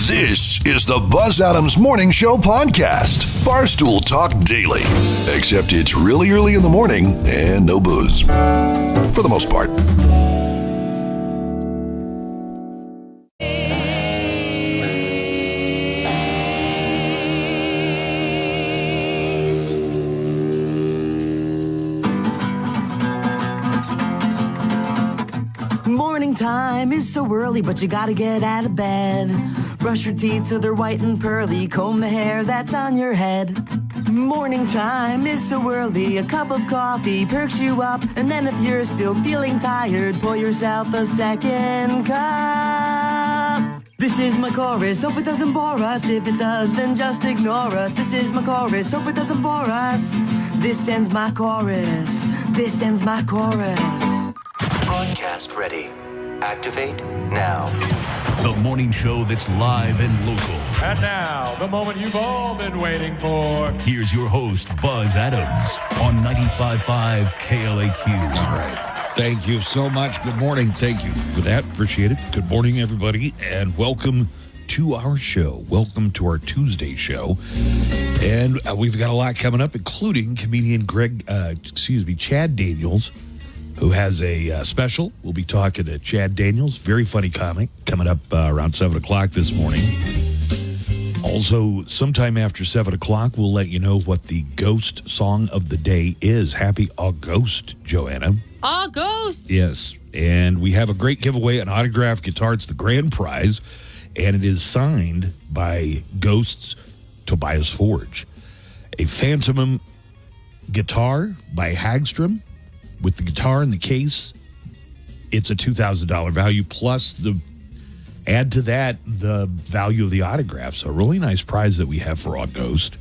This is the Buzz Adams Morning Show podcast. Barstool Talk Daily. Except it's really early in the morning and no booze. For the most part. Morning time is so early, but you gotta get out of bed. Brush your teeth till they're white and pearly, comb the hair that's on your head. Morning time is so early, a cup of coffee perks you up, and then if you're still feeling tired, pour yourself a second cup. This is my chorus, hope it doesn't bore us. If it does, then just ignore us. This is my chorus, hope it doesn't bore us. This ends my chorus, this ends my chorus. Broadcast ready. Activate now. The morning show that's live and local. And now, the moment you've all been waiting for. Here's your host, Buzz Adams, on 95.5 KLAQ. All right. Thank you so much. Good morning. Thank you for that. Appreciate it. Good morning, everybody, and welcome to our show. Welcome to our Tuesday show. And we've got a lot coming up, including comedian Chad Daniels, who has a special. We'll be talking to Chad Daniels, very funny comic, coming up around 7 o'clock this morning. Also, sometime after 7 o'clock, we'll let you know what the ghost song of the day is. Happy August, Joanna. August! Yes, and we have a great giveaway, an autographed guitar. It's the grand prize, and it is signed by Ghost's Tobias Forge. A Phantom guitar by Hagstrom. With the guitar and the case, it's a $2,000 value, plus add to that the value of the autograph. So a really nice prize that we have for August.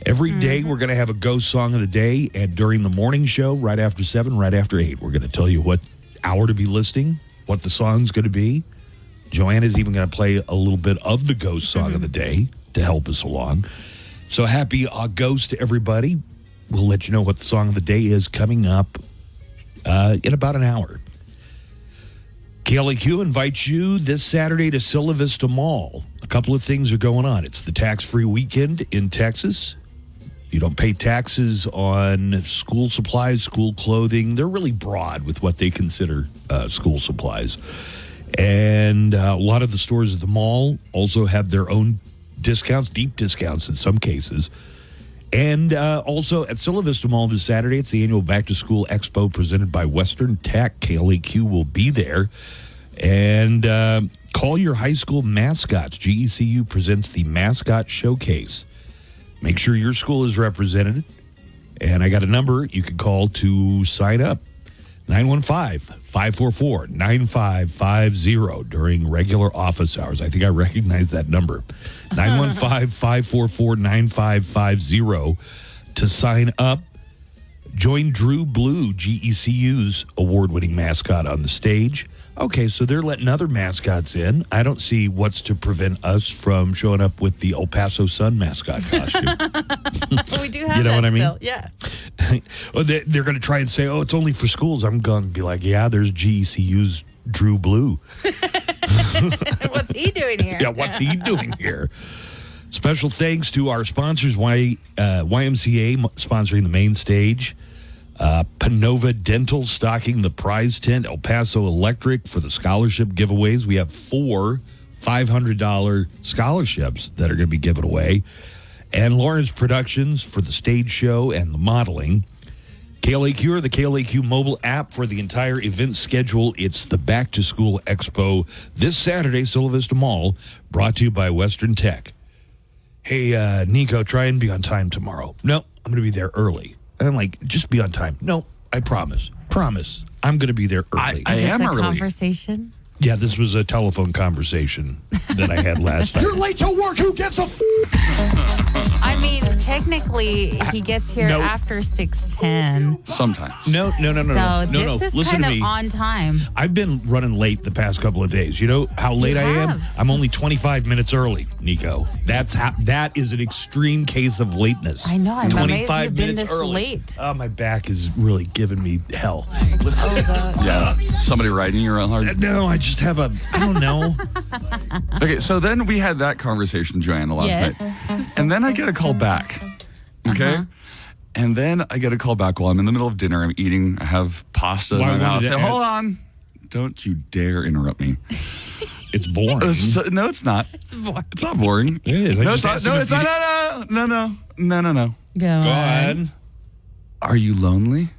Every day we're going to have a ghost song of the day, and during the morning show, right after 7, right after 8, we're going to tell you what hour to be listening, what the song's going to be. Joanna's even going to play a little bit of the ghost song of the day to help us along. So happy August to everybody. We'll let you know what the song of the day is coming up in about an hour. KLAQ invites you this Saturday to Silla Vista Mall. A couple of things are going on. It's the tax-free weekend in Texas. You don't pay taxes on school supplies, school clothing. They're really broad with what they consider school supplies. And a lot of the stores at the mall also have their own discounts, deep discounts in some cases. And also at Silla Vista Mall this Saturday, it's the annual Back to School Expo presented by Western Tech. KLAQ will be there. And call your high school mascots. GECU presents the Mascot Showcase. Make sure your school is represented. And I got a number you can call to sign up. 915-544-9550 during regular office hours. I think I recognize that number. 915-544-9550 to sign up. Join Drew Blue, GECU's award-winning mascot, on the stage. Okay, so they're letting other mascots in. I don't see what's to prevent us from showing up with the El Paso Sun mascot costume. We do have you know that what I mean? still, yeah. Well, they're going to try and say, oh, it's only for schools. I'm going to be like, yeah, there's GECU's Drew Blue. What's he doing here? Yeah, what's he doing here? Special thanks to our sponsors, YMCA sponsoring the main stage, Panova Dental stocking the prize tent, El Paso Electric for the scholarship giveaways. We have 4 $500 scholarships that are going to be given away. And Lawrence Productions for the stage show and the modeling. KLAQ or the KLAQ mobile app for the entire event schedule. It's the Back to School Expo this Saturday, Silla Vista Mall, brought to you by Western Tech. Hey, Nico, try and be on time tomorrow. No, I'm going to be there early. And I'm like, just be on time. No, I promise. Promise. I'm going to be there early. I am a early. Conversation? Yeah, this was a telephone conversation that I had last night. You're late to work. Who gives a I mean, technically, he gets here after 6:10. Sometimes. No. So this is Listen kind to me. of on time. I've been running late the past couple of days. You know how late I am? I'm only 25 minutes early, Nico. That is an extreme case of lateness. I know. I'm amazed 25 you've been minutes this early. late. Oh, my back is really giving me hell. Yeah. Somebody riding you real hard? No, I just have I don't know. Okay, so then we had that conversation, Joanna, last night. And then I get a call back. Okay? And then I get a call back while I'm in the middle of dinner. I'm eating. I have pasta in my mouth. Hold on. Don't you dare interrupt me. It's boring. No, it's not. It's boring. It's not boring. It is. No, it's not. No, it's not. No. Go on. Are you lonely?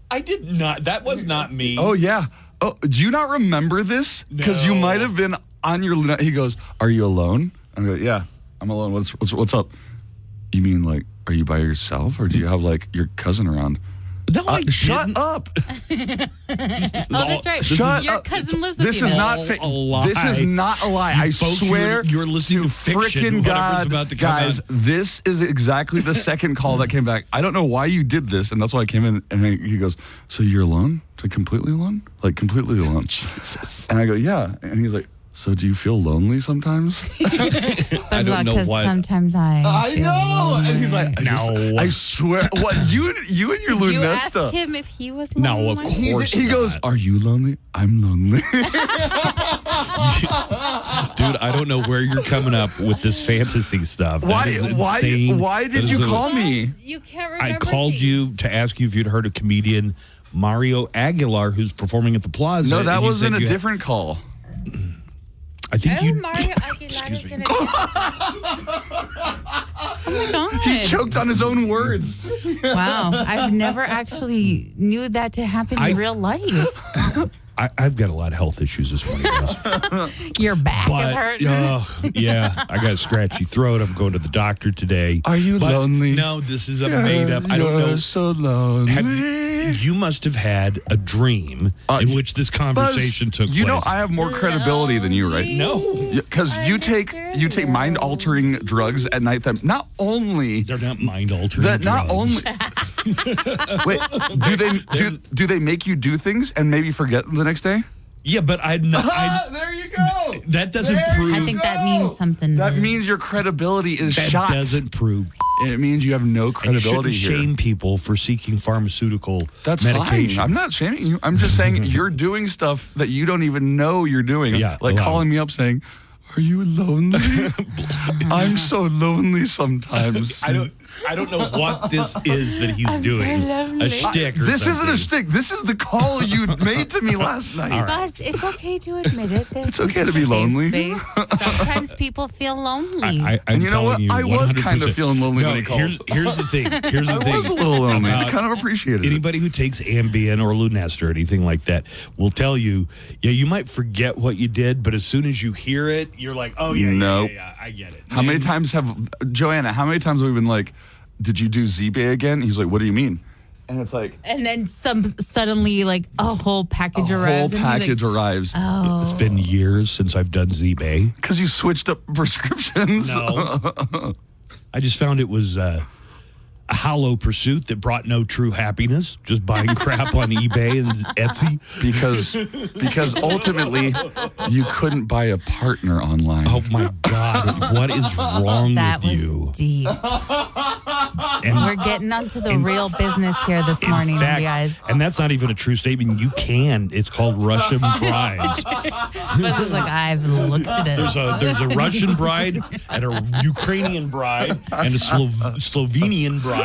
I did not. That was not me. Oh, yeah. Oh, do you not remember this? Because you might have been on your... He goes, are you alone? I go, yeah, I'm alone. What's up? You mean, like, are you by yourself? Or do you have, like, your cousin around? No, I didn't. Shut up. That's right. Shut Your up. cousin lives with This you. is not a lie. This is not a lie. I folks, swear. you're listening to fiction. Freaking Whatever's God, about to come guys! out. This is exactly the second call that came back. I don't know why you did this, and that's why I came in. And he goes, "So you're alone? Like completely alone? Like completely alone?" Jesus. And I go, "Yeah." And he's like, "So do you feel lonely sometimes?" I don't know because what. sometimes I feel know. lonely. And he's like, No. I swear. What you and your Did you ask Lunesta? him if he was No, lonely? of course. He goes, not. "Are you lonely? I'm lonely." Dude, I don't know where you're coming up with this fantasy stuff. That is insane. Why That did is you a- call me? You can't remember. I called things. you to ask you if you'd heard of comedian Mario Aguilar, who's performing at the Plaza. No, that and you was in said a you had- different call. I think Oh, you. Mario Aguilar is going to be. Oh my God. He choked on his own words. Wow. I've never actually knew that to happen in real life. I've got a lot of health issues this morning, guys. Your back is But hurting. yeah, I got a scratchy throat. I'm going to the doctor today. Are you But lonely? No, this is a made up. I don't know. You're so lonely. You must have had a dream in which this conversation took place. You know, I have more credibility than you, right? No. Because you take mind altering drugs at night. That not only They're not mind altering. that not only. Wait, do they make you do things and maybe forget the next day? Yeah, but I'm not. There you go. That doesn't There prove. I think that means something. That means your credibility is that shot. doesn't prove. It means you have no And you credibility shouldn't here. shame people for seeking pharmaceutical That's medication. fine. I'm not shaming you. I'm just saying you're doing stuff that you don't even know you're doing. Yeah, like wow. calling me up saying, "Are you lonely?" I'm so lonely sometimes. I don't know what this is that he's doing. A shtick or This something. isn't a shtick. This is the call you made to me last night. Buzz, it's okay to admit it. It's okay to be lonely. Sometimes people feel lonely. I'm And you know what? telling I was 100%. kind of feeling lonely No, when he called. Here's the thing. Here's the I thing. was a little lonely. I about kind of appreciated it. Anybody who takes Ambien or Lunesta or anything like that will tell you, yeah, you might forget what you did, but as soon as you hear it, you're like, oh, yeah, Nope. yeah, I get it. How many times have Joanna? How many times have we been like, "Did you do Z-Bay again?" He's like, "What do you mean?" And it's like And then suddenly, like a whole package a arrives. whole and he's package like, arrives It's been years since I've done Z-Bay. because you switched up prescriptions. No. I just found it was a hollow pursuit that brought no true happiness, just buying crap on eBay and Etsy. because ultimately you couldn't buy a partner online. Oh my God, what is wrong that with was you? deep. And We're getting onto the real business here this in morning, fact, you guys. and that's not even a true statement. You can. It's called Russian brides. Buzz is like, I've looked at it. There's a Russian bride and a Ukrainian bride and a Slovenian bride.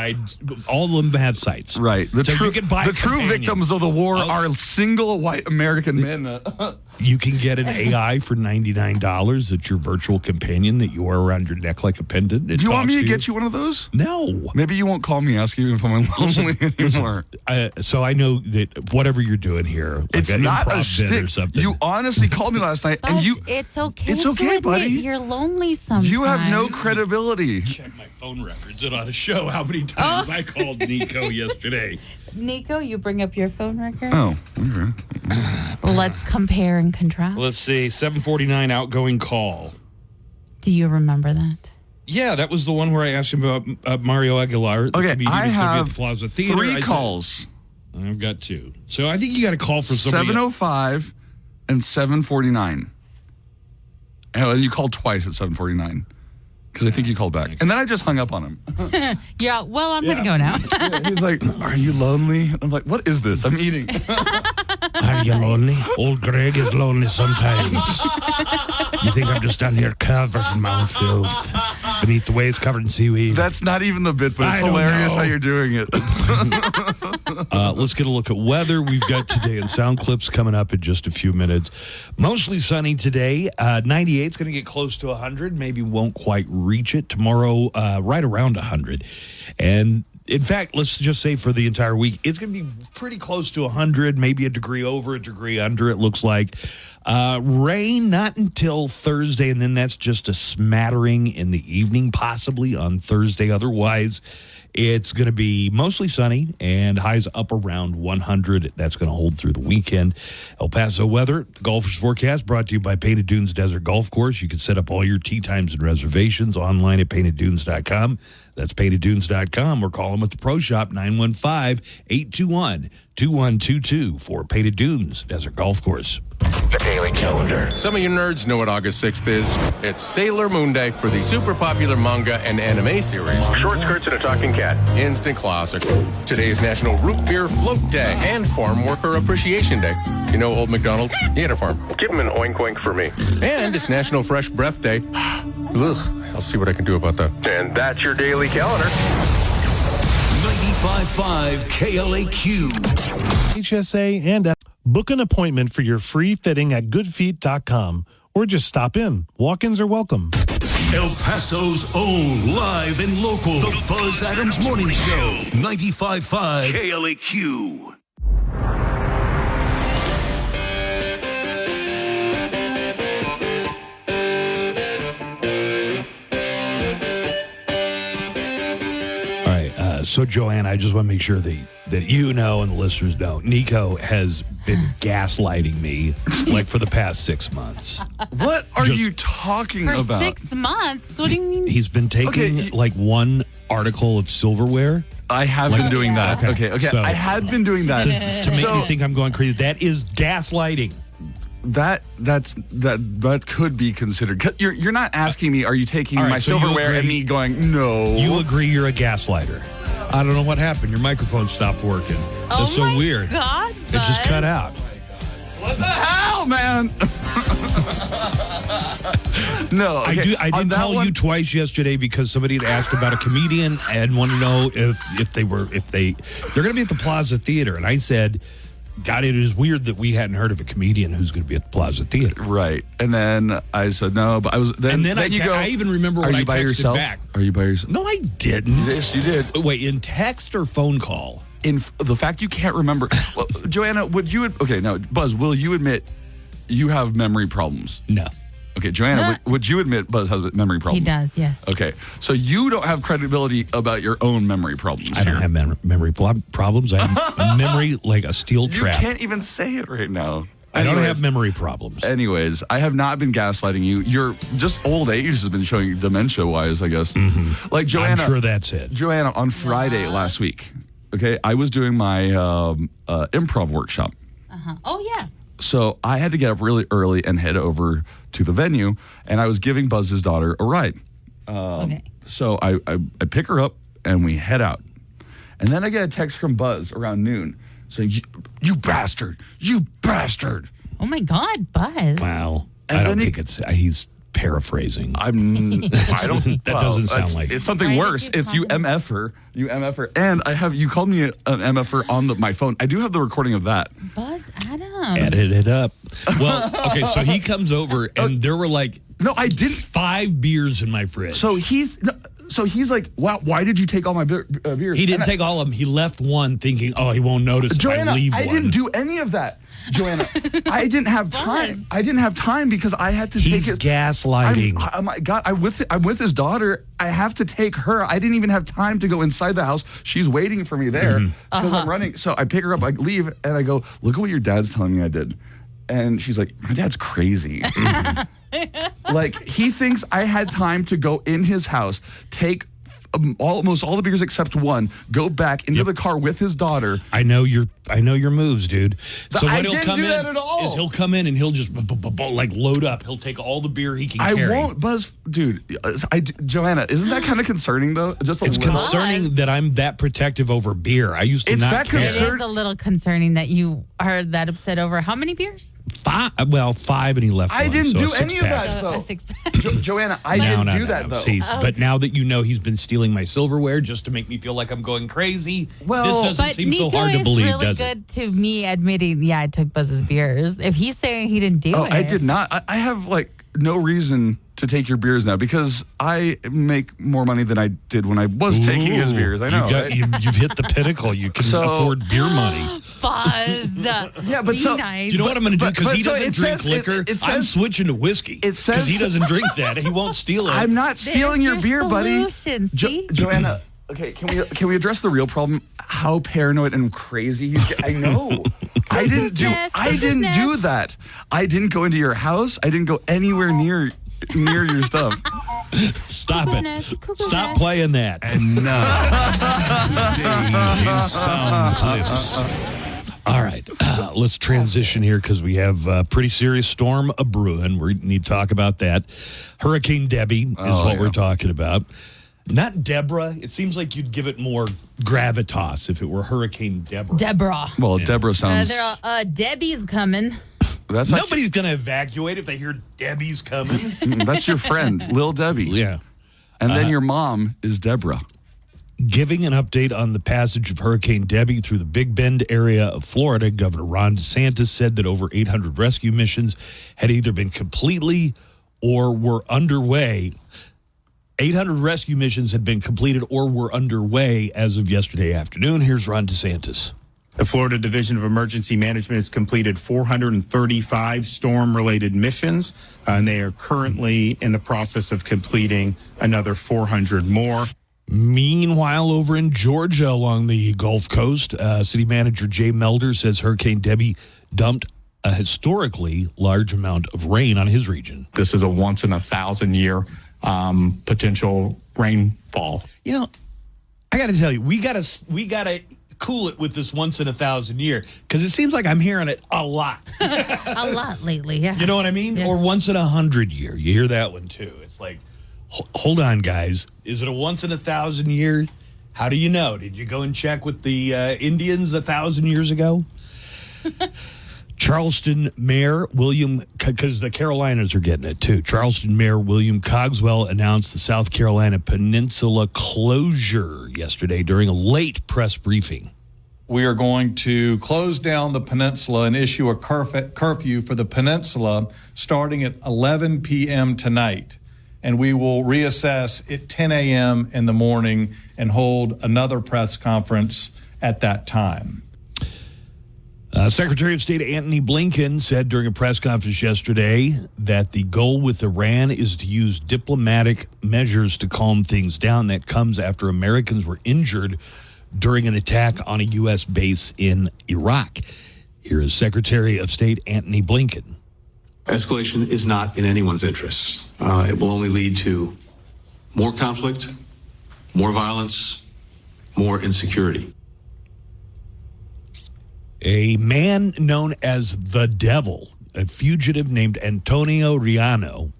All of them have sites. Right. So you can buy the a true companion. victims of the war are single white American men. You can get an AI for $99 that's your virtual companion that you wear around your neck like a pendant. Do you want me to get you one of those? No. Maybe you won't call me asking if I'm lonely anymore. So I know that whatever you're doing here, like It's an not a improv bit shtick. or something. You honestly called me last night, and Buzz, you. it's okay. It's to okay, admit buddy. You're lonely sometimes. You have no credibility. check my phone records. It ought to show how many times I called Nico yesterday. Nico, you bring up your phone record. Oh, okay. Let's compare and contrast. Let's see, 749 outgoing call. Do you remember that? Yeah, that was the one where I asked him about Mario Aguilar. The Okay, comedian I who's gonna be at have the Plaza Theater. 3 I said- calls. I've got 2. So I think you got a call from somebody. 7:05 and 7:49. And you called twice at 7:49 because I think you called back, and then I just hung up on him. Yeah, well, I'm going to go now. Yeah, he's like, "Are you lonely?" I'm like, "What is this? I'm eating." Are you lonely? Old Greg is lonely sometimes. You think I'm just down here covered in my own filth, beneath the waves covered in seaweed? That's not even the bit, but it's hilarious how you're doing it. Let's get a look at weather. We've got today and sound clips coming up in just a few minutes. Mostly sunny today. 98 is going to get close to 100. Maybe won't quite reach it. Tomorrow, right around 100. And in fact, let's just say for the entire week, it's going to be pretty close to 100, maybe a degree over, a degree under, it looks like. Rain, not until Thursday, and then that's just a smattering in the evening, possibly on Thursday. Otherwise, it's going to be mostly sunny and highs up around 100. That's going to hold through the weekend. El Paso weather, the Golfers Forecast, brought to you by Painted Dunes Desert Golf Course. You can set up all your tee times and reservations online at painteddunes.com. That's painteddunes.com, or call them at the Pro Shop, 915-821-2122 for Painted Dunes Desert Golf Course. The Daily Calendar. Some of you nerds know what August 6th is. It's Sailor Moon Day for the super popular manga and anime series. Short skirts and a talking cat. Instant classic. Today is National Root Beer Float Day and Farm Worker Appreciation Day. You know Old MacDonald? He had a farm. Give him an oink oink for me. And it's National Fresh Breath Day. Ugh, I'll see what I can do about that. And that's your Daily Calendar. 95.5 KLAQ. HSA and book an appointment for your free fitting at goodfeet.com or just stop in. Walk-ins are welcome. El Paso's own live and local. The Buzz Adams Morning Show. 95.5 KLAQ. So, Joanne, I just want to make sure that you know and the listeners know, Nico has been gaslighting me like for the past 6 months. What are you talking for about? 6 months? What do you mean? He's been taking like one article of silverware. I have been doing that. Okay. So, I had been doing that. To make me think I'm going crazy. That is gaslighting. That could be considered. You're not asking me, are you taking my silverware and me going, no. You agree you're a gaslighter. I don't know what happened. Your microphone stopped working. That's so weird. God, it just cut out. What the hell, man? No, okay. I did call you twice yesterday because somebody had asked about a comedian and wanted to know if they're going to be at the Plaza Theater, and I said, God, it is weird that we hadn't heard of a comedian who's going to be at the Plaza Theater. Right. And then I said no, but I was then I even remember when I texted back. Are you by yourself? No, I didn't. Yes, you did. Wait, in text or phone call? In the fact you can't remember. Well, Joanna, Buzz, will you admit you have memory problems? No. Okay, Joanna, would you admit Buzz has memory problems? He does, yes. Okay, so you don't have credibility about your own memory problems. I don't have memory problems. I have a memory like a steel trap. You can't even say it right now. I don't have memory problems. Anyways, I have not been gaslighting you. You're just old age has been showing dementia-wise, I guess. Mm-hmm. Like Joanna. I'm sure that's it. Joanna, on Friday last week, okay, I was doing my improv workshop. Uh-huh. Oh, yeah. So I had to get up really early and head over to the venue, and I was giving Buzz's daughter a ride. Okay. So I pick her up, and we head out. And then I get a text from Buzz around noon saying, you bastard, you bastard. Oh, my God, Buzz. Wow. And I don't think he's paraphrasing. I don't. That doesn't sound like it's something worse. If you MF her, and you called me an MFer on my phone. I do have the recording of that. Buzz Adams. Edit it up. Well, okay, so he comes over and there were I didn't 5 beers in my fridge. So he's like, wow, why did you take all my beers? He didn't take all of them. He left one thinking, he won't notice Joanna, if I leave one. I didn't do any of that. Joanna, I didn't have time. I didn't have time because I had to take it. He's gaslighting. I'm with his daughter. I have to take her. I didn't even have time to go inside the house. She's waiting for me there because I'm running. So I pick her up, I leave, and I go, look at what your dad's telling me I did. And she's like, my dad's crazy. Like, he thinks I had time to go in his house, take almost all the beers except one, go back into the car with his daughter. I know your moves, dude. So what he'll come in at all. is he'll come in and he'll just like load up. He'll take all the beer he can carry. I won't, Buzz. Dude, Joanna, isn't that kind of concerning, though? Just it's little? concerning that I'm that protective over beer. I used to not care. It is a little concerning that you are that upset over how many beers? 5, and he left I one, didn't so do a any of six-pack. that, though. A 6-pack. Joanna, I didn't do that, though. See, but now that you know he's been stealing my silverware just to make me feel like I'm going crazy, Well, this doesn't But seem Nico so hard to is believe, really does good it? to me admitting, I took Buzz's beers. If he's saying he didn't do it. I did not. I have, no reason to take your beers now because I make more money than I did when I was taking his beers. I know. You've hit the pinnacle. You can afford beer money. Buzz. Yeah, but Be nice. You know what I'm going to do? Because he so doesn't it drink says- liquor, it I'm says- switching to whiskey. It says- because he doesn't drink that. He won't steal it. I'm not stealing your There's beer, buddy. solution, see? Joanna, okay, can we address the real problem? How paranoid and crazy he's getting. I know. I didn't do that. I didn't go into your house. I didn't go anywhere near your stuff. Stop Cuckoo's it. nest, cuckoo's Stop nest. playing that. And now, today's sound clips. All right, let's transition here because we have a pretty serious storm a-brewing. We need to talk about that. Hurricane Debbie is what we're talking about. Not Deborah. It seems like you'd give it more gravitas if it were Hurricane Deborah. Deborah. Well, Deborah sounds. Debbie's coming. That's Nobody's going to evacuate if they hear Debbie's coming. That's your friend, Lil Debbie. Yeah. And then your mom is Deborah. Giving an update on the passage of Hurricane Debbie through the Big Bend area of Florida, Governor Ron DeSantis said that over 800 rescue missions had either been completely or were underway. 800 rescue missions had been completed or were underway as of yesterday afternoon. Here's Ron DeSantis. The Florida Division of Emergency Management has completed 435 storm-related missions, and they are currently in the process of completing another 400 more. Meanwhile, over in Georgia along the Gulf Coast, City Manager Jay Melder says Hurricane Debbie dumped a historically large amount of rain on his region. This is a once-in-a-thousand-year potential rainfall. You know, I got to tell you, we got to cool it with this once in a thousand year because it seems like I'm hearing it a lot. A lot lately, yeah. You know what I mean? Yeah. Or once in 100 year. You hear that one too. It's like, hold on, guys. Is it a once in 1,000 year? How do you know? Did you go and check with the Indians 1,000 years ago? Charleston Mayor William, because the Carolinas are getting it too. Charleston Mayor William Cogswell announced the South Carolina Peninsula closure yesterday during a late press briefing. We are going to close down the peninsula and issue a curfew for the peninsula starting at 11 p.m. tonight. And we will reassess at 10 a.m. in the morning and hold another press conference at that time. Secretary of State Antony Blinken said during a press conference yesterday that the goal with Iran is to use diplomatic measures to calm things down. That comes after Americans were injured during an attack on a U.S. base in Iraq. Here is Secretary of State Antony Blinken. Escalation is not in anyone's interests. It will only lead to more conflict, more violence, more insecurity. A man known as the Devil, a fugitive named Antonio Riano,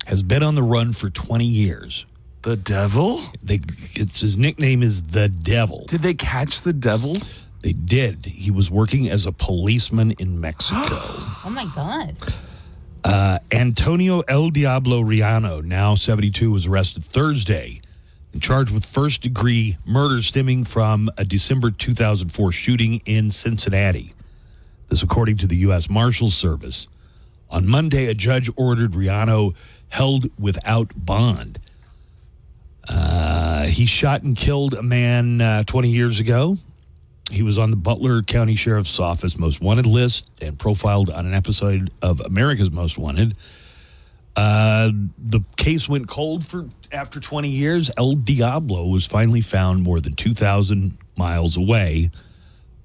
has been on the run for 20 years. The Devil? His nickname is the Devil. Did they catch the Devil? They did. He was working as a policeman in Mexico. Oh, my God. Antonio El Diablo Riano, now 72, was arrested Thursday and charged with first-degree murder stemming from a December 2004 shooting in Cincinnati. This according to the U.S. Marshals Service. On Monday, a judge ordered Riano held without bond. He shot and killed a man 20 years ago. He was on the Butler County Sheriff's Office Most Wanted list and profiled on an episode of America's Most Wanted. The case went cold after 20 years. El Diablo was finally found more than 2,000 miles away,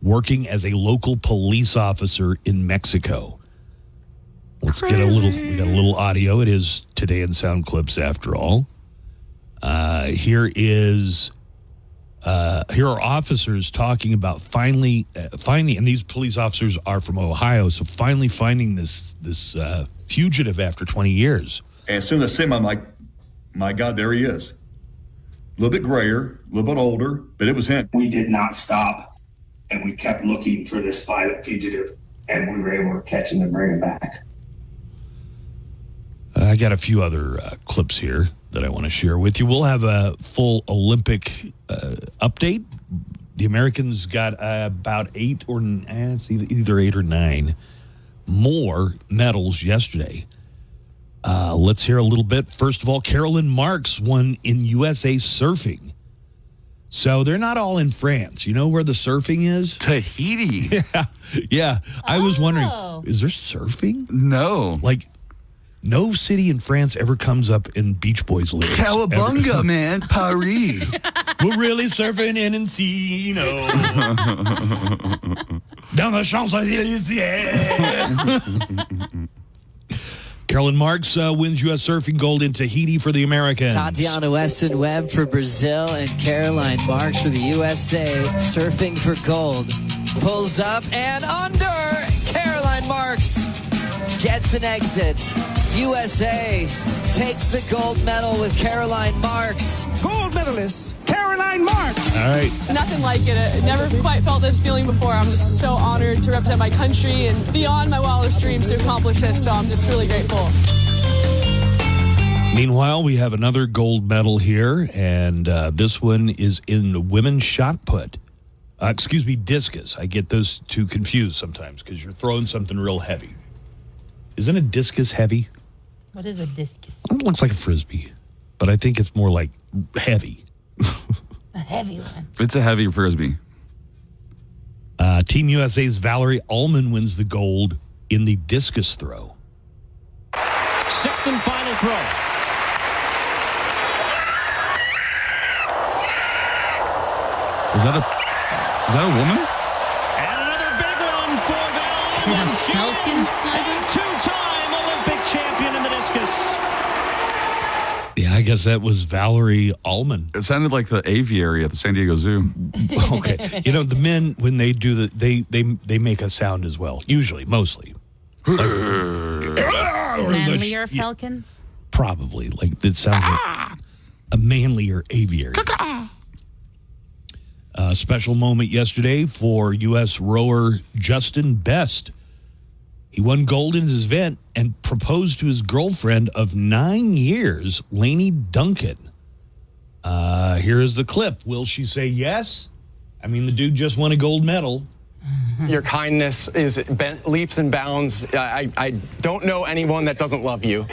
working as a local police officer in Mexico. Let's get we got a little audio. It is Today in Sound Clips after all. Here are officers talking about finally, and these police officers are from Ohio, so finally finding this fugitive after 20 years. And as soon as I see him, I'm like, my God, there he is. A little bit grayer, a little bit older, but it was him. We did not stop, and we kept looking for this violent fugitive, and we were able to catch him and bring him back. I got a few other clips here that I want to share with you. We'll have a full Olympic update. The Americans got about it's either 8 or 9 more medals yesterday. Let's hear a little bit. First of all, Carolyn Marks won in USA surfing. So they're not all in France. You know where the surfing is? Tahiti. Yeah. I was wondering, is there surfing? No. Like, no city in France ever comes up in Beach Boys lyrics. Cowabunga, man. Paris. We're really surfing in Encino. Down the Champs-Élysées. Carolyn Marks wins U.S. surfing gold in Tahiti for the Americans. Tatiana Weston Webb for Brazil and Caroline Marks for the USA. Surfing for gold. Pulls up and under. Caroline Marks gets an exit. USA takes the gold medal with Caroline Marks. Gold medalist, Caroline Marks. All right. Nothing like it. I never quite felt this feeling before. I'm just so honored to represent my country and beyond my wildest dreams to accomplish this, so I'm just really grateful. Meanwhile, we have another gold medal here, and this one is in women's shot put. Discus. I get those two confused sometimes because you're throwing something real heavy. Isn't a discus heavy? What is a discus? It looks like a frisbee, but I think it's more like heavy. A heavy one. It's a heavy frisbee. Team USA's Valerie Ullman wins the gold in the discus throw. Sixth and final throw. Is that a woman? And another big one for Val. She is a two-time Olympic champion in the discus. Yeah, I guess that was Valerie Ullman. It sounded like the aviary at the San Diego Zoo. Okay. You know, the men, when they do they make a sound as well. Usually, mostly. Manlier falcons? Probably. Like, it sounds like a manlier aviary. A special moment yesterday for U.S. rower Justin Best. He won gold in his event and proposed to his girlfriend of 9 years, Lainey Duncan. Here is the clip. Will she say yes? I mean, the dude just won a gold medal. Your kindness is leaps and bounds. I don't know anyone that doesn't love you.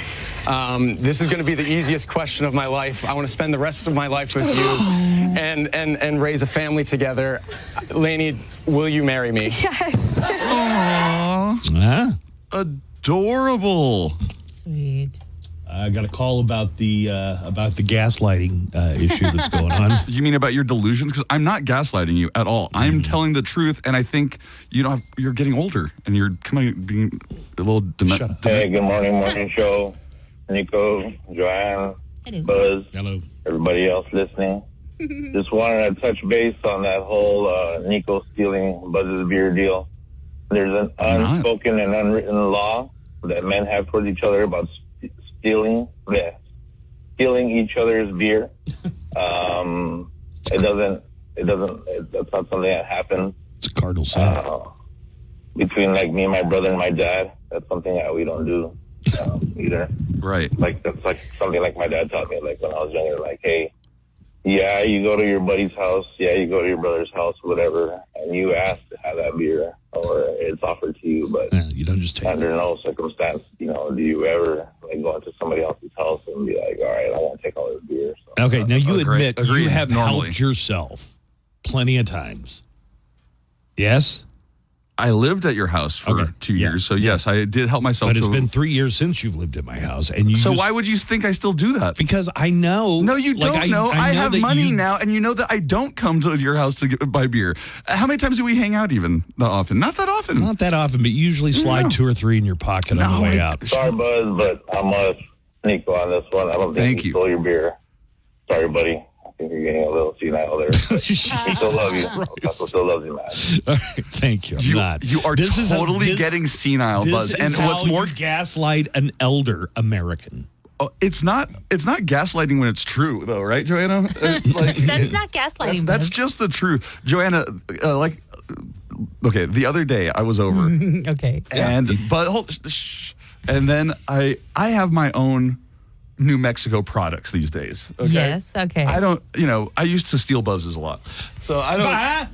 This is going to be the easiest question of my life. I want to spend the rest of my life with you and raise a family together. Lainey, will you marry me? Yes. Huh? Adorable. Sweet. I got a call about the gaslighting issue that's going on. You mean about your delusions? Because I'm not gaslighting you at all. I'm telling the truth, and I think you're getting older, and you're being a little demented. Hey, good morning show. Nico, Joanne, Buzz, hello, everybody else listening. Just wanted to touch base on that whole Nico stealing Buzz's beer deal. There's an unspoken and unwritten law that men have towards each other about stealing each other's beer. That's not something that happens. It's a cardinal sin. Between like me and my brother and my dad, that's something that we don't do either. Right. Like that's like something like my dad taught me, like when I was younger, like, hey, yeah, you go to your buddy's house, yeah, you go to your brother's house, whatever, and you ask to have that beer, or it's offered to you, but you don't just take under no circumstance, do you ever like go into somebody else's house and be like, all right, I won't take all this beer. So, okay, now you admit agreed, you have normally helped yourself plenty of times. Yes? I lived at your house for 2 years, so yes, I did help myself. But it's been 3 years since you've lived at my house, and so why would you think I still do that? Because I know. No, you don't know. I know have money now, and you know that I don't come to your house to buy beer. How many times do we hang out? Even that often? Not that often. Not that often, but usually slide 2 or 3 in your pocket on the way out. Sorry, Buzz, but I'm Nico on this one. I don't think you stole your beer. Sorry, buddy. I think you're getting a little senile there. I still love you. Taco still loves you, man. All right, thank you. I'm not. You are totally getting senile, Buzz. And what's more, gaslight an elder American. Oh, it's not gaslighting when it's true, though, right, Joanna? That's not gaslighting. That's just the truth, Joanna. Okay, the other day I was over. Okay, and and then I have my own New Mexico products these days. Okay? Yes, okay. I don't, I used to steal Buzz's a lot. So I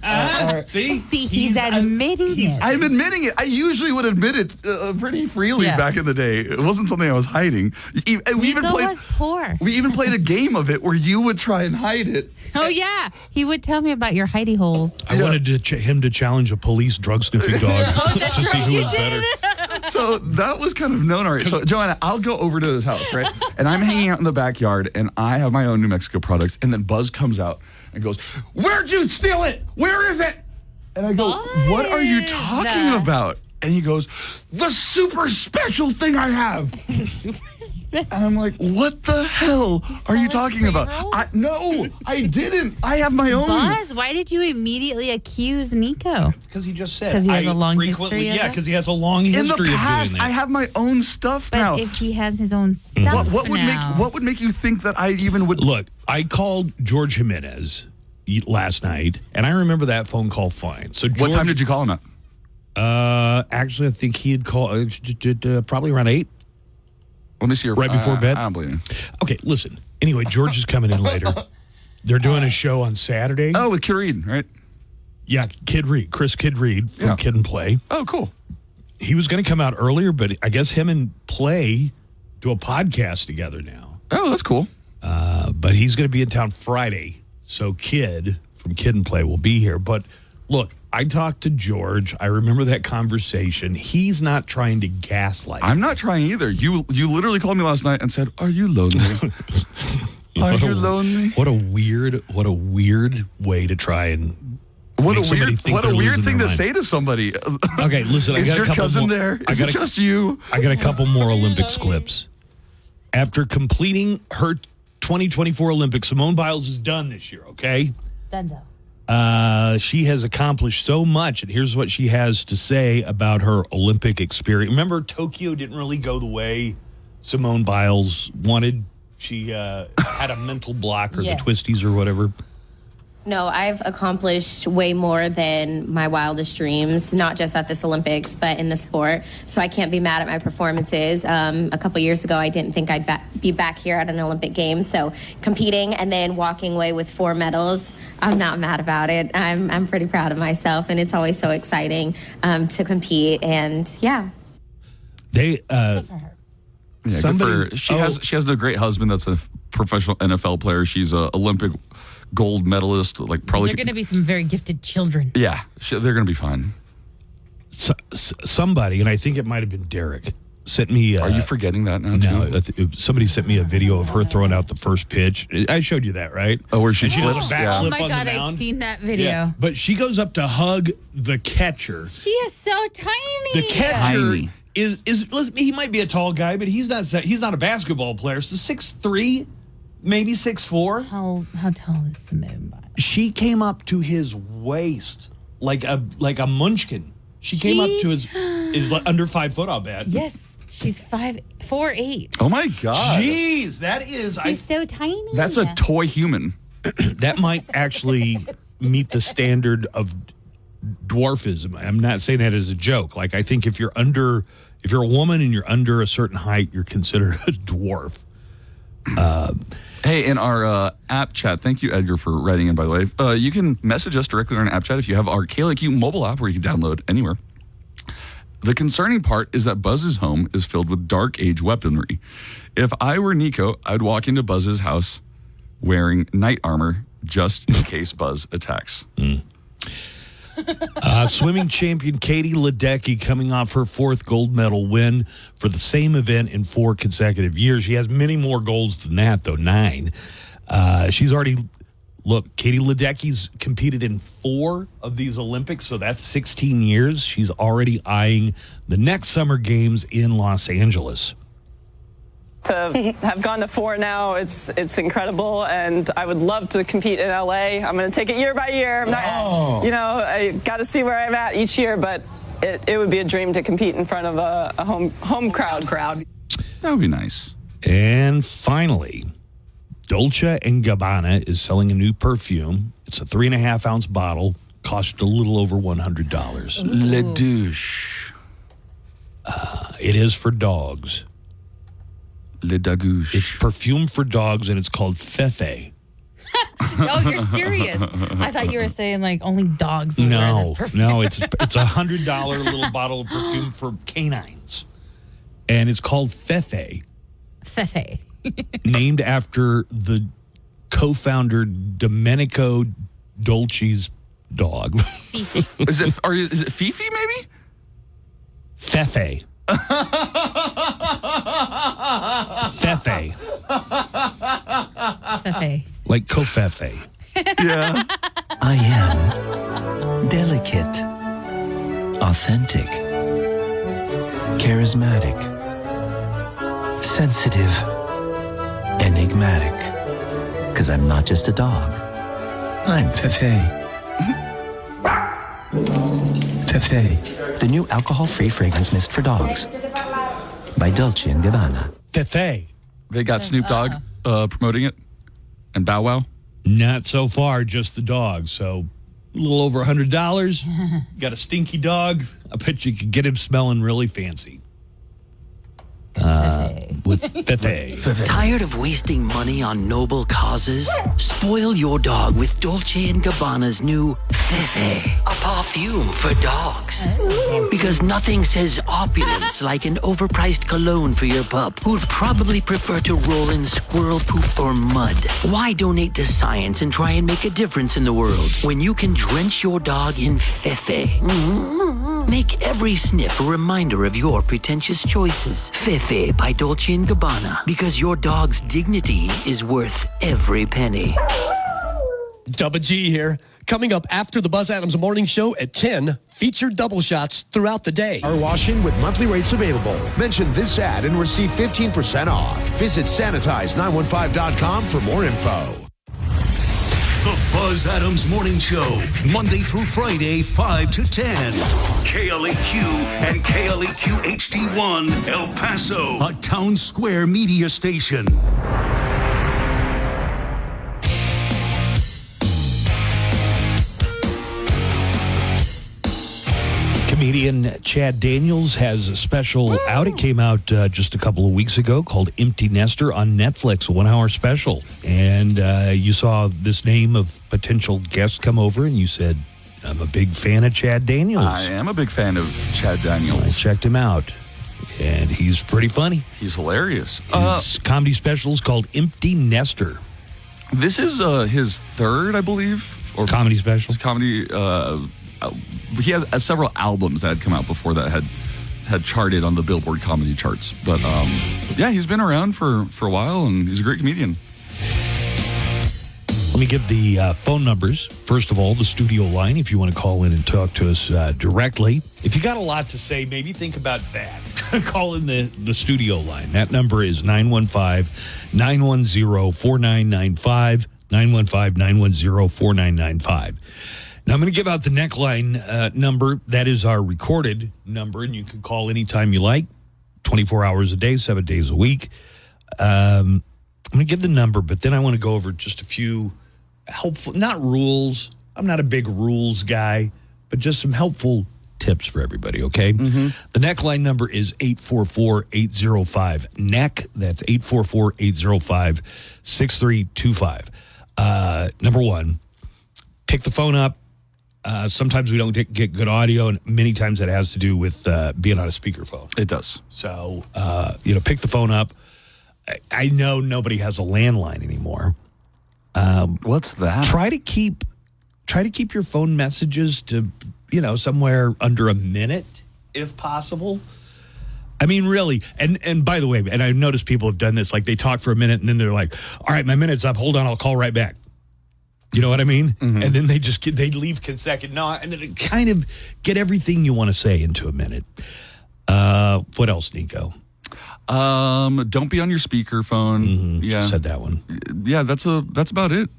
don't. See, he's admitting it. I'm admitting it. I usually would admit it pretty freely back in the day. It wasn't something I was hiding. Was poor. We even played a game of it where you would try and hide it. Oh, yeah. He would tell me about your hidey holes. I wanted him to challenge a police drug sniffing dog to see who was better. So that was kind of known already. So, Joanna, I'll go over to his house, right? And I'm hanging out in the backyard, and I have my own New Mexico products. And then Buzz comes out and goes, "Where'd you steal it? Where is it?" And I go, "What are you talking about?" And he goes, "The super special thing I have." And I'm like, "What the hell are you talking about?" No, I didn't. I have my own. Buzz, why did you immediately accuse Nico? Because he just said. Because he has a long history of it? Yeah, because he has a long history in the past, of doing that. I have my own stuff but now. If he has his own stuff what would make you think that I even would... Look, I called George Jimenez last night, and I remember that phone call fine. So George, what time did you call him at? Actually, I think he had called probably around 8. Let me see your right before bed. I don't believe you. Okay, listen. Anyway, George is coming in later. They're doing a show on Saturday. Oh, with Kid Reed, right? Yeah, Chris Kid Reed from Kid and Play. Oh, cool. He was going to come out earlier, but I guess him and Play do a podcast together now. Oh, that's cool. But he's going to be in town Friday, so Kid from Kid and Play will be here. But look, I talked to George. I remember that conversation. He's not trying to gaslight. I'm not trying either. You literally called me last night and said, "Are you lonely? Are you lonely?" What a weird way to try and what a weird thing to say to somebody. Okay, listen. Is I got your a couple cousin more, there? Is it just you? I got a couple more Olympics clips. After completing her 2024 Olympics, Simone Biles is done this year. Okay. Dunzo. She has accomplished so much, and here's what she has to say about her Olympic experience. Remember, Tokyo didn't really go the way Simone Biles wanted. She had a mental block or the twisties or whatever. No, I've accomplished way more than my wildest dreams, not just at this Olympics, but in the sport. So I can't be mad at my performances. A couple years ago, I didn't think I'd be back here at an Olympic Games. So competing and then walking away with 4 medals, I'm not mad about it. I'm pretty proud of myself, and it's always so exciting to compete. And they somebody she has a great husband that's a professional NFL player. She's an Olympic gold medalist. Like probably they're going to be some very gifted children. Yeah, they're going to be fine. Somebody, and I think it might have been Derek, sent me. Are you forgetting that now? No, somebody sent me a video of her throwing out the first pitch. I showed you that, right? Oh, where she does a backflip Oh my on God, the mound. I've seen that video. Yeah. But she goes up to hug the catcher. She is so tiny. The catcher is listen, he might be a tall guy, but he's not a basketball player. So 6'3", maybe 6'4". How tall is Simone Biles? She came up to his waist like a munchkin. She came up to his like under 5 foot, I'll bet. Yes, she's 4'8". Oh my God! Jeez, that is. She's so tiny. That's a toy human. That might actually meet the standard of dwarfism. I'm not saying that as a joke. Like I think if you're a woman and you're under a certain height, you're considered a dwarf. Hey, in our app chat, thank you, Edgar, for writing in, by the way. You can message us directly on our app chat if you have our KLAQ mobile app where you can download anywhere. The concerning part is that Buzz's home is filled with dark age weaponry. If I were Nico, I'd walk into Buzz's house wearing knight armor just in case Buzz attacks. Swimming champion Katie Ledecky coming off her 4th gold medal win for the same event in 4 consecutive years. She has many more golds than that, though, 9. She's already, Katie Ledecky's competed in 4 of these Olympics, so that's 16 years. She's already eyeing the next Summer Games in Los Angeles. To have gone to 4 now, it's incredible, and I would love to compete in LA. I'm going to take it year by year. I'm not, I got to see where I'm at each year, but it would be a dream to compete in front of a home crowd. That would be nice. And finally, Dolce & Gabbana is selling a new perfume. It's a 3.5-ounce bottle, cost a little over $100. Le Douche. It is for dogs. Le Dagouche. It's perfume for dogs, and it's called Fefe. Oh, you're serious? I thought you were saying like only dogs would wear this perfume. No, it's a $100 little bottle of perfume for canines, and it's called Fefe. Fefe. Named after the co-founder Domenico Dolce's dog. Fifi. Is it Fifi maybe? Fefe. Fefe. Fefe. Like Covfefe. Yeah. I am delicate, authentic, charismatic, sensitive, enigmatic. Because I'm not just a dog. I'm Fefe. Fefe, the new alcohol-free fragrance mist for dogs by Dolce & Gabbana. Fefe. They got Snoop Dogg promoting it, and Bow Wow. Not so far, just the dog. So a little over $100. Got a stinky dog. I bet you could get him smelling really fancy. With Fefe. Tired of wasting money on noble causes? Spoil your dog with Dolce & Gabbana's new Fefe, a perfume for dogs. Because nothing says opulence like an overpriced cologne for your pup, who'd probably prefer to roll in squirrel poop or mud. Why donate to science and try and make a difference in the world when you can drench your dog in Fefe? Make every sniff a reminder of your pretentious choices. Fefe by Dolce & Gabbana, because your dog's dignity is worth every penny. Double G here. Coming up after the Buzz Adams Morning Show at 10, featured double shots throughout the day. Are washing with monthly rates available. Mention this ad and receive 15% off. Visit sanitize915.com for more info. The Buzz Adams Morning Show, Monday through Friday, 5 to 10. KLAQ and KLAQ HD1, El Paso, a town square media station. Comedian Chad Daniels has a special out. It came out just a couple of weeks ago called Empty Nester on Netflix, a 1-hour special. And you saw this name of potential guest come over, and you said, I'm a big fan of Chad Daniels. I am a big fan of Chad Daniels. I checked him out, and he's pretty funny. He's hilarious. His comedy special is called Empty Nester. This is his third, I believe. Or comedy special? His comedy... he has several albums that had come out before that had charted on the Billboard comedy charts. But yeah, he's been around for a while, and he's a great comedian. Let me give the phone numbers. First of all, the studio line, if you want to call in and talk to us directly. If you got a lot to say, maybe think about that. Call in the studio line. That number is 915-910-4995, 915-910-4995. Now, I'm going to give out the neckline number. That is our recorded number, and you can call anytime you like, 24 hours a day, 7 days a week. I'm going to give the number, but then I want to go over just a few helpful, not rules. I'm not a big rules guy, but just some helpful tips for everybody, okay? Mm-hmm. The neckline number is 844-805-NECK. That's 844-805-6325. Number one, pick the phone up. Sometimes we don't get good audio, and many times that has to do with being on a speakerphone. It does. So, pick the phone up. I know nobody has a landline anymore. What's that? Try to keep your phone messages to, somewhere under a minute, if possible. I mean, really. And by the way, and I've noticed people have done this, like they talk for a minute and then they're like, all right, my minute's up. Hold on, I'll call right back. You know what I mean? Mm-hmm. And then they leave consecutive. No, and it kind of get everything you want to say into a minute. What else, Nico? Don't be on your speakerphone. Yeah, said that one. Yeah, that's about it.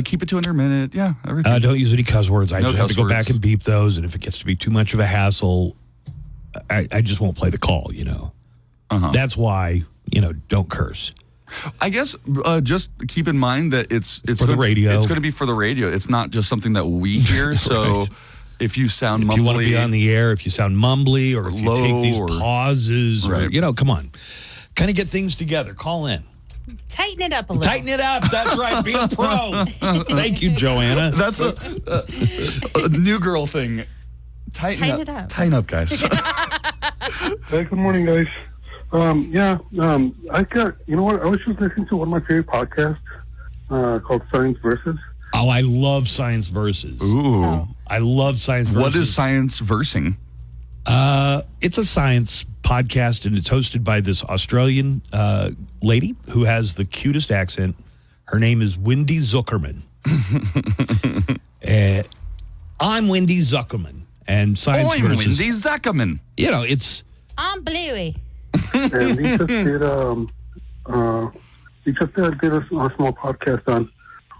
Keep it to under a minute. Yeah, everything. Don't use any cuss words. I No just have to cuss go back words. and beep those. And if it gets to be too much of a hassle, I just won't play the call. That's why don't curse. I guess just keep in mind that it's For the radio. It's going to be for the radio. It's not just something that we hear. So if you sound mumbly, If you want to be on the air, if you sound mumbly, or if you take low, these or- pauses, Right. or, come on. Kind of get things together. Call in. Tighten it up a little. Tighten it up. That's right. Be a pro. Thank you, Joanna. That's a new girl thing. Tighten it up. Tighten up, guys. Hey, good morning, guys. I got, you know what? I was just listening to one of my favorite podcasts called Science Versus. Oh, I love Science Versus. Ooh. I love Science Versus. What is science versing? It's a science podcast, and it's hosted by this Australian lady who has the cutest accent. Her name is Wendy Zuckerman. I'm Wendy Zuckerman, and Science I'm Versus. Wendy Zuckerman. It's I'm Bluey. And he just did a small podcast on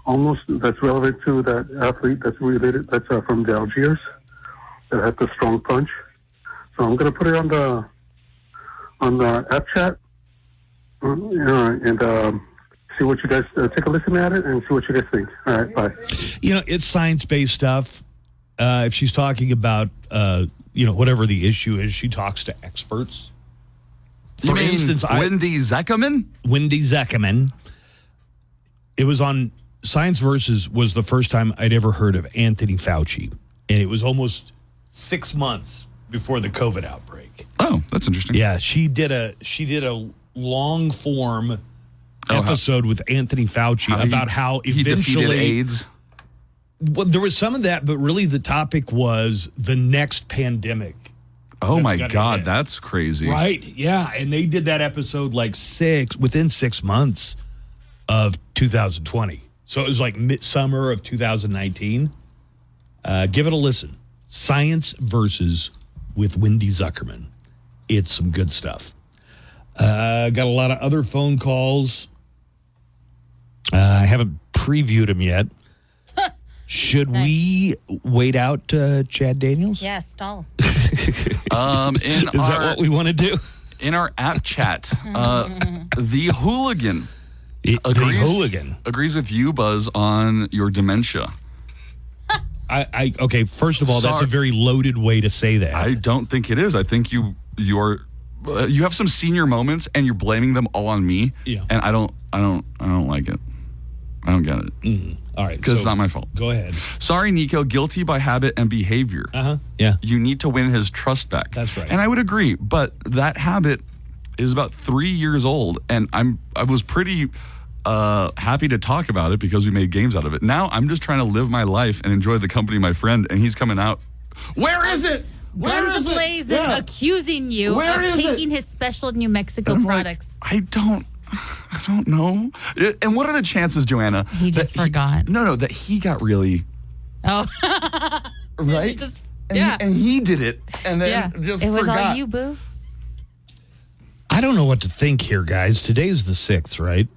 almost that's relevant to that athlete that's related, that's from the Algiers that had the strong punch. So I'm going to put it on the app chat and see what you guys take a listen at it and see what you guys think. All right, bye. It's science-based stuff. If she's talking about whatever the issue is, she talks to experts. For instance, Wendy Zuckerman? Wendy Zuckerman. It was on Science Versus was the first time I'd ever heard of Anthony Fauci. And it was almost 6 months before the COVID outbreak. Oh, that's interesting. Yeah, she did a long form episode with Anthony Fauci about how he eventually defeated AIDS. Well, there was some of that, but really the topic was the next pandemic. Oh that's my gonna God, hit. that's crazy. Right, yeah. And they did that episode within 6 months of 2020. So it was like midsummer of 2019. Give it a listen. Science Versus with Wendy Zuckerman. It's some good stuff. Got a lot of other phone calls. I haven't previewed them yet. Should we wait out Chad Daniels? Yeah, stall. Is that what we want to do? In our app chat, the hooligan agrees with you, Buzz, on your dementia. Okay, first of all, that's a very loaded way to say that. I don't think it is. I think you have some senior moments and you're blaming them all on me. Yeah. And I don't like it. I don't get it. All right. Because it's not my fault. Go ahead. Sorry, Nico. Guilty by habit and behavior. Yeah. You need to win his trust back. That's right. And I would agree, but that habit is about 3 years old, and I was pretty happy to talk about it because we made games out of it. Now I'm just trying to live my life and enjoy the company of my friend, and he's coming out. Where is it? Guns blazing, accusing you of taking his special New Mexico products. I don't know. And what are the chances, Joanna? He just forgot. That he got really Oh, right. And he did it, and then just it was forgot. all you, boo. I don't know what to think here, guys. Today's the 6th, right?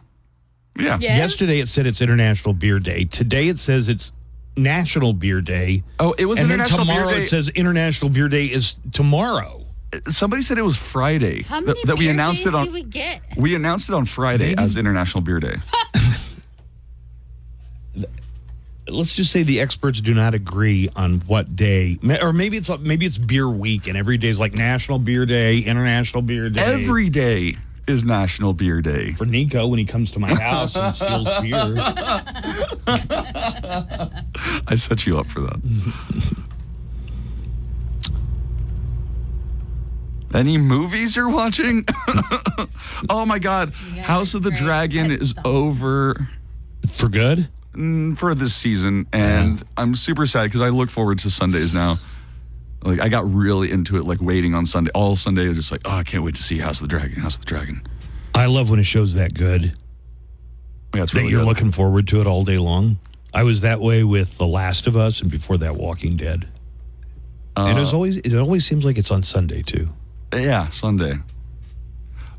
Yeah. Yes. Yesterday it said it's International Beer Day. Today it says it's National Beer Day. Oh, it was and International then tomorrow Beer Day. it says International Beer Day is tomorrow. Somebody said it was Friday. How many that we beer announced days it on. do we get? We announced it on Friday as International Beer Day. Let's just say the experts do not agree on what day, or maybe it's Beer Week, and every day is like National Beer Day, International Beer Day. Every day is National Beer Day for Nico when he comes to my house and steals beer. I set you up for that. Any movies you're watching? Oh my God, House of the Dragon is over for good. For this season, and I'm super sad because I look forward to Sundays now. Like I got really into it, like waiting on Sunday all Sunday. Just like, oh, I can't wait to see House of the Dragon. I love when a show's that good. Yeah, it's that really you're good. looking forward to it all day long. I was that way with The Last of Us, and before that, Walking Dead. And it always seems like it's on Sunday too. Yeah, Sunday.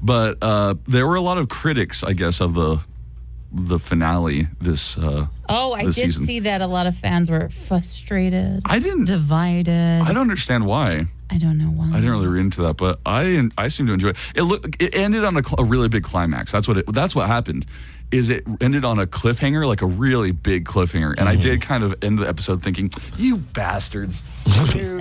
But there were a lot of critics, I guess, of the finale this I this did season. see that a lot of fans were frustrated. I didn't divided. I don't understand why. I don't know why. I didn't really read into that, but I seem to enjoy it. It ended on a really big climax. That's what happened. Is it ended on a cliffhanger, like a really big cliffhanger, and I did kind of end the episode thinking, "You bastards, you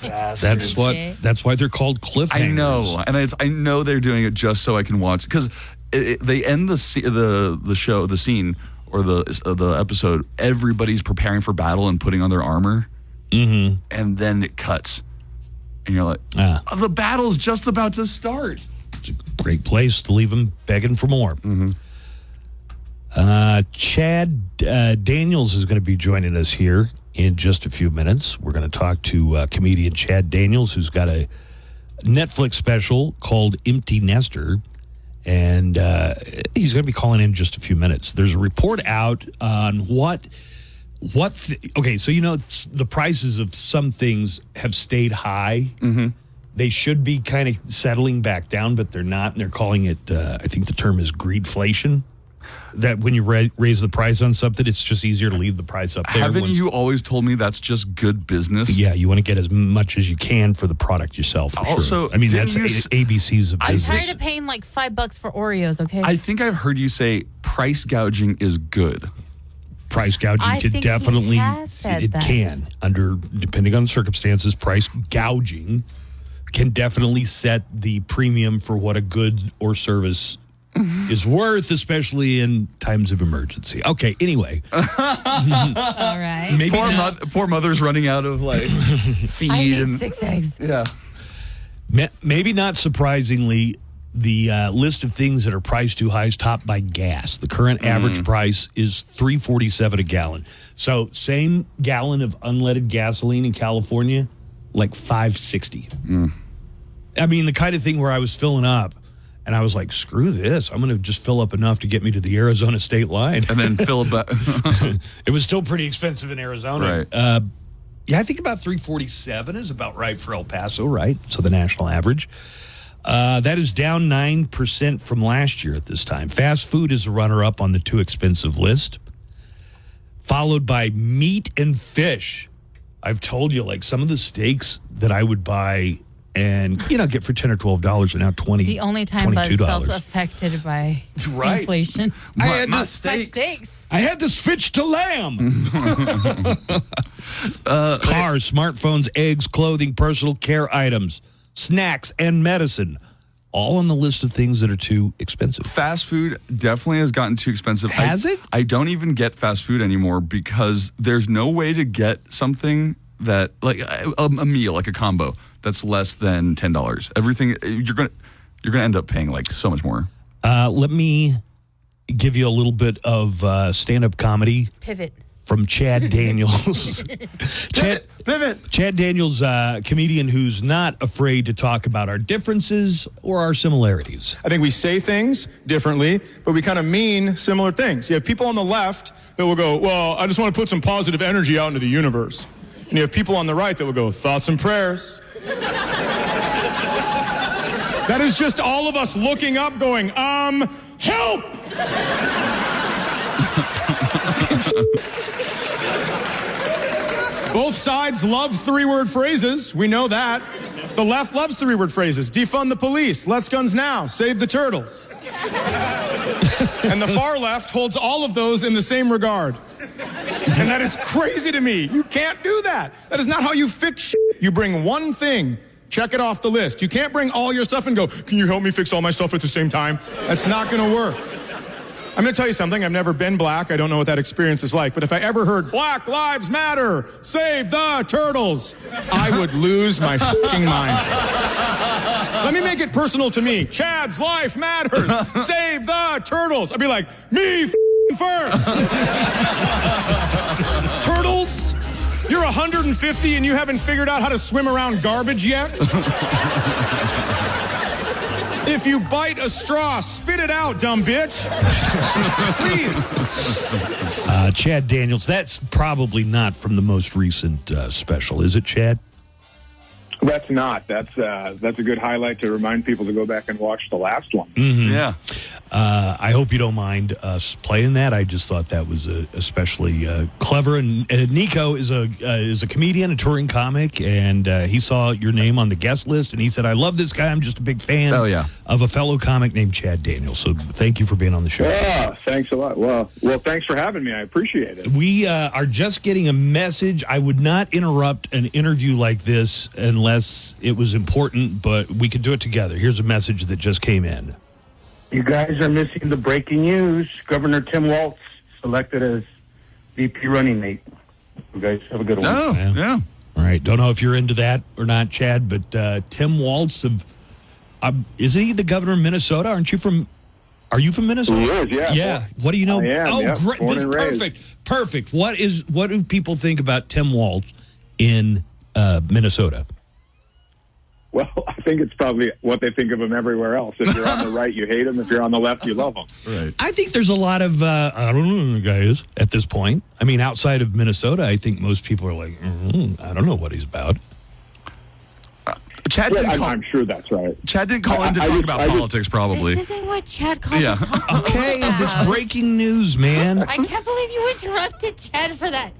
bastards." That's why they're called cliffhangers. I know, and I know they're doing it just so I can watch, because they end the scene or the episode. Everybody's preparing for battle and putting on their armor, and then it cuts, and you're like, "The battle's just about to start." It's a great place to leave them begging for more. Chad Daniels is going to be joining us here in just a few minutes. We're going to talk to comedian Chad Daniels, who's got a Netflix special called Empty Nester, and he's going to be calling in just a few minutes. There's a report out on okay, so the prices of some things have stayed high. They should be kind of settling back down, but they're not, and they're calling it, I think the term is greedflation. That when you raise the price on something, it's just easier to leave the price up there. Haven't you always told me that's just good business? Yeah, you want to get as much as you can for the product yourself. For Also, sure. I mean, that's ABC's of I'm business. tired of paying like $5 for Oreos, okay? I think I've heard you say price gouging is good. Price gouging can definitely, depending on the circumstances, price gouging can definitely set the premium for what a good or service is worth, especially in times of emergency. Okay, anyway. All right. Maybe poor mother's running out of feed. I need 6 eggs. Yeah. Maybe not surprisingly, the list of things that are priced too high is topped by gas. The current average price is $3.47 a gallon. So same gallon of unleaded gasoline in California, like $5.60. I mean, the kind of thing where I was filling up, and I was like, screw this. I'm going to just fill up enough to get me to the Arizona state line. And then fill it back. It was still pretty expensive in Arizona. Right. I think about $3.47 is about right for El Paso, right? So the national average. That is down 9% from last year at this time. Fast food is a runner-up on the too expensive list, followed by meat and fish. I've told you, some of the steaks that I would buy and get for $10 or $12 are now $20. The only time Buzz felt affected by inflation. I had my steaks. I had to switch to lamb. Cars, smartphones, eggs, clothing, personal care items, snacks, and medicine. All on the list of things that are too expensive. Fast food definitely has gotten too expensive. Has it? I don't even get fast food anymore because there's no way to get something that, a meal, like a combo, that's less than $10. Everything, you're gonna end up paying so much more. Let me give you a little bit of stand-up comedy. Pivot. From Chad Daniels. Pivot. Chad Daniels, comedian who's not afraid to talk about our differences or our similarities. I think we say things differently, but we kind of mean similar things. You have people on the left that will go, well, I just want to put some positive energy out into the universe. And you have people on the right that will go, thoughts and prayers. That is just all of us looking up going, help! Both sides love 3-word phrases. We know that. The left loves 3-word phrases. Defund the police. Less guns now. Save the turtles. And the far left holds all of those in the same regard. And that is crazy to me. You can't do that. That is not how you fix shit. You bring one thing, check it off the list. You can't bring all your stuff and go, can you help me fix all my stuff at the same time? That's not going to work. I'm going to tell you something. I've never been black. I don't know what that experience is like. But if I ever heard Black Lives Matter, save the turtles, I would lose my fucking mind. Let me make it personal to me. Chad's life matters. Save the turtles. I'd be like, me first. Turtles? You're 150 and you haven't figured out how to swim around garbage yet? If you bite a straw, spit it out, dumb bitch. Please. Chad Daniels, that's probably not from the most recent special, is it, Chad? That's not. That's a good highlight to remind people to go back and watch the last one. Mm-hmm. Yeah. I hope you don't mind us playing that. I just thought that was especially clever. And Nico is a comedian, a touring comic, and he saw your name on the guest list, and he said, "I love this guy. I'm just a big fan of a fellow comic named Chad Daniels." So thank you for being on the show. Yeah, thanks a lot. Well, thanks for having me. I appreciate it. We are just getting a message. I would not interrupt an interview like this unless it was important, but we could do it together. Here's a message that just came in. You guys are missing the breaking news. Governor Tim Walz selected as VP running mate. You guys have a good one. Oh, yeah. All right. Don't know if you're into that or not, Chad, but Tim Walz isn't he the governor of Minnesota? Are you from Minnesota? He is, yeah. Yeah. What do you know? I am, oh, yep. great. Born and raised. Perfect. What do people think about Tim Walz in Minnesota? Well, I think it's probably what they think of him everywhere else. If you're on the right, you hate him. If you're on the left, you love him. Right. I think there's a lot of, I don't know who the guy is at this point. I mean, outside of Minnesota, I think most people are like, I don't know what he's about. Chad I'm sure that's right. Chad didn't call in to talk about politics, probably. This isn't what Chad called to talk to us Okay, about. this breaking news, man. I can't believe you interrupted Chad for that.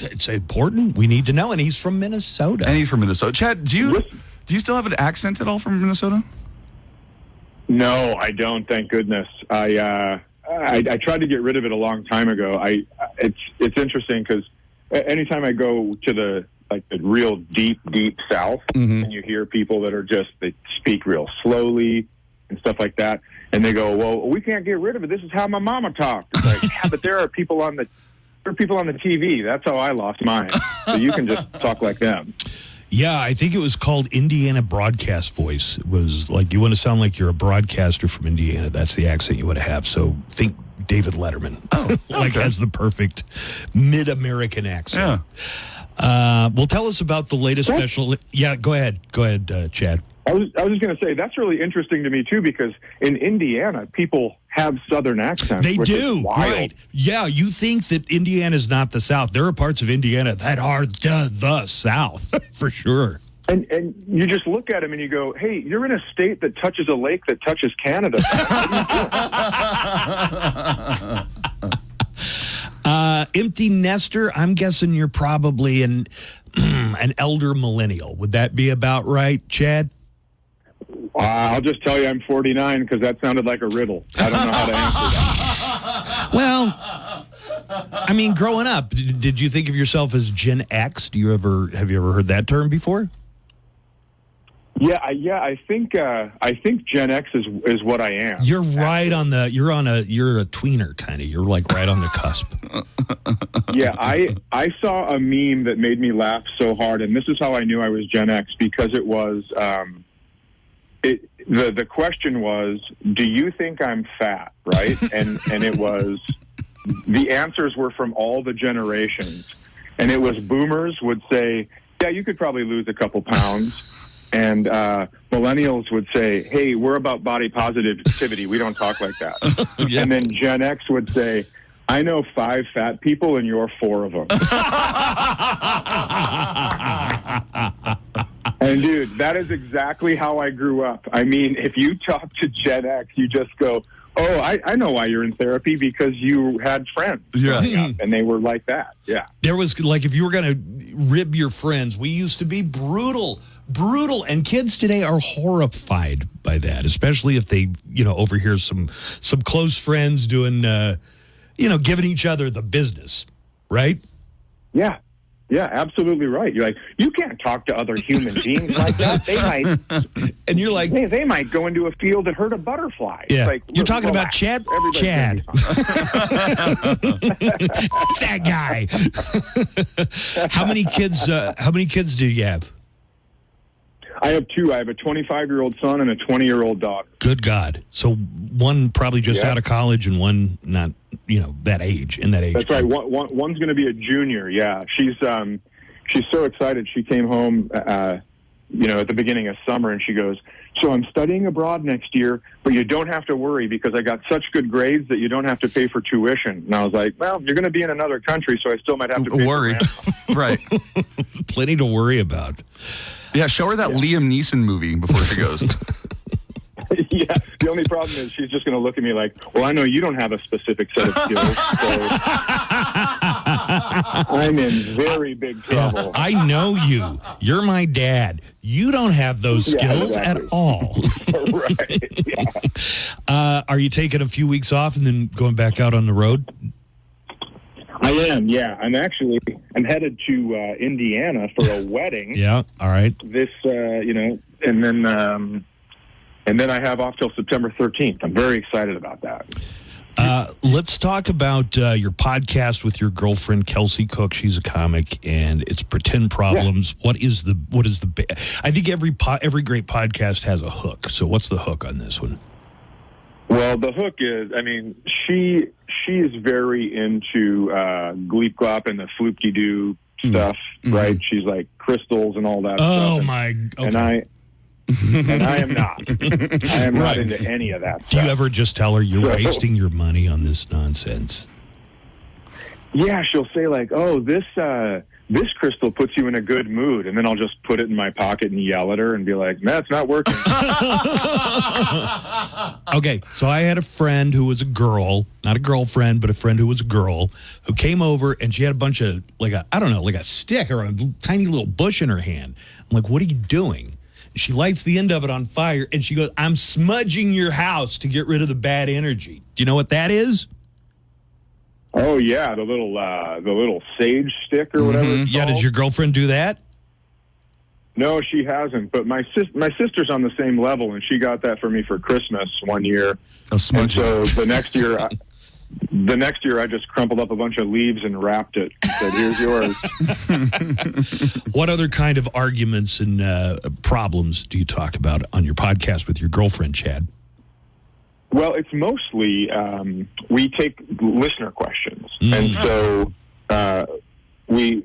It's important. We need to know, and he's from Minnesota. And he's from Minnesota. Chad, do you still have an accent at all from Minnesota? No, I don't. Thank goodness. I tried to get rid of it a long time ago. It's interesting because anytime I go to the real deep South, and you hear people that they speak real slowly and stuff like that, and they go, "Well, we can't get rid of it. This is how my mama talked." It's like, yeah, but there are people on the TV. That's how I lost mine. So you can just talk like them. Yeah, I think it was called Indiana Broadcast Voice. It was like you want to sound like you're a broadcaster from Indiana. That's the accent you want to have. So think David Letterman. Has the perfect mid-American accent. Yeah. Well, tell us about the latest special. Yeah, go ahead, Chad. I was just going to say that's really interesting to me too, because in Indiana people have Southern accents. They do, right? Yeah, you think that Indiana is not the South. There are parts of Indiana that are the South for sure. And you just look at them and you go, "Hey, you're in a state that touches a lake that touches Canada." Empty nester. I'm guessing you're probably an elder millennial. Would that be about right, Chad? I'll just tell you I'm 49 because that sounded like a riddle. I don't know how to answer that. Well, I mean, growing up, did you think of yourself as Gen X? Have you ever heard that term before? Yeah. I think Gen X is what I am. You're right on the. You're a tweener kind of. You're like right on the cusp. Yeah, I saw a meme that made me laugh so hard, and this is how I knew I was Gen X, because it was. The question was, do you think I'm fat, right? And it was, the answers were from all the generations. And it was boomers would say, yeah, you could probably lose a couple pounds. And millennials would say, hey, we're about body positivity. We don't talk like that. Yeah. And then Gen X would say, I know 5 fat people and you're 4 of them. And dude, that is exactly how I grew up. I mean, if you talk to Gen X, you just go, oh, I know why you're in therapy, because you had friends growing up, and they were like that. Yeah. There was, like, if you were going to rib your friends, we used to be brutal. And kids today are horrified by that, especially if they, overhear some close friends doing, giving each other the business, right? Yeah. Yeah, absolutely right. You're like, you can't talk to other human beings like that. They might, and you're like, they might go into a field and hurt a butterfly. Yeah, like, you're talking about Chad. Chad, that guy. How many kids do you have? I have 2. I have a 25-year-old son and a 20-year-old daughter. Good God! So one probably just out of college, and one not, that age. In that age. That's right. One's going to be a junior. Yeah, she's so excited. She came home, at the beginning of summer, and she goes, so I'm studying abroad next year, but you don't have to worry because I got such good grades that you don't have to pay for tuition. And I was like, well, you're going to be in another country, so I still might have to pay worry. Right. Plenty to worry about. Yeah, show her that Liam Neeson movie before she goes. Yeah, the only problem is she's just going to look at me like, well, I know you don't have a specific set of skills, so I'm in very big trouble. I know you. You're my dad. You don't have those skills at all. Right. Yeah. Are you taking a few weeks off and then going back out on the road? I am, yeah. I'm headed to Indiana for a wedding. Yeah, all right. This, and then I have off till September 13th. I'm very excited about that. Let's talk about your podcast with your girlfriend, Kelsey Cook. She's a comic, and it's Pretend Problems. Yeah. What is the I think every great podcast has a hook. So what's the hook on this one? Well, the hook is, she is very into Gleep Glop and the Floop-de-doo stuff, right? She's like crystals and all that stuff. Oh, my... Okay. And I am not. I am not into any of that stuff. Do you ever just tell her you're wasting your money on this nonsense? Yeah, she'll say like, oh, this crystal puts you in a good mood. And then I'll just put it in my pocket and yell at her and be like, nah, it's not working. Okay, so I had a friend who was a girl, not a girlfriend, but a friend who was a girl, who came over and she had a bunch of, like a stick or a tiny little bush in her hand. I'm like, what are you doing? She lights the end of it on fire, and she goes, I'm smudging your house to get rid of the bad energy. Do you know what that is? Oh, yeah, the little sage stick or whatever it's Yeah, called. does your girlfriend do that? No, she hasn't, but my sister's on the same level, and she got that for me for Christmas one year. A smudge. And so the next year, I just crumpled up a bunch of leaves and wrapped it and said, here's yours. What other kind of arguments and problems do you talk about on your podcast with your girlfriend, Chad? Well, it's mostly we take listener questions. And so we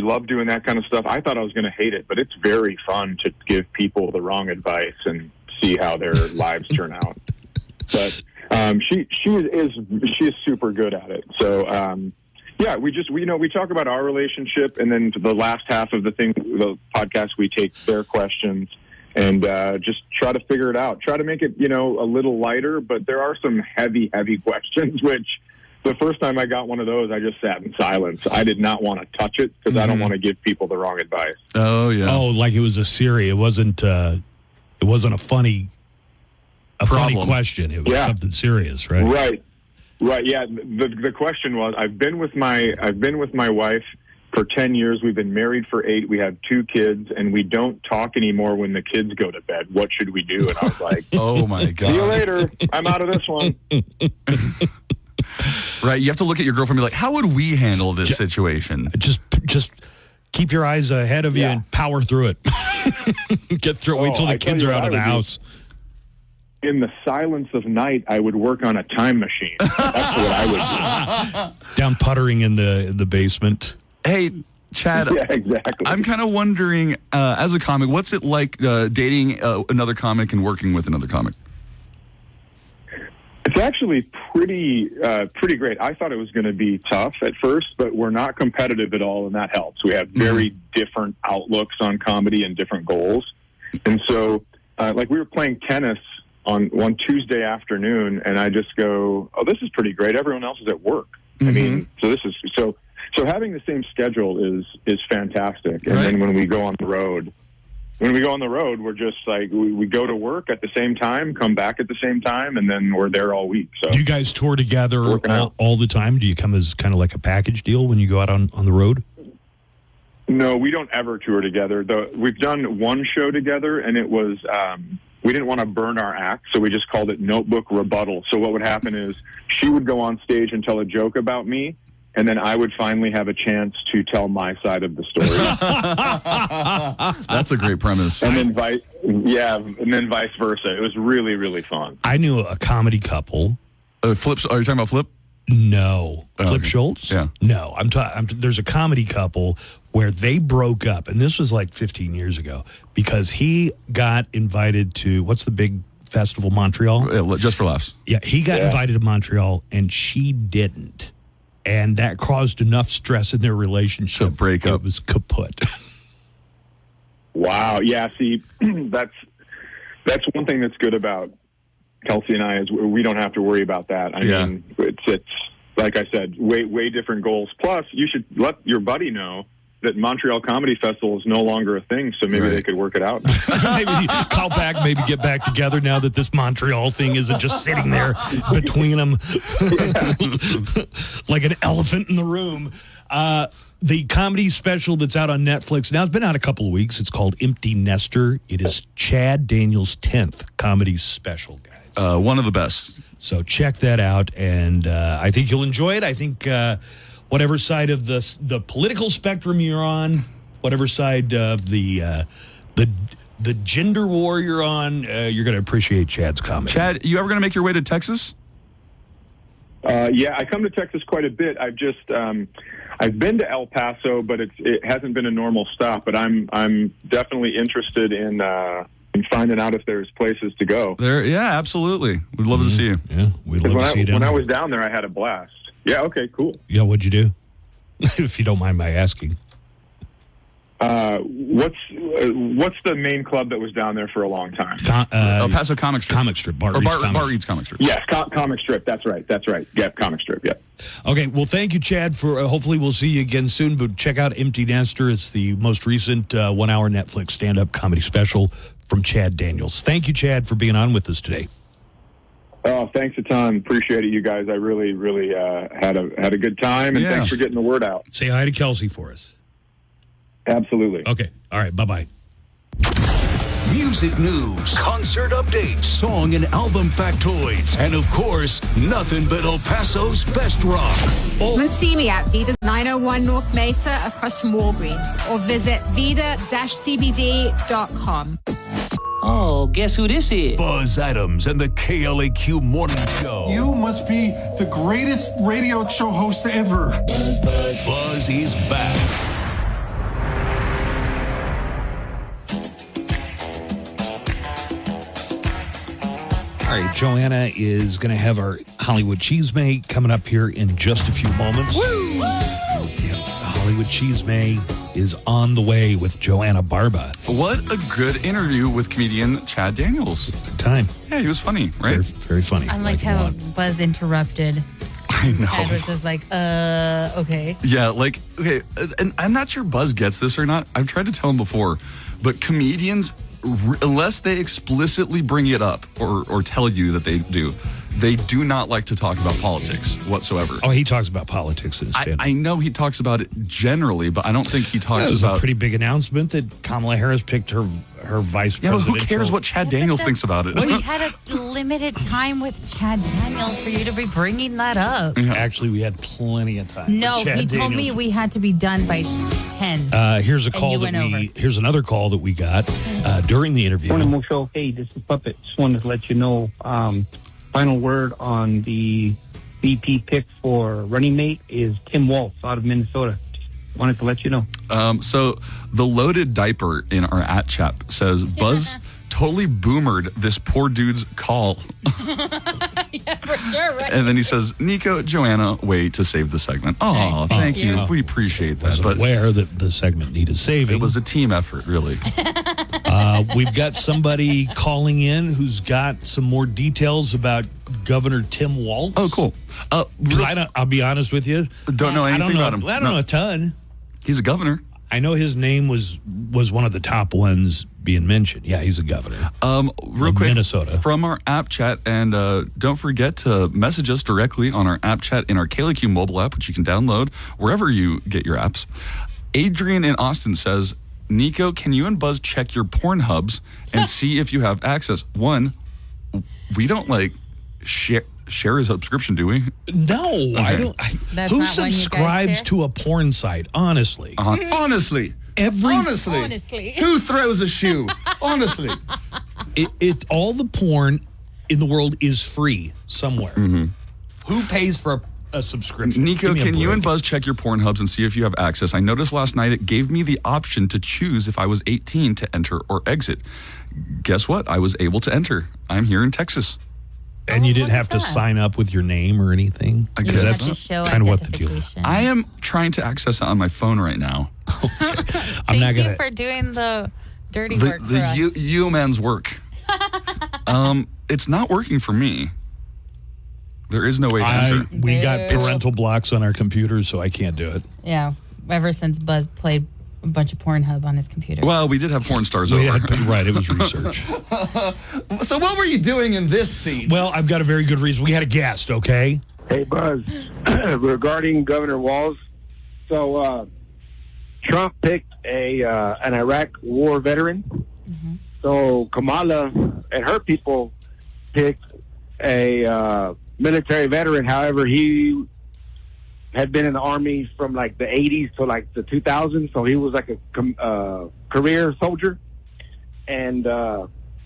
love doing that kind of stuff. I thought I was going to hate it, but it's very fun to give people the wrong advice and see how their lives turn out. But she is super good at it. So we talk about our relationship, and then the last half of the podcast, we take their questions and just try to figure it out. Try to make it a little lighter, but there are some heavy questions. Which the first time I got one of those, I just sat in silence. I did not want to touch it because I don't want to give people the wrong advice. Oh yeah. Oh, like it was a serious. It wasn't a funny. Funny question. It was something serious, right? Right. Yeah. The question was: I've been with my wife for 10 years. We've been married for 8. We have 2 kids, and we don't talk anymore when the kids go to bed. What should we do? And I was like, oh my God. See you later. I'm out of this one. Right. You have to look at your girlfriend and be like, how would we handle this situation? Just keep your eyes ahead of you and power through it. Get through it. Wait till the kids are out of the house. In the silence of night, I would work on a time machine. That's what I would do. Down puttering in the basement. Hey, Chad. Yeah, exactly. I'm kind of wondering, as a comic, what's it like dating another comic and working with another comic? It's actually pretty great. I thought it was going to be tough at first, but we're not competitive at all, and that helps. We have very different outlooks on comedy and different goals. And so, like we were playing tennis on one Tuesday afternoon, and I just go, "Oh, this is pretty great. Everyone else is at work." I mean, so having the same schedule is fantastic. And then when we go on the road, we're just like we go to work at the same time, come back at the same time, and then we're there all week. So do you guys tour together all the time? Do you come as kind of like a package deal when you go out on the road? No, we don't ever tour together. We've done one show together, and it was we didn't want to burn our act, so we just called it Notebook Rebuttal. So what would happen is she would go on stage and tell a joke about me, and then I would finally have a chance to tell my side of the story. That's a great premise. And then vice versa. It was really, really fun. I knew a comedy couple. Flips? Are you talking about Flip? No. Oh, Flip okay. Schultz? Yeah. No. There's a comedy couple where they broke up, and this was like 15 years ago, because he got invited to, what's the big festival, Montreal? Just for Laughs. Yeah, he got invited to Montreal, and she didn't. And that caused enough stress in their relationship. To break up. It was kaput. Wow. Yeah. See, that's one thing that's good about Kelsey and I is we don't have to worry about that. I mean, it's like I said, way different goals. Plus, you should let your buddy know that Montreal Comedy Festival is no longer a thing, so maybe they could work it out. Maybe call back, maybe get back together now that this Montreal thing isn't just sitting there between them like an elephant in the room. The comedy special that's out on Netflix, now it's been out a couple of weeks. It's called Empty Nester. It is Chad Daniels' 10th comedy special, guys. One of the best. So check that out, and I think you'll enjoy it. I think whatever side of the political spectrum you're on, whatever side of the gender war you're on, you're going to appreciate Chad's comedy. Chad, you ever going to make your way to Texas? Yeah, I come to Texas quite a bit. I've been to El Paso, but it hasn't been a normal stop. But I'm definitely interested in finding out if there's places to go. Yeah, absolutely. We'd love to see you. Yeah, we'd love to see you down when there. I was down there, I had a blast. Yeah. Okay. Cool. Yeah. What'd you do? If you don't mind my asking. What's the main club that was down there for a long time? El Paso Comic Strip. Comic Strip. Bart Reed's Comic Strip. Yes, Comic Strip. That's right. Yeah, Comic Strip. Yeah. Okay. Well, thank you, Chad. For hopefully we'll see you again soon. But check out Empty Nester. It's the most recent 1 hour Netflix stand-up comedy special from Chad Daniels. Thank you, Chad, for being on with us today. Oh, thanks a ton. Appreciate it, you guys. I really had a good time, and thanks for getting the word out. Say hi to Kelsey for us. Absolutely. Okay. All right. Bye-bye. Music news, concert updates, song and album factoids, and of course, nothing but El Paso's best rock. Come and see me at Vida's 901 North Mesa across from Walgreens, or visit vida-cbd.com. Oh, guess who this is? Buzz Adams and the KLAQ Morning Show. You must be the greatest radio show host ever. Buzz is back. All right, Joanna is going to have our Hollywood Cheesemate coming up here in just a few moments. Woo! Yeah, Hollywood Cheesemate is on the way with Joanna Barba. What a good interview with comedian Chad Daniels. Good time. Yeah, he was funny, right? Very funny. I like how Buzz interrupted. I know. Chad was just like, okay. Yeah, okay, and I'm not sure Buzz gets this or not. I've tried to tell him before, but comedians, unless they explicitly bring it up or tell you that they do not like to talk about politics whatsoever. Oh, he talks about politics in his stand-up. I know he talks about it generally, but I don't think he talks It was about... a pretty big announcement that Kamala Harris picked her vice Yeah, but presidential... who cares what Chad Daniels thinks about it? We had a limited time with Chad Daniels for you to be bringing that up. Actually, we had plenty of time. No, with Chad he told me Daniels. we had to be done by 10. Here's a And call you that went here's another call that we got during the interview. Morning, Mo. Hey, this is Puppet. Just wanted to let you know, final word on the VP pick for running mate is Tim Waltz out of Minnesota. Just wanted to let you know. So the loaded diaper in our @chat says, Buzz totally boomered this poor dude's call. Yeah, for sure, right? And then he says, Nico, Joanna, way to save the segment. Oh, thank you. you. We appreciate that. I was aware that the segment needed saving. It was a team effort, really. We've got somebody calling in who's got some more details about Governor Tim Waltz. Oh, cool. I'll be honest with you. Don't know anything about him. I don't know a ton. He's a governor. I know his name was one of the top ones being mentioned. Yeah, he's a governor. Real quick, Minnesota. From our app chat, and don't forget to message us directly on our app chat in our KLAQ mobile app, which you can download wherever you get your apps. Adrian in Austin says, Nico, can you and Buzz check your Pornhubs and see if you have access? One, we don't share a subscription, do we? No, Okay. I don't. That's Who not one you guys subscribes share? to a porn site? Honestly, Honestly, Honestly. who throws a shoe? Honestly, it's all the porn in the world is free somewhere. Mm-hmm. Who pays for a subscription. Nico, can you and Buzz check your Pornhubs and see if you have access? I noticed last night it gave me the option to choose if I was 18 to enter or exit. Guess what? I was able to enter. I'm here in Texas. And you didn't have to sign up with your name or anything? I You guess have to show kind of what the deal is. identification. I am trying to access it on my phone right now. Thank you for doing the dirty work for us. The human's work. It's not working for me. There is no way to enter. We got parental blocks on our computers, so I can't do it. Yeah, ever since Buzz played a bunch of Pornhub on his computer. Well, we did have porn stars over. Right, it was research. So what were you doing in this scene? Well, I've got a very good reason. We had a guest, okay? Hey, Buzz, regarding Governor Walz, so Trump picked an Iraq war veteran. Mm-hmm. So Kamala and her people picked a military veteran. However, he had been in the Army from like the 80s to like the 2000s. So he was like a career soldier. And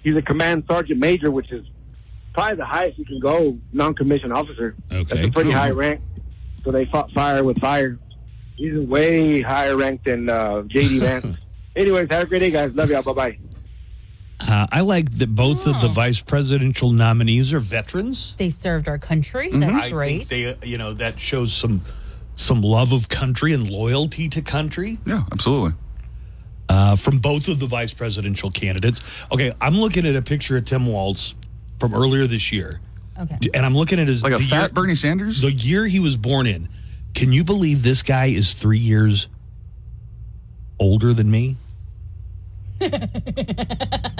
he's a command sergeant major, which is probably the highest you can go, non-commissioned officer. Okay. That's a pretty high rank. So they fought fire with fire. He's way higher ranked than J.D. Vance. Anyways, have a great day, guys. Love y'all. Bye-bye. I like that both of the vice presidential nominees are veterans. They served our country. That's I great. think they, that shows some love of country and loyalty to country. Yeah, absolutely. From both of the vice presidential candidates. Okay, I'm looking at a picture of Tim Walz from earlier this year. Okay. And I'm looking at his like a fat Bernie Sanders? The year he was born in. Can you believe this guy is 3 years older than me?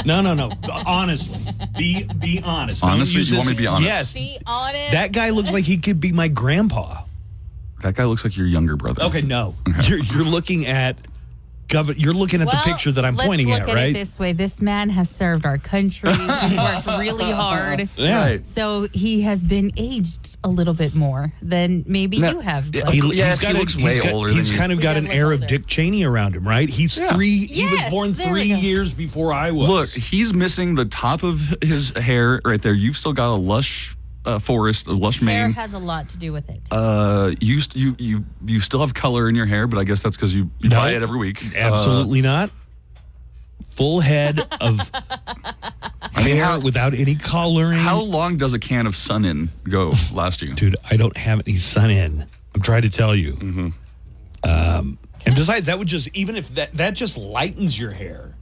No. Honestly. Be honest. Honestly, you want me to be honest? Yes. Be honest. That guy looks like he could be my grandpa. That guy looks like your younger brother. Okay, no. You're looking at you're looking at the picture that I'm pointing at, let's look at right? it this way. This man has served our country. He's worked really hard. Yeah. Right. So he has been aged a little bit more than maybe you have. He looks way older than you. He's kind of got an air of Dick Cheney around him, right? He's he was born 3 years before I was. Look, he's missing the top of his hair right there. You've still got a lush forest, a lush Hair mane. has a lot to do with it. You still have color in your hair, but I guess that's because you dye it every week. Absolutely not. Full head of hair without any coloring. How long does a can of Sun-In go last you? Dude, I don't have any Sun-In. I'm trying to tell you. Mm-hmm. And besides, that would just, even if that just lightens your hair.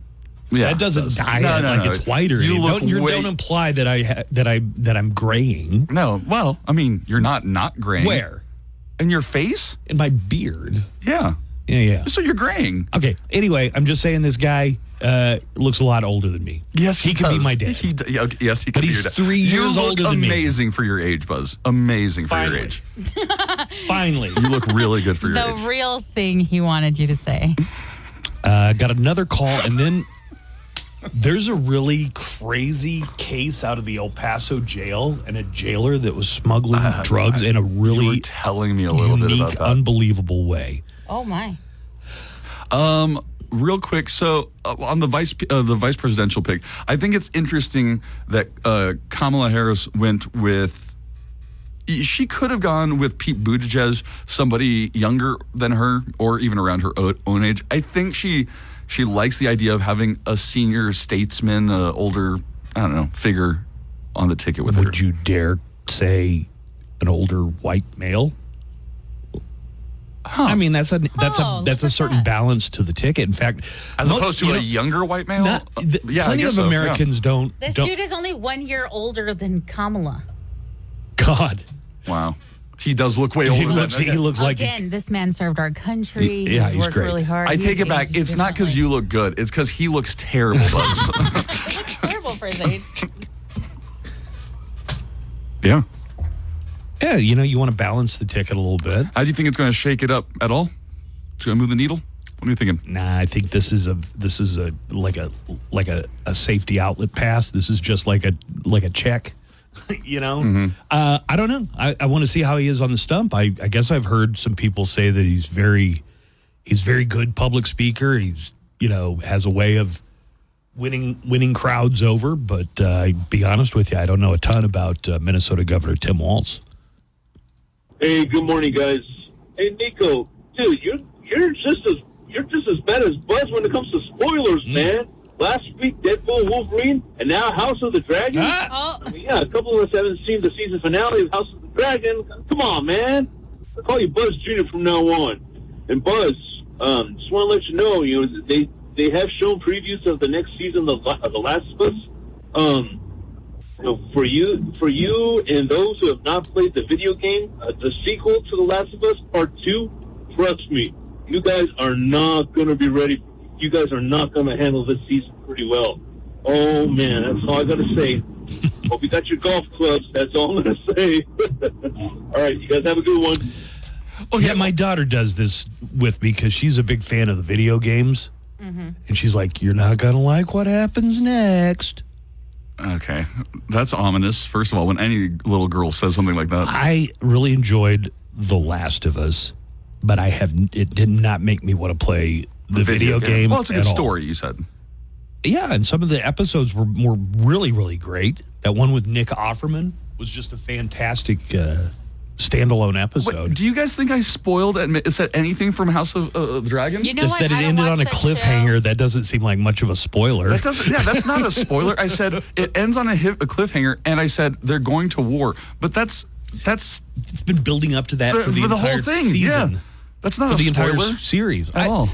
Yeah, that doesn't dye it like it's whiter. Don't imply that I'm graying. No, well, I mean, you're not graying. Where? In your face? In my beard. Yeah. So you're graying. Okay. Anyway, I'm just saying this guy looks a lot older than me. Yes, he could be my dad. Yes, he could But be he's your dad. 3 years older than me. Amazing for your age, Buzz. Amazing for your age. Finally. You look really good for your The age. real thing he wanted you to say. Got another call, and then there's a really crazy case out of the El Paso jail, and a jailer that was smuggling drugs in a really you were telling me a little bit about that. Unbelievable way. Oh my. Real quick, so on the vice presidential pick, I think it's interesting that Kamala Harris went with. She could have gone with Pete Buttigieg, somebody younger than her, or even around her own age. I think she likes the idea of having a senior statesman, older, figure on the ticket with her. Would you dare say an older white male? Huh. I mean, that's a certain balance to the ticket. In fact, as opposed to a younger white male, plenty of Americans don't. This dude is only 1 year older than Kamala. God, wow, he does look way older. He looks like this man served our country. Yeah, he's worked great. really hard. I take it back. It's not because you look good. It's because he looks terrible. He looks terrible for his age. Yeah. Yeah, you want to balance the ticket a little bit. How do you think it's going to shake it up at all? It's going to move the needle? What are you thinking? Nah, I think this is a safety outlet pass. This is just like a check. Mm-hmm. I don't know. I want to see how he is on the stump. I guess I've heard some people say that he's very good public speaker. He's has a way of winning crowds over. But be honest with you, I don't know a ton about Minnesota Governor Tim Walz. Hey, good morning, guys. Hey, Nico, dude, you're just as bad as Buzz when it comes to spoilers, man. Last week, Deadpool, Wolverine, and now House of the Dragon. I mean, yeah, a couple of us haven't seen the season finale of House of the Dragon. Come on, man. I'll call you Buzz Jr. from now on. And Buzz, just want to let you know, they have shown previews of the next season of The Last of Us. For you and those who have not played the video game, the sequel to The Last of Us Part 2, trust me, you guys are not going to be ready. You guys are not going to handle this season pretty well. Oh, man, that's all I got to say. Hope you got your golf clubs. That's all I'm going to say. All right, you guys have a good one. Oh, yeah, my daughter does this with me because she's a big fan of the video games. Mm-hmm. And she's like, you're not going to like what happens next. Okay, that's ominous. First of all, when any little girl says something like that. I really enjoyed The Last of Us, but it did not make me want to play the video game. Well, it's a good story, you said. Yeah, and some of the episodes were really, really great. That one with Nick Offerman was just a fantastic standalone episode. Wait, do you guys think I spoiled said anything from House of the Dragon? You know just what? that it ended on a cliffhanger. That doesn't seem like much of a spoiler. That's not a spoiler. I said it ends on a cliffhanger, and I said they're going to war. But that's it's been building up to that for the entire whole thing. season. Yeah. That's not for a the spoiler entire series at all.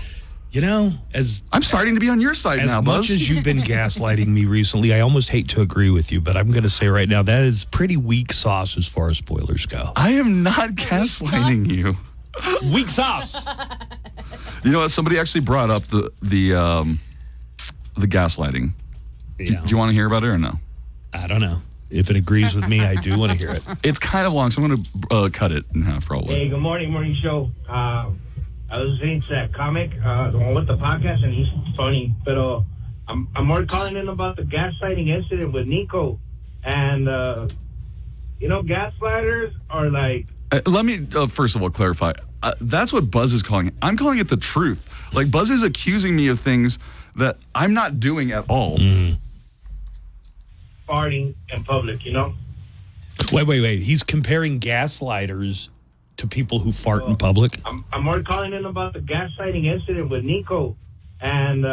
As I'm starting to be on your side now, Buzz. As much as you've been gaslighting me recently, I almost hate to agree with you, but I'm going to say right now that is pretty weak sauce as far as spoilers go. I am not gaslighting you. Weak sauce. You know what? Somebody actually brought up the gaslighting. Yeah. Do you want to hear about it or no? I don't know. If it agrees with me, I do want to hear it. It's kind of long, so I'm going to cut it in half probably. Hey, good morning show. I was listening to that comic, the one with the podcast, and he's funny. But I'm more calling in about the gaslighting incident with Nico. And, gaslighters are like... let me, first of all, clarify. That's what Buzz is calling it. I'm calling it the truth. Like, Buzz is accusing me of things that I'm not doing at all. Farting in public, Wait. He's comparing gaslighters to people who fart in public? I'm more calling in about the gaslighting incident with Nico. And,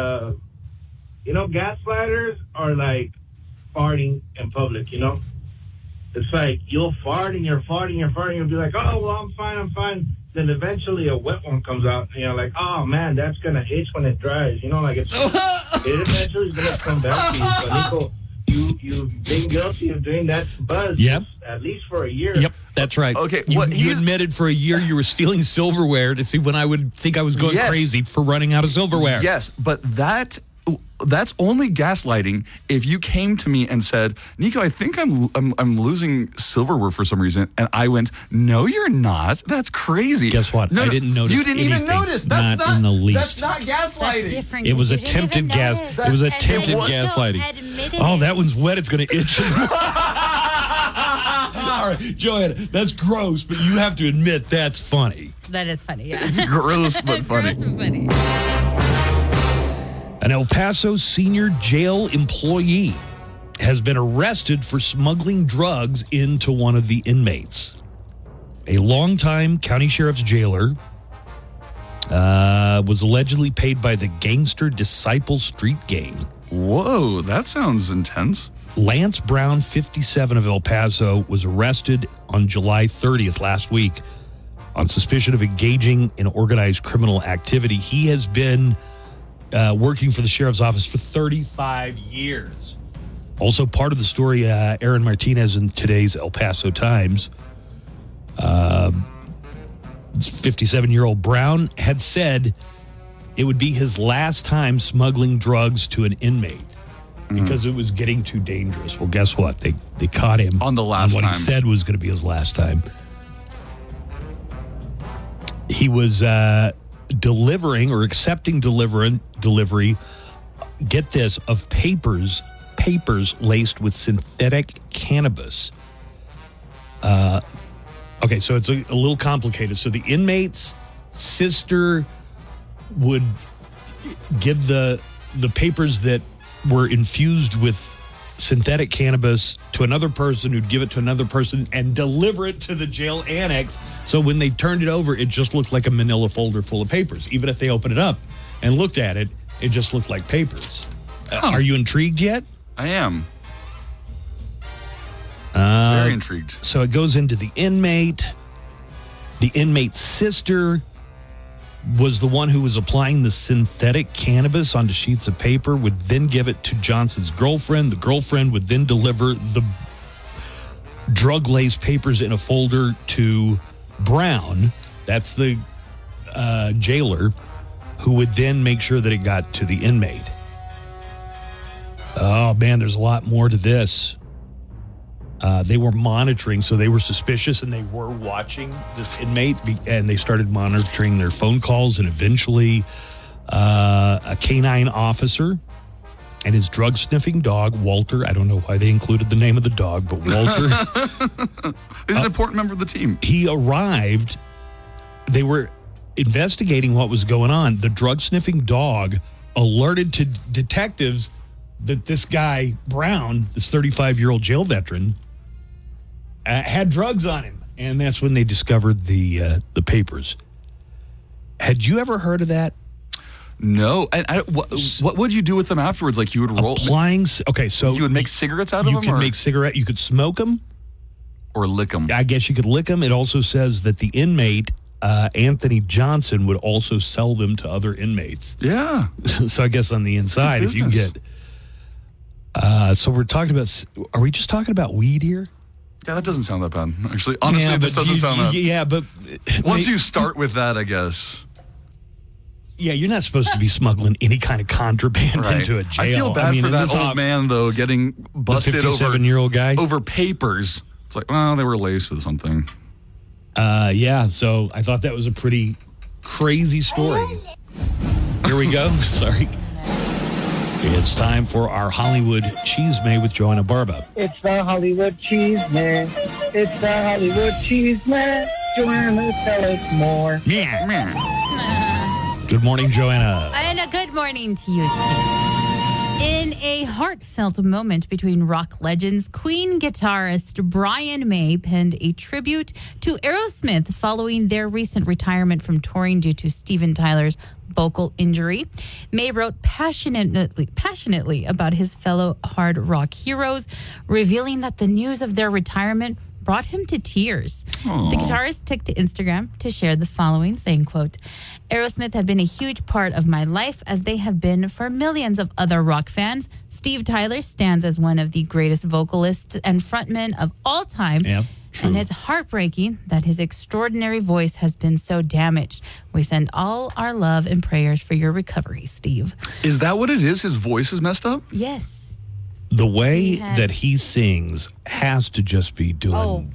gaslighters are like farting in public, It's like you'll fart and you're farting, you'll be like, oh, well, I'm fine. Then eventually a wet one comes out and you're like, oh, man, that's going to itch when it dries. It eventually is going to come back to you. But Nico, you've been guilty of doing that to Buzz at least for a year. Yep, that's right. Okay, you admitted for a year you were stealing silverware to see when I would think I was going crazy for running out of silverware. Yes, but that's only gaslighting if you came to me and said, Nico, I think I'm losing silverware for some reason, and I went, no, you're not. That's crazy. Guess what? No, I didn't notice. You didn't even notice. That's not in the least. That's not gaslighting. That's different. It was attempted gaslighting. Oh, that one's wet. It's going to itch. All right, Joanna, that's gross, but you have to admit that's funny. That is funny, yeah. It's gross but funny. Gross but funny. An El Paso senior jail employee has been arrested for smuggling drugs into one of the inmates. A longtime county sheriff's jailer was allegedly paid by the gangster Disciple Street Gang. Whoa, that sounds intense. Lance Brown, 57, of El Paso, was arrested on July 30th last week on suspicion of engaging in organized criminal activity. He has been working for the sheriff's office for 35 years. Also part of the story, Aaron Martinez in today's El Paso Times. 57-year-old Brown had said it would be his last time smuggling drugs to an inmate because it was getting too dangerous. Well, guess what? They caught him on the last what time. He said was going to be his last time. He was delivering or accepting delivery, get this, of papers laced with synthetic cannabis. Okay, so it's a little complicated. So the inmate's sister would give the papers that were infused with synthetic cannabis to another person who'd give it to another person and deliver it to the jail annex. So when they turned it over, it just looked like a manila folder full of papers. Even if they opened it up and looked at it, it just looked like papers. Are you intrigued yet? I am. Very intrigued. So it goes into the inmate. The inmate's sister was the one who was applying the synthetic cannabis onto sheets of paper, would then give it to Johnson's girlfriend. The girlfriend would then deliver the drug-laced papers in a folder to Brown. That's the jailer, who would then make sure that it got to the inmate. Oh, man, there's a lot more to this. They were monitoring, so they were suspicious, and they were watching this inmate, and they started monitoring their phone calls, and eventually a canine officer and his drug-sniffing dog, Walter. I don't know why they included the name of the dog, but Walter. He's an important member of the team. He arrived. They were investigating what was going on. The drug-sniffing dog alerted to detectives that this guy, Brown, this 35-year-old jail veteran, had drugs on him. And that's when they discovered the papers. Had you ever heard of that? No. And what would you do with them afterwards? Like you would roll? Okay, so you would make cigarettes out of them? You could make cigarette. You could smoke them. Or lick them. I guess you could lick them. It also says that the inmate, Anthony Johnson, would also sell them to other inmates. Yeah. So I guess on the inside, if you can get... so we're talking about... Are we just talking about weed here? Yeah, that doesn't sound that bad. Actually, honestly, this doesn't sound that... Yeah, but... Once you start with that, I guess... Yeah, you're not supposed to be smuggling any kind of contraband Right. into a jail. I feel bad for that old man, though, getting busted the 57-year-old guy? over papers. It's like, well, they were laced with something. Yeah, so I thought that was a pretty crazy story. Here we go. Sorry. It's time for our Hollywood Cheesemate with Joanna Barba. It's the Hollywood Cheesemate. It's the Hollywood Cheesemate. Joanna, tell us more. Good morning, Joanna. And a good morning to you, too. In a heartfelt moment between rock legends, Queen guitarist Brian May penned a tribute to Aerosmith following their recent retirement from touring due to Steven Tyler's vocal injury. May wrote passionately about his fellow hard rock heroes, revealing that the news of their retirement brought him to tears. Aww. The guitarist took to Instagram to share the following, saying, quote, Aerosmith have been a huge part of my life as they have been for millions of other rock fans. Steve Tyler stands as one of the greatest vocalists and frontmen of all time. Yeah, and it's heartbreaking that his extraordinary voice has been so damaged. We send all our love and prayers for your recovery, Steve. Is that what it is? His voice is messed up? Yes. The way that he sings has to just be doing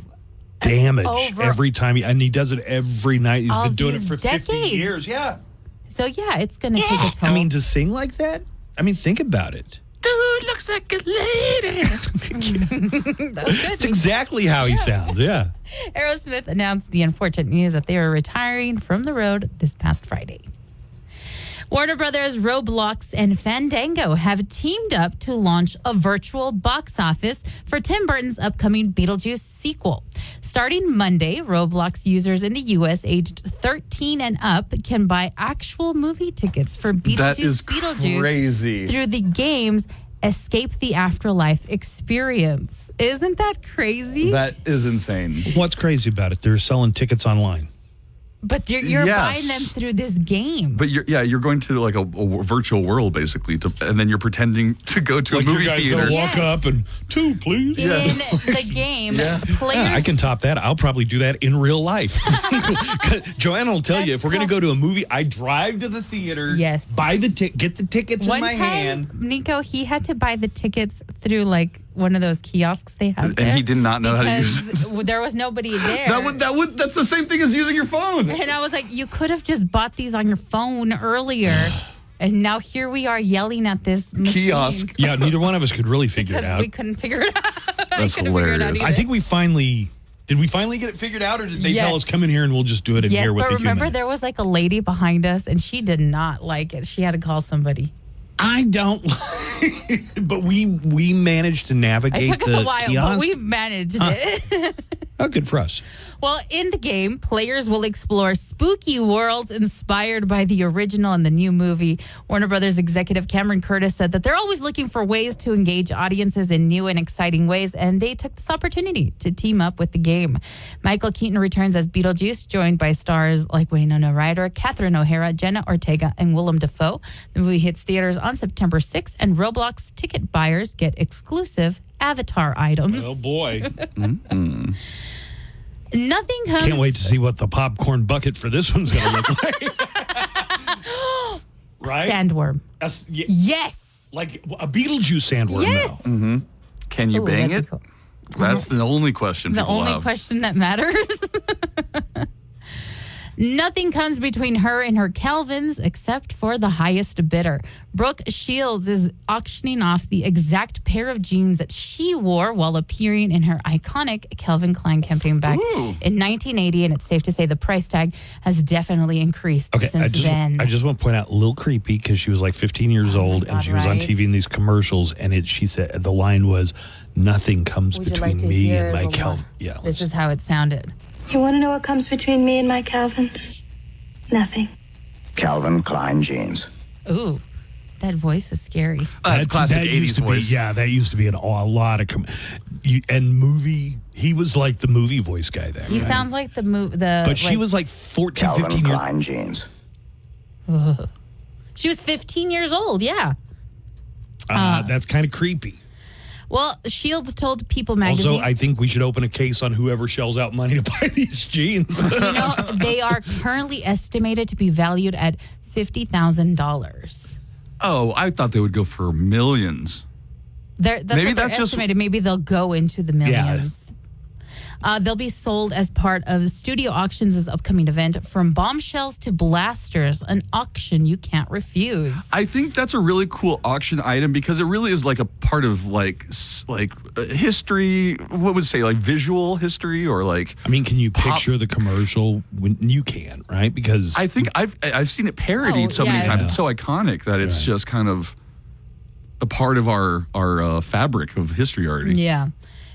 damage every time. And he does it every night. He's been doing it for 50 years. Yeah. So, yeah, it's going to take a toll. I mean, to sing like that? I mean, think about it. Dude looks like a lady. That's exactly how he sounds, yeah. Aerosmith announced the unfortunate news that they were retiring from the road this past Friday. Warner Brothers, Roblox, and Fandango have teamed up to launch a virtual box office for Tim Burton's upcoming Beetlejuice sequel. Starting Monday, Roblox users in the U.S. aged 13 and up can buy actual movie tickets for Beetlejuice crazy. through the game's Escape the Afterlife experience. Isn't that crazy? That is insane. What's crazy about it? They're selling tickets online. But you're buying them through this game. But you're going to like a virtual world basically, and then you're pretending to go to a movie theater. Walk up and 2, please. In the game, players. I can top that. I'll probably do that in real life. Joanna will tell you if we're going to go to a movie, I drive to the theater. Yes. Buy the get the tickets in my hand. Nico, he had to buy the tickets through like one of those kiosks they have there. And he did not know how to use it. There was nobody there. That's the same thing as using your phone. And I was like, you could have just bought these on your phone earlier. And now here we are yelling at this machine. Kiosk. Yeah, neither one of us could really figure it out. We couldn't figure it out. That's hilarious. I think we finally... Did we finally get it figured out, or did they tell us, come in here and we'll just do it in here with the human? Yes, but remember there was like a lady behind us, and she did not like it. She had to call somebody. I don't, but we managed to navigate. It took us a while, kiosk. but we managed it. Oh, good for us. Well, in the game, players will explore spooky worlds inspired by the original and the new movie. Warner Brothers executive Cameron Curtis said that they're always looking for ways to engage audiences in new and exciting ways, and they took this opportunity to team up with the game. Michael Keaton returns as Beetlejuice, joined by stars like Winona Ryder, Catherine O'Hara, Jenna Ortega, and Willem Dafoe. The movie hits theaters on September 6th, and Roblox ticket buyers get exclusive Avatar items. Oh, boy. Nothing comes... Can't wait to see what the popcorn bucket for this one's going to look like. Right? Sandworm. Yes. Like a Beetlejuice sandworm Yes. now. Mm-hmm. Can you bang it? Cool. That's the only question The people only have. question that matters. Nothing comes between her and her Calvins except for the highest bidder. Brooke Shields is auctioning off the exact pair of jeans that she wore while appearing in her iconic Calvin Klein campaign back in 1980, and it's safe to say the price tag has definitely increased since then. I just want to point out, a little creepy, because she was like 15 years old, and she was on TV in these commercials, and she said the line was, "Nothing comes Would you between like to me hear and my the Calvin." one? Yeah. This is how it sounded. You want to know what comes between me and my Calvins? Nothing. Calvin Klein jeans. Ooh, that voice is scary. That's classic that 80s used to voice. Be, yeah, that used to be a lot of and movie. He was like the movie voice guy then. He sounds like the movie. But she was like 14, Calvin 15 years Klein jeans. She was 15 years old, yeah. That's kind of creepy. Well, Shields told People magazine. Also, I think we should open a case on whoever shells out money to buy these jeans. They are currently estimated to be valued at $50,000. Oh, I thought they would go for millions. That's Maybe what they're that's just- estimated. Maybe they'll go into the millions. They'll be sold as part of Studio Auctions' upcoming event, From Bombshells to Blasters, an auction you can't refuse. I think that's a really cool auction item because it really is like a part of like history. What would say like visual history or like? I mean, can you picture the commercial? When you can, right? Because I think I've seen it parodied so many times. It's so iconic that it's just kind of a part of our fabric of history already. Yeah.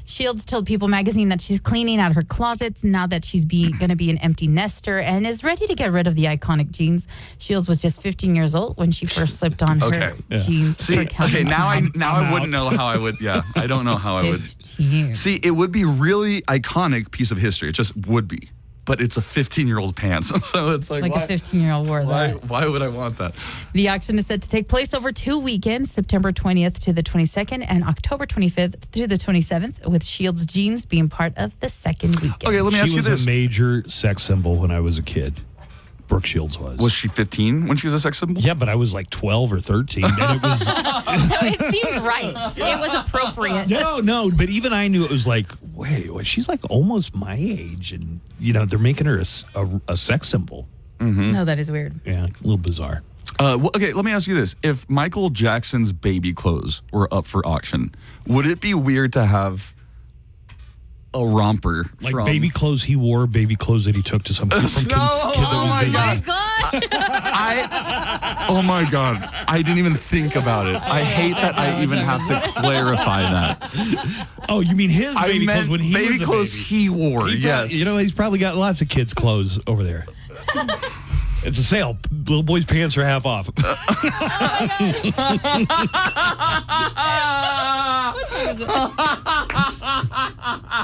Shields told People magazine that she's cleaning out her closets now that she's going to be an empty nester and is ready to get rid of the iconic jeans. Shields was just 15 years old when she first slipped on her jeans. See, for now I I'm wouldn't know how I would. Yeah, I don't know how I would. 15. See, it would be really iconic piece of history. It just would be. But it's a 15-year-old's pants. So it's like a 15-year-old wore that. Why would I want that? The auction is set to take place over 2 weekends, September 20th to the 22nd and October 25th through the 27th, with Shields jeans being part of the second weekend. Okay, let me ask you this. She was a major sex symbol when I was a kid. Brooke Shields was. Was she 15 when she was a sex symbol? Yeah, but I was like 12 or 13. And it was... So it seemed right. It was appropriate. No, but even I knew it was like, wait, she's like almost my age, and they're making her a sex symbol. Mm-hmm. No, that is weird. Yeah, a little bizarre. Okay, let me ask you this: if Michael Jackson's baby clothes were up for auction, would it be weird to have a romper like from... baby clothes he wore, baby clothes that he took to some kid that was Oh my god! I didn't even think about it. I hate that I even have to clarify that. Oh, you mean his baby clothes when he baby was a clothes baby. he wore? Yes. He's probably got lots of kids' clothes over there. It's a sale. Little boys' pants are half off.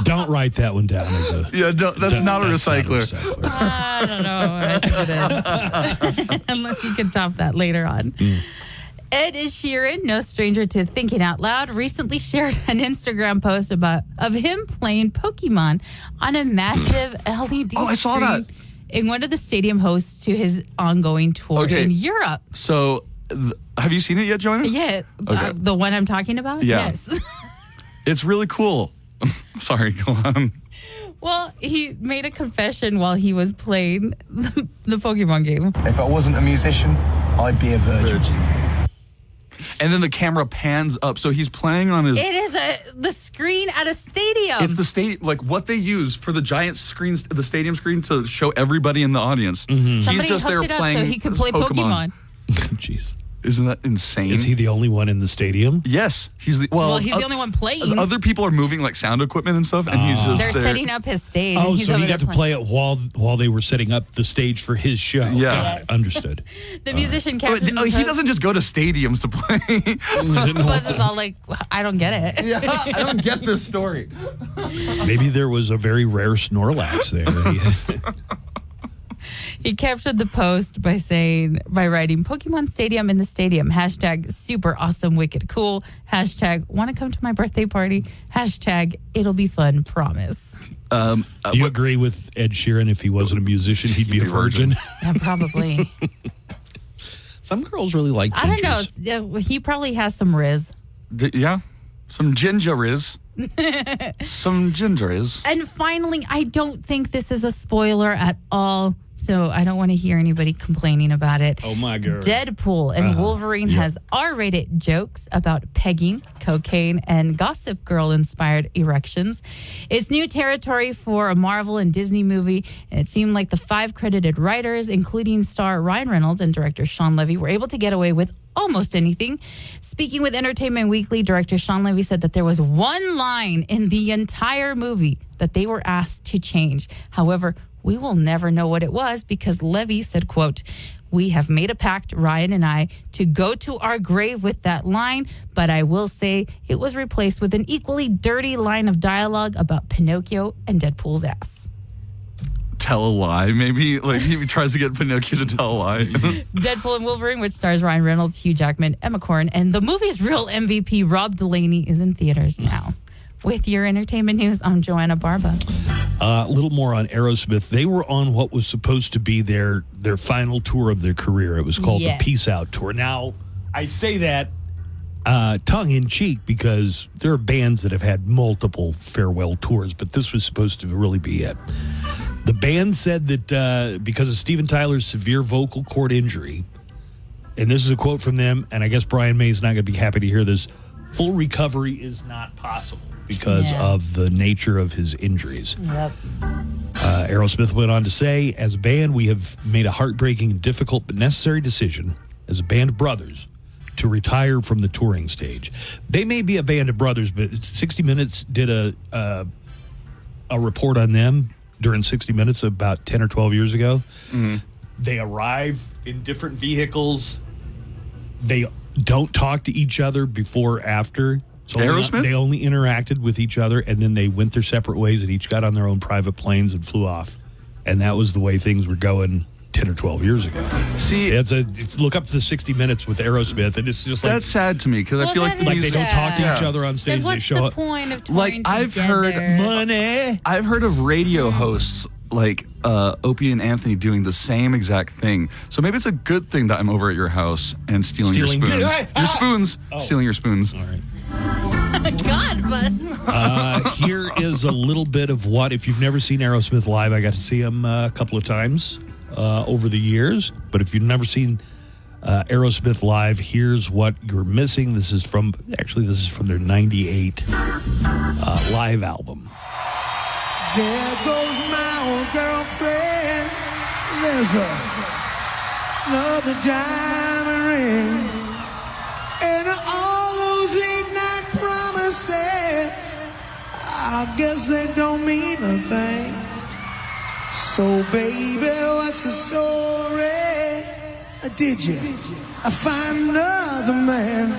Don't write that one down as a... Yeah, that's not a recycler. I don't know what I think it is. Unless you can top that later on. Ed Sheeran, no stranger to thinking out loud, recently shared an Instagram post of him playing Pokemon on a massive LED I saw screen that. in one of the stadium hosts to his ongoing tour in Europe. So, have you seen it yet, Joanna? Yeah, Okay. the one I'm talking about? Yeah. Yes. It's really cool. Sorry, go on. Well, he made a confession while he was playing the Pokemon game. If I wasn't a musician, I'd be a virgin. And then the camera pans up, so he's playing on his... It is the screen at a stadium. It's the stadium, like what they use for the giant screens, the stadium screen to show everybody in the audience. Somebody He's just hooked there it up playing so he could play Pokemon. Jeez. Isn't that insane? Is he the only one in the stadium? Yes, he's the he's the only one playing. Other people are moving like sound equipment and stuff, and he's just They're there. setting up his stage. Oh, and he's so over he there got to play playing. it while they were setting up the stage for his show. Yeah. Got it. Understood. The musician captain. He doesn't just go to stadiums to play. Buzz is all like, I don't get it. Yeah, I don't get this story. Maybe there was a very rare Snorlax there. He captured the post by writing Pokemon Stadium in the stadium, hashtag super awesome, wicked cool, hashtag want to come to my birthday party, hashtag it'll be fun, promise. Do you agree with Ed Sheeran? If he wasn't a musician, he'd be a virgin? Yeah, probably. Some girls really like gingers. I don't know. Yeah, he probably has some Riz. Yeah, some ginger is. Some ginger is. And finally, I don't think this is a spoiler at all, so I don't want to hear anybody complaining about it. Oh, my God. Deadpool and Wolverine has R-rated jokes about pegging, cocaine, and Gossip Girl-inspired erections. It's new territory for a Marvel and Disney movie, and it seemed like the 5 credited writers, including star Ryan Reynolds and director Sean Levy, were able to get away with almost anything. Speaking with Entertainment Weekly, director Sean Levy said that there was one line in the entire movie that they were asked to change. However, we will never know what it was because Levy said, quote, "We have made a pact, Ryan and I, to go to our grave with that line, but I will say it was replaced with an equally dirty line of dialogue about Pinocchio and Deadpool's ass." Tell a lie, maybe? Like he tries to get Pinocchio to tell a lie. Deadpool and Wolverine, which stars Ryan Reynolds, Hugh Jackman, Emma Corrin, and the movie's real MVP, Rob Delaney, is in theaters now. With your entertainment news, I'm Joanna Barba. A little more on Aerosmith. They were on what was supposed to be their final tour of their career. It was called the Peace Out Tour. Now, I say that tongue-in-cheek because there are bands that have had multiple farewell tours, but this was supposed to really be it. The band said that because of Steven Tyler's severe vocal cord injury, and this is a quote from them, and I guess Brian May is not going to be happy to hear this, full recovery is not possible because of the nature of his injuries. Yep. Aerosmith went on to say, as a band, we have made a heartbreaking, difficult, but necessary decision as a band of brothers to retire from the touring stage. They may be a band of brothers, but 60 Minutes did a report on them during 60 Minutes about 10 or 12 years ago. Mm-hmm. They arrive in different vehicles. They don't talk to each other before or after. So Aerosmith? They only interacted with each other, and then they went their separate ways and each got on their own private planes and flew off. And that was the way things were going 10 or 12 years ago. See, look up the 60 Minutes with Aerosmith, and it's just like... That's sad to me, because I feel like they don't talk to each other on stage. Then what's they show the up. point of touring I've together? heard money. I've heard of radio hosts like Opie and Anthony doing the same exact thing. So maybe it's a good thing that I'm over at your house and stealing your spoons. Stealing your spoons. All right. God, but here is a little bit of what, if you've never seen Aerosmith live, I got to see them a couple of times over the years. But if you've never seen Aerosmith live, here's what you're missing. This is from their 98 live album. There goes my old girlfriend. There's another diamond ring. And all those late night promises, I guess they don't mean a thing. So baby, what's the story? Did you find another man?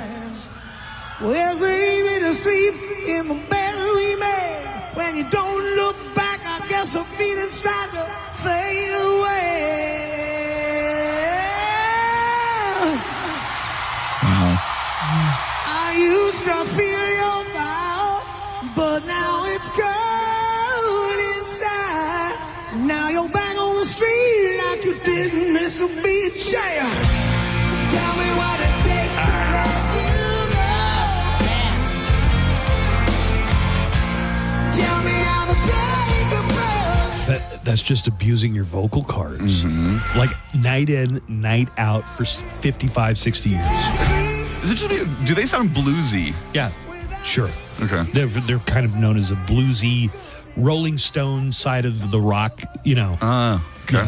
Well, is it easy to sleep in the bed we made? When you don't look back, I guess the feelings start to fade away. I used to feel your fire, but now it's cold inside. Now you're back on the street like you didn't miss a beat. Yeah. Tell me what it takes to let you go. Tell me how the play's supposed. That's just abusing your vocal cords. Mm-hmm. Like night in, night out for 55, 60 years. Is it just do they sound bluesy? Yeah, sure. Okay. They're kind of known as a bluesy, Rolling Stone side of the rock, Okay. You know. Tell me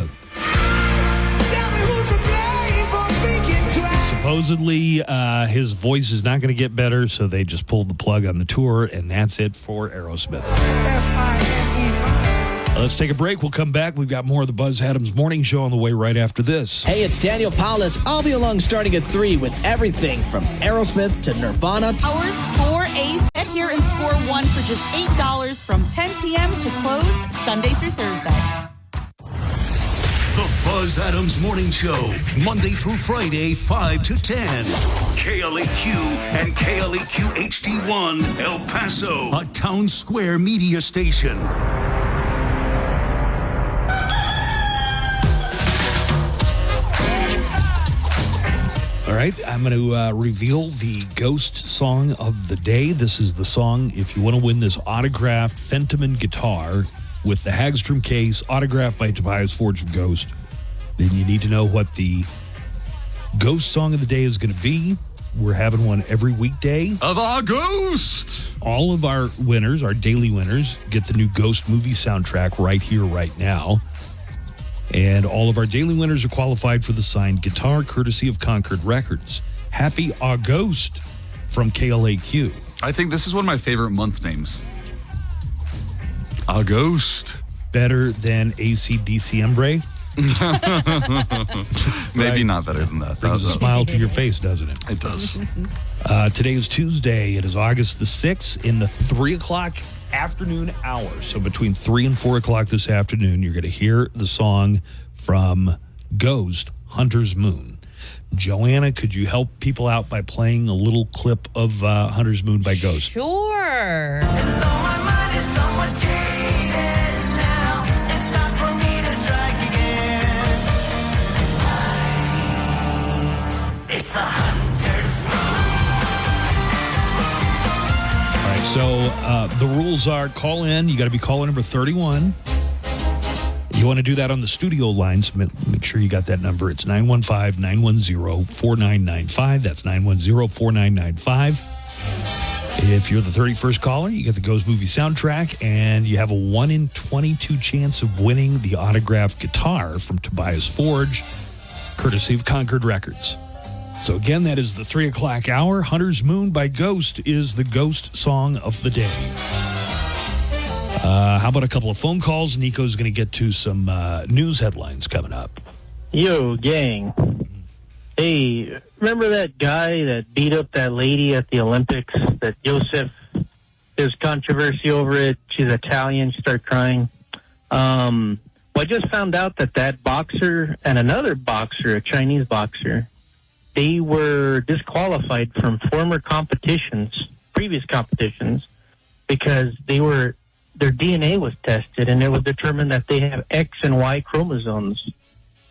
who's to blame for thinking twice. Supposedly, his voice is not going to get better, so they just pulled the plug on the tour, and that's it for Aerosmith. Let's take a break. We'll come back. We've got more of the Buzz Adams Morning Show on the way right after this. Hey, it's Daniel Paulus. I'll be along starting at 3 with everything from Aerosmith to Nirvana. Hours for Ace. Get here and score one for just $8 from 10 p.m. to close Sunday through Thursday. The Buzz Adams Morning Show, Monday through Friday, 5 to 10. KLAQ and KLAQ HD1, El Paso, a town square media station. All right, I'm going to reveal the ghost song of the day. This is the song, if you want to win this autographed Fenton guitar with the Hagstrom case, autographed by Tobias Forge of Ghost, then you need to know what the ghost song of the day is going to be. We're having one every weekday. Of our Ghost! All of our winners, our daily winners, get the new Ghost movie soundtrack right here, right now. And all of our daily winners are qualified for the signed guitar, courtesy of Concord Records. Happy August from KLAQ. I think this is one of my favorite month names. August. Better than AC/DC Embre? Maybe Right. not better than that. Brings a smile to your face, doesn't it? It does. Today is Tuesday. It is August the 6th in the 3 o'clock afternoon hour. So between 3 and 4 o'clock this afternoon, you're going to hear the song from Ghost, Hunter's Moon. Joanna, could you help people out by playing a little clip of Hunter's Moon by Ghost? Sure. It's a hunter's All right, so the rules are call in. You got to be caller number 31. You want to do that on the studio lines. Make sure you got that number. It's 915-910-4995. That's 910-4995. If you're the 31st caller, you get the Ghost movie soundtrack, and you have a 1 in 22 chance of winning the autographed guitar from Tobias Forge, courtesy of Concord Records. So again, that is the 3 o'clock hour. Hunter's Moon by Ghost is the Ghost song of the day. How about a couple of phone calls? Nico's going to get to some news headlines coming up. Yo, gang. Hey, remember that guy that beat up that lady at the Olympics? That Joseph, there's controversy over it. She's Italian. She started crying. Well, I just found out that boxer and another boxer, a Chinese boxer, they were disqualified from former competitions, previous competitions, because their DNA was tested and it was determined that they have X and Y chromosomes.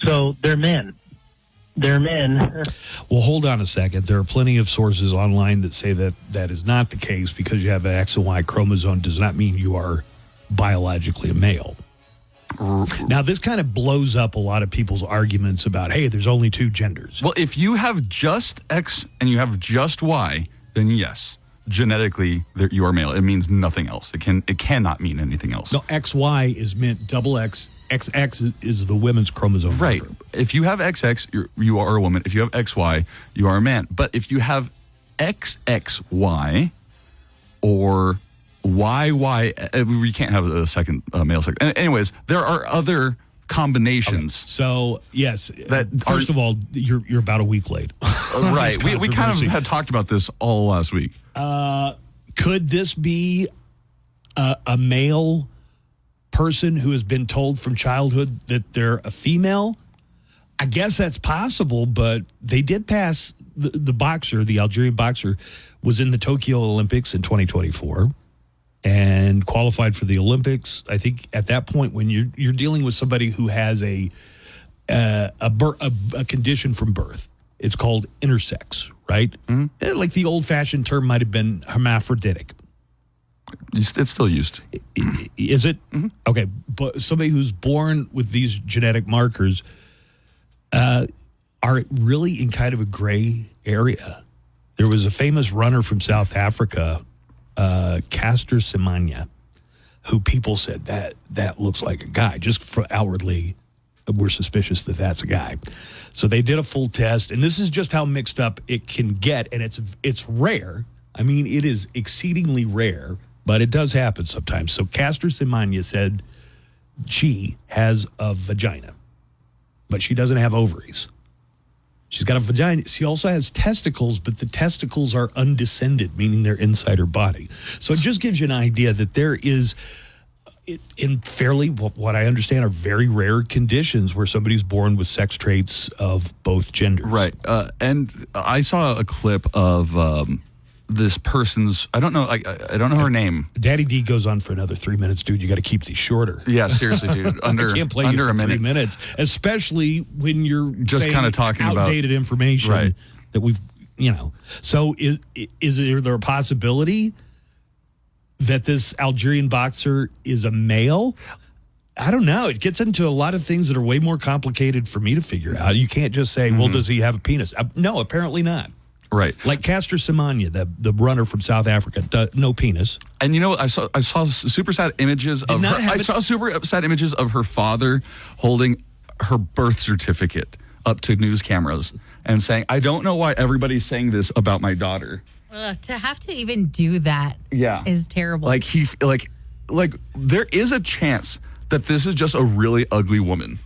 So they're men. They're men. Well, hold on a second. There are plenty of sources online that say that that is not the case. Because you have an X and Y chromosome does not mean you are biologically a male. Now, this kind of blows up a lot of people's arguments about, hey, there's only two genders. Well, if you have just X and you have just Y, then yes, genetically you are male. It means nothing else. It cannot mean anything else. No, XY is meant double X. XX is the women's chromosome. Right. number. If you have XX, you are a woman. If you have XY, you are a man. But if you have XXY or YY, we can't have a second male sex. Anyways, there are other combinations. Okay. So, yes, first of all, you're about a week late. Right. We kind of had talked about this all last week. Could this be a male person who has been told from childhood that they're a female? I guess that's possible, but they did pass the boxer, the Algerian boxer, was in the Tokyo Olympics in 2024 and qualified for the Olympics. I think at that point, when you're dealing with somebody who has a condition from birth, it's called intersex, right? Mm-hmm. Like the old-fashioned term might have been hermaphroditic. It's still used. Is it? Mm-hmm. Okay, but somebody who's born with these genetic markers are really in kind of a gray area. There was a famous runner from South Africa, Caster Semenya, who people said that looks like a guy just outwardly. we're suspicious that that's a guy. So they did a full test, and this is just how mixed up it can get, and it's rare. I mean, it is exceedingly rare, but it does happen sometimes. So Caster Semenya said she has a vagina, but she doesn't have ovaries. She's got a vagina. She also has testicles, but the testicles are undescended, meaning they're inside her body. So it just gives you an idea that there is, in fairly, what I understand are very rare conditions where somebody's born with sex traits of both genders. Right. And I saw a clip of this person's, I don't know her name. Daddy D goes on for another 3 minutes, dude. You got to keep these shorter. Yeah, seriously, dude. I can't play under you for a minute. 3 minutes, especially when you're just kind of talking outdated about information that we've, So is there a possibility that this Algerian boxer is a male? I don't know. It gets into a lot of things that are way more complicated for me to figure out. You can't just say, well, does he have a penis? No, apparently not. Right. Like Caster Semenya, the runner from South Africa, no penis. And I saw super sad images of her. I saw super sad images of her father holding her birth certificate up to news cameras and saying, I don't know why everybody's saying this about my daughter. To have to even do that is terrible. Like there is a chance that this is just a really ugly woman.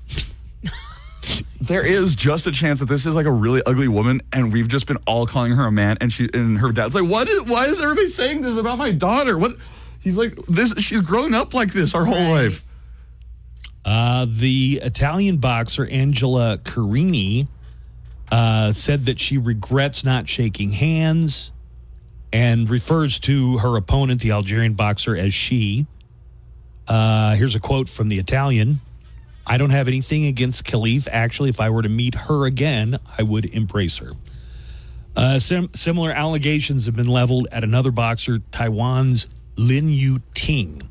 There is just a chance that this is like a really ugly woman, and we've just been all calling her a man, and her dad's like, why is everybody saying this about my daughter? What? He's like, she's grown up like this our whole life. The Italian boxer Angela Carini said that she regrets not shaking hands and refers to her opponent, the Algerian boxer, as she. Here's a quote from the Italian. I don't have anything against Khalif. Actually, if I were to meet her again, I would embrace her. Similar allegations have been leveled at another boxer, Taiwan's Lin Yu Ting.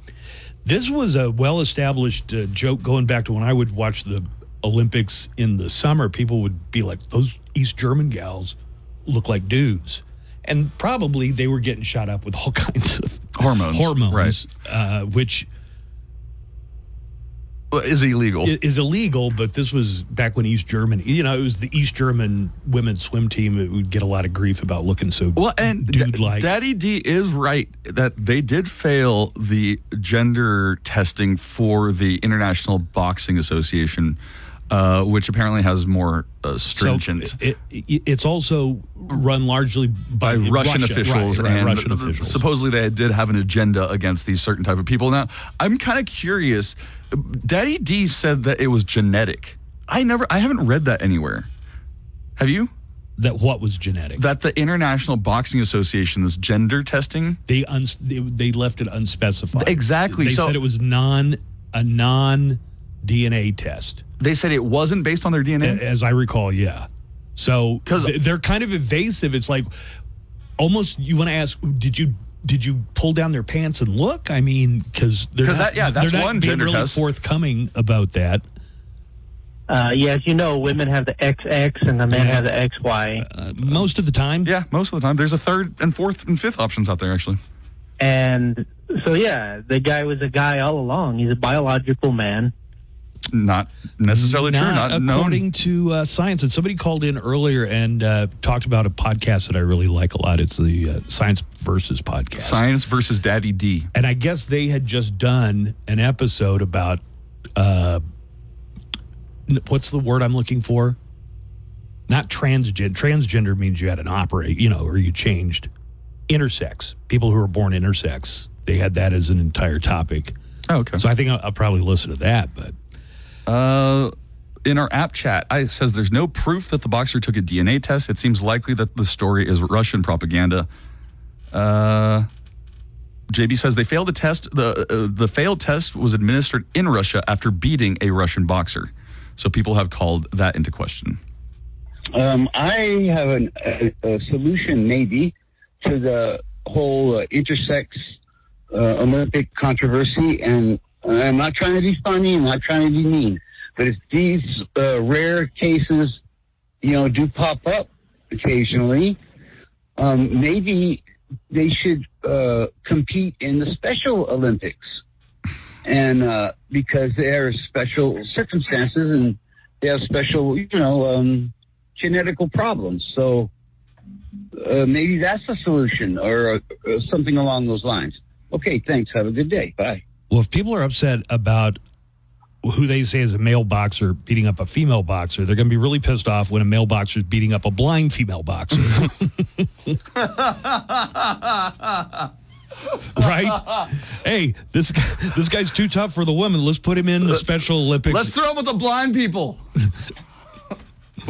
This was a well-established joke going back to when I would watch the Olympics in the summer. People would be like, those East German gals look like dudes. And probably they were getting shot up with all kinds of hormones, right. Which is illegal. But this was back when East Germany, it was the East German women's swim team that would get a lot of grief about looking so dude-like. Daddy D is right that they did fail the gender testing for the International Boxing Association, which apparently has more stringent. So it's also run largely by Russian officials, and Russian officials. Supposedly they did have an agenda against these certain type of people. Now, I'm kind of curious. Daddy D said that it was genetic. I haven't read that anywhere. Have you? That what was genetic? That the International Boxing Association's gender testing, they left it unspecified. Exactly. They said it was a non-DNA test. They said it wasn't based on their DNA? As I recall, yeah. So they're kind of evasive. It's like almost you want to ask, did you pull down their pants and look? I mean, because they're not one being gender really test. forthcoming about that. As you know, women have the XX and the men have the XY. Most of the time. Yeah, most of the time. There's a third and fourth and fifth options out there, actually. And so, the guy was a guy all along. He's a biological man. Not necessarily true. Not according to science. And somebody called in earlier and talked about a podcast that I really like a lot. It's the Science Versus podcast. Science Versus Daddy D. And I guess they had just done an episode about what's the word I'm looking for? Not transgender. Transgender means you had an or you changed. Intersex. People who are born intersex. They had that as an entire topic. Oh, okay. So I think I'll probably listen to that, but. In our app chat, it says there's no proof that the boxer took a DNA test. It seems likely that the story is Russian propaganda. JB says they failed the test. The failed test was administered in Russia after beating a Russian boxer. So people have called that into question. I have a solution maybe to the whole intersex Olympic controversy, and I'm not trying to be funny, I'm not trying to be mean, but if these rare cases, do pop up occasionally, maybe they should compete in the Special Olympics. and because they are special circumstances and they have special, genetical problems. So maybe that's a solution or something along those lines. Okay, thanks. Have a good day. Bye. Well, if people are upset about who they say is a male boxer beating up a female boxer, they're going to be really pissed off when a male boxer is beating up a blind female boxer. Right? Hey, this guy's too tough for the women. Let's put him in the Special Olympics. Let's throw him with the blind people.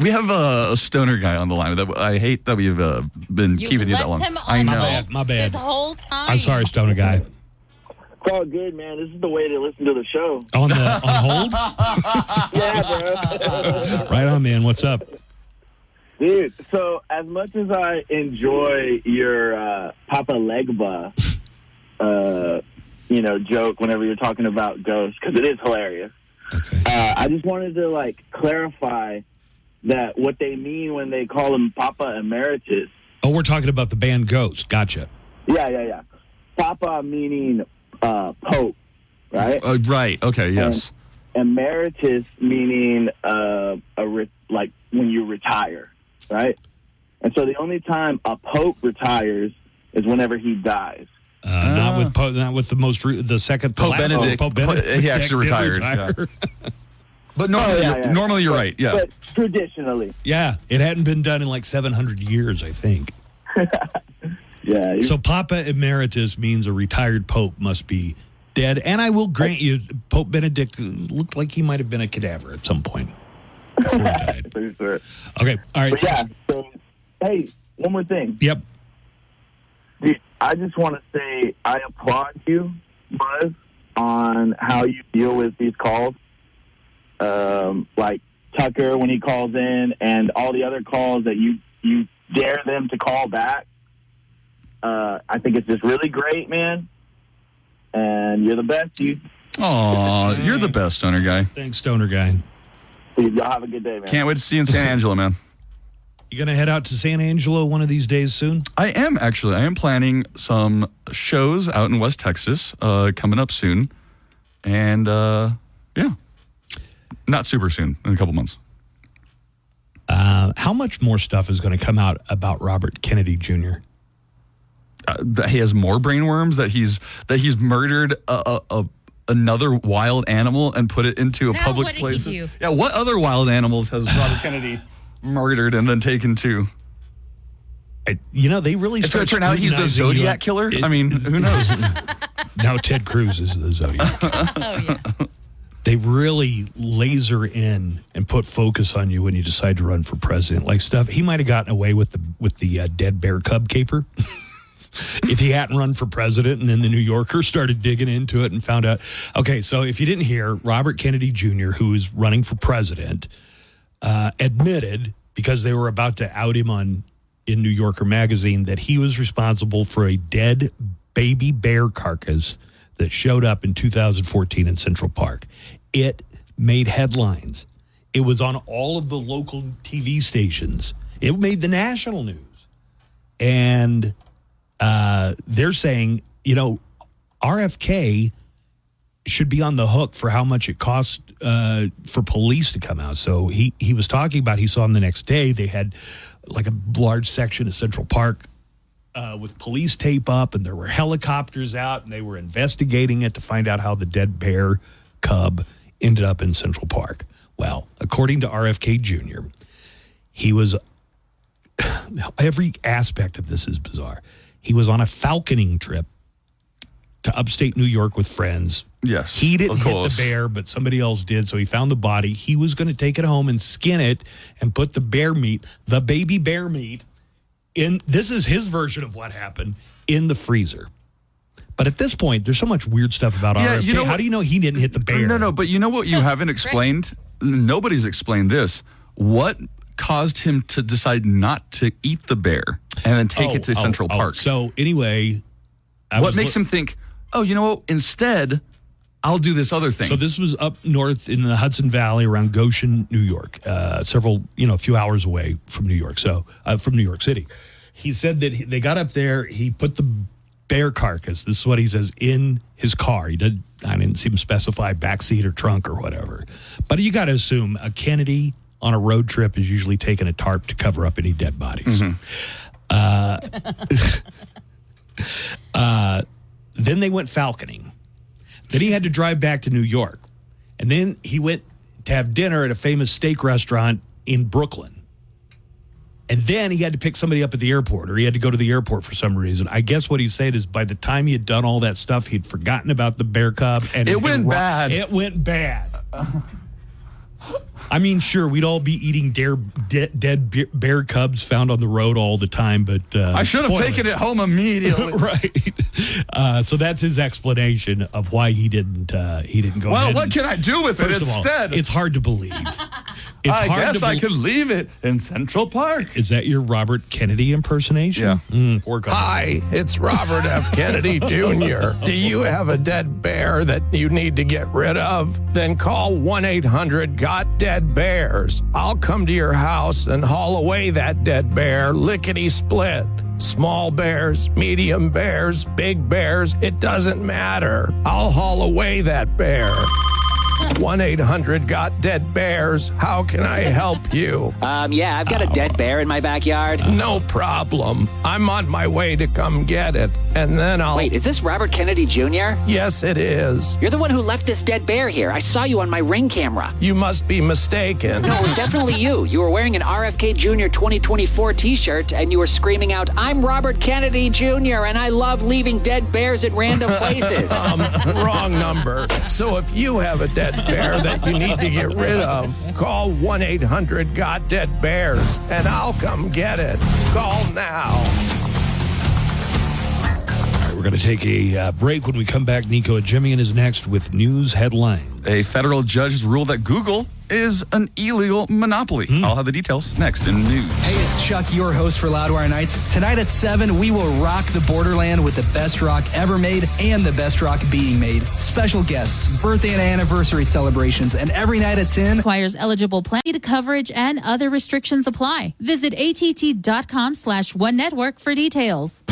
We have a stoner guy on the line. I hate that we've been keeping you that long. I know. My bad. This whole time. I'm sorry, stoner guy. It's all good, man. This is the way to listen to the show. On hold? Yeah, bro. Right on, man. What's up? Dude, so as much as I enjoy your Papa Legba, joke whenever you're talking about ghosts, because it is hilarious, I just wanted to, clarify that what they mean when they call him Papa Emeritus. Oh, we're talking about the band Ghost. Gotcha. Yeah. Papa meaning Pope, right? Right. Okay, yes. And emeritus meaning when you retire, right? And so the only time a Pope retires is whenever he dies. Not with the second Pope Benedict. Pope Benedict. He actually retired. Yeah. But normally you're right. Yeah. But traditionally. Yeah, it hadn't been done in like 700 years, I think. Yeah. So Papa Emeritus means a retired pope must be dead. And I will grant you, Pope Benedict looked like he might have been a cadaver at some point before he died. Pretty sure. Okay, all right. But yeah, so, hey, one more thing. Yep. Dude, I just want to say I applaud you, Buzz, on how you deal with these calls. Like Tucker when he calls in and all the other calls that you dare them to call back. I think it's just really great, man. And you're the best, dude. Aw, you're the best, stoner guy. Thanks, stoner guy. Dude, y'all have a good day, man. Can't wait to see you in San Angelo, man. You going to head out to San Angelo one of these days soon? I am, actually. I am planning some shows out in West Texas coming up soon. And, yeah. Not super soon, in a couple months. How much more stuff is going to come out about Robert Kennedy Jr.? That he has more brain worms, that he's murdered another wild animal and put it into a public place. What did he do? Yeah, what other wild animals has Robert Kennedy murdered and then taken to? They really it's going to turn out he's the Zodiac killer? I mean, who knows? Now Ted Cruz is the Zodiac. Oh, yeah. They really laser in and put focus on you when you decide to run for president. Like stuff he might have gotten away with the dead bear cub caper if he hadn't run for president. And then the New Yorker started digging into it and found out. Okay, so if you didn't hear, Robert Kennedy Jr., who is running for president, admitted because they were about to out him in New Yorker magazine that he was responsible for a dead baby bear carcass that showed up in 2014 in Central Park. It made headlines. It was on all of the local TV stations. It made the national news. And they're saying, RFK should be on the hook for how much it costs for police to come out. So he was talking about, he saw him the next day, they had like a large section of Central Park with police tape up, and there were helicopters out, and they were investigating it to find out how the dead bear cub ended up in Central Park. Well, according to RFK Jr., he was, every aspect of this is bizarre. He was on a falconing trip to upstate New York with friends. Yes, he didn't hit the bear, but somebody else did, so he found the body. He was going to take it home and skin it and put the bear meat, the baby bear meat, this is his version of what happened, in the freezer. But at this point, there's so much weird stuff about RFK. How do you know he didn't hit the bear? No, but you know what you haven't explained? Nobody's explained this. What caused him to decide not to eat the bear and then take it to Central Park? So anyway, what makes him think, you know what, instead, I'll do this other thing? So this was up north in the Hudson Valley around Goshen, New York, a few hours away from New York, from New York City. He said that they got up there, he put the bear carcass. This is what he says in his car. I didn't see him specify backseat or trunk or whatever. But you got to assume a Kennedy on a road trip is usually taking a tarp to cover up any dead bodies. Then they went falconing. Then he had to drive back to New York. And then he went to have dinner at a famous steak restaurant in Brooklyn. And then he had to pick somebody up at the airport, or he had to go to the airport for some reason. I guess what he's saying is by the time he had done all that stuff, he'd forgotten about the bear cub. And it went bad. It went bad. I mean, sure, we'd all be eating dead bear cubs found on the road all the time, but I should have taken it home immediately. Right. So that's his explanation of why he didn't go ahead. Well, what can I do with it instead? It's hard to believe. I guess I could leave it in Central Park. Is that your Robert Kennedy impersonation? Yeah. Hi, it's Robert F. Kennedy Jr. Do you have a dead bear that you need to get rid of? Then call 1-800-GOT-DEAD-BEARS. I'll come to your house and haul away that dead bear lickety-split. Small bears, medium bears, big bears, it doesn't matter. I'll haul away that bear. 1-800-GOT-DEAD-BEARS. How can I help you? Yeah, I've got a dead bear in my backyard. No problem. I'm on my way to come get it, and then I'll... Wait, is this Robert Kennedy Jr.? Yes, it is. You're the one who left this dead bear here. I saw you on my Ring camera. You must be mistaken. No, it was definitely you. You were wearing an RFK Jr. 2024 t-shirt, and you were screaming out, "I'm Robert Kennedy Jr., and I love leaving dead bears at random places." Wrong number. So if you have a dead bear that you need to get rid of, call 1-800-GOT-DEAD-BEARS, and I'll come get it. Call now. All right, we're going to take a break. When we come back, Nico and Jimmy is next with news headlines. A federal judge has ruled that Google is an illegal monopoly. I'll have the details next in news. Hey, it's Chuck, your host for Loudwire Nights. Tonight at 7, we will rock the borderland with the best rock ever made and the best rock being made. Special guests, birthday and anniversary celebrations, and every night at 10. Requires eligible plan coverage and other restrictions apply. Visit att.com/one network for details.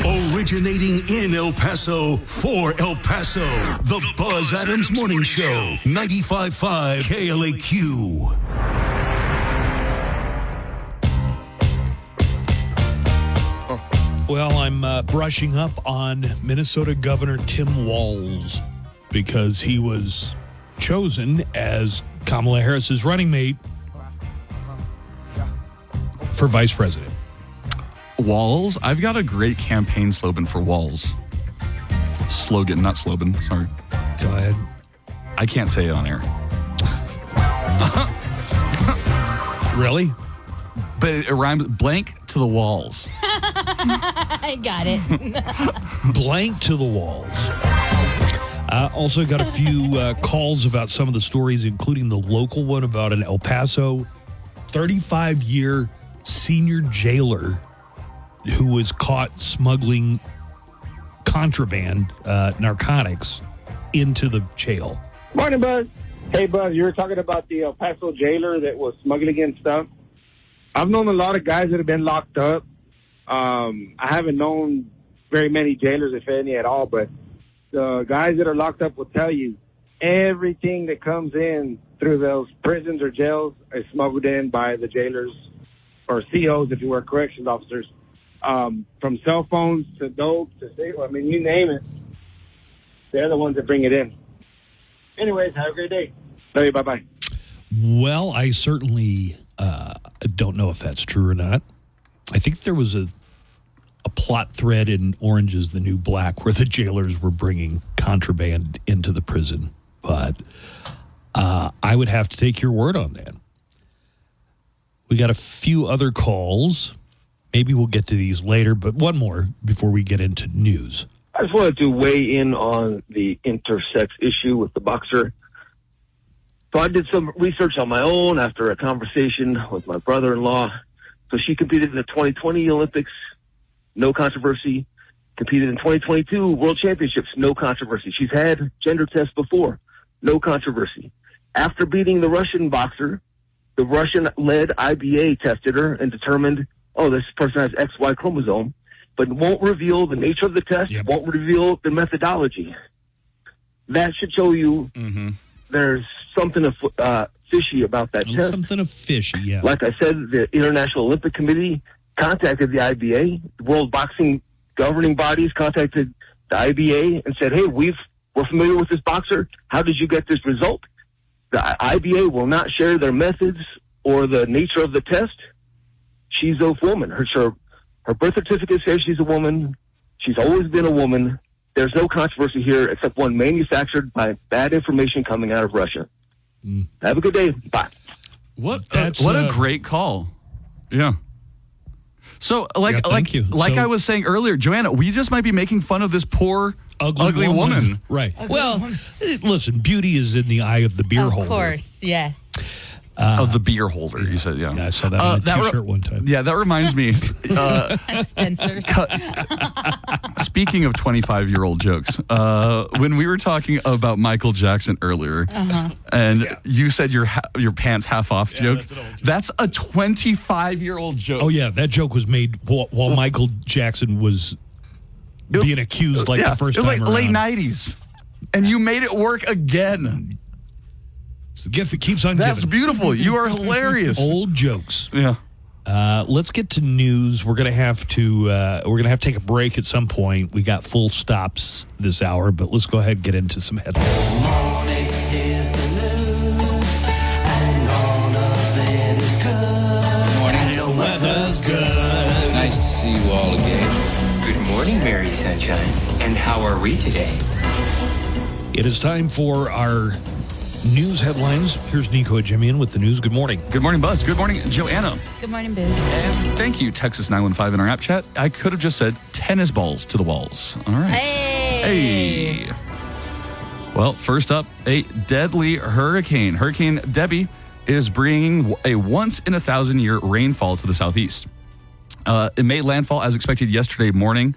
Originating in El Paso for El Paso, the Buzz Adams Morning Show, 95.5 KLAQ. Well, I'm brushing up on Minnesota Governor Tim Walz because he was chosen as Kamala Harris's running mate for vice president. Walls? I've got a great campaign slogan for Walls. Slogan, not slogan. Sorry. Go ahead. I can't say it on air. Really? But it rhymes blank to the walls. I got it. Blank to the walls. Also got a few calls about some of the stories, including the local one about an El Paso 35-year senior jailer who was caught smuggling contraband narcotics into the jail. Morning, Buzz. Hey, Buzz, you were talking about the El Paso jailer that was smuggling in stuff. I've known a lot of guys that have been locked up. I haven't known very many jailers, if any at all, but the guys that are locked up will tell you everything that comes in through those prisons or jails is smuggled in by the jailers or COs, if you were corrections officers. From cell phones to dope to you name it. They're the ones that bring it in. Anyways, have a great day. Love you. Bye-bye. Well, I certainly don't know if that's true or not. I think there was a plot thread in Orange is the New Black where the jailers were bringing contraband into the prison. But I would have to take your word on that. We got a few other calls. Maybe we'll get to these later, but one more before we get into news. I just wanted to weigh in on the intersex issue with the boxer. So I did some research on my own after a conversation with my brother-in-law. So she competed in the 2020 Olympics, no controversy. Competed in 2022 World Championships, no controversy. She's had gender tests before, no controversy. After beating the Russian boxer, the Russian-led IBA tested her and determined, oh, this person has XY chromosome. but won't reveal the nature of the test, won't reveal the methodology. That should show you there's something fishy about that test. Something fishy, yeah. Like I said, the International Olympic Committee contacted the IBA. The World Boxing governing bodies contacted the IBA and said, hey, we're familiar with this boxer. How did you get this result? The IBA will not share their methods or the nature of the test. She's a woman. Her birth certificate says she's a woman. She's always been a woman. There's no controversy here except one manufactured by bad information coming out of Russia. Have a good day. Bye. What a great call. Yeah. So, like I was saying earlier, Joanna, we just might be making fun of this poor, ugly woman. Right. Well, listen, beauty is in the eye of the beer holder. Of course, yes. Of the beer holder, you said, yeah. Yeah, I saw that on a t-shirt one time. Yeah, that reminds me. Spencer's. Speaking of 25-year-old jokes, when we were talking about Michael Jackson earlier, and you said your pants half off joke, that's a 25-year-old joke. Oh, yeah, that joke was made while Michael Jackson was being accused the first time around. It was late 90s, and you made it work again. It's the gift that keeps on giving. That's beautiful. You are hilarious. Old jokes. Yeah. Let's get to news. We're gonna have to take a break at some point. We got full stops this hour, but let's go ahead and get into some headlines. Morning is the news, and all of it is good. Morning. The weather's good. It's nice to see you all again. Good morning, Mary Sunshine. And how are we today? It is time for our news headlines. Here's Nico Jimian with the news. Good morning. Good morning, Buzz. Good morning, Joanna. Good morning, Boo. And thank you, Texas 915 in our app chat. I could have just said tennis balls to the walls. All right. Hey. Well, first up, a deadly hurricane. Hurricane Debbie is bringing a once-in-a-thousand-year rainfall to the southeast. It made landfall as expected yesterday morning,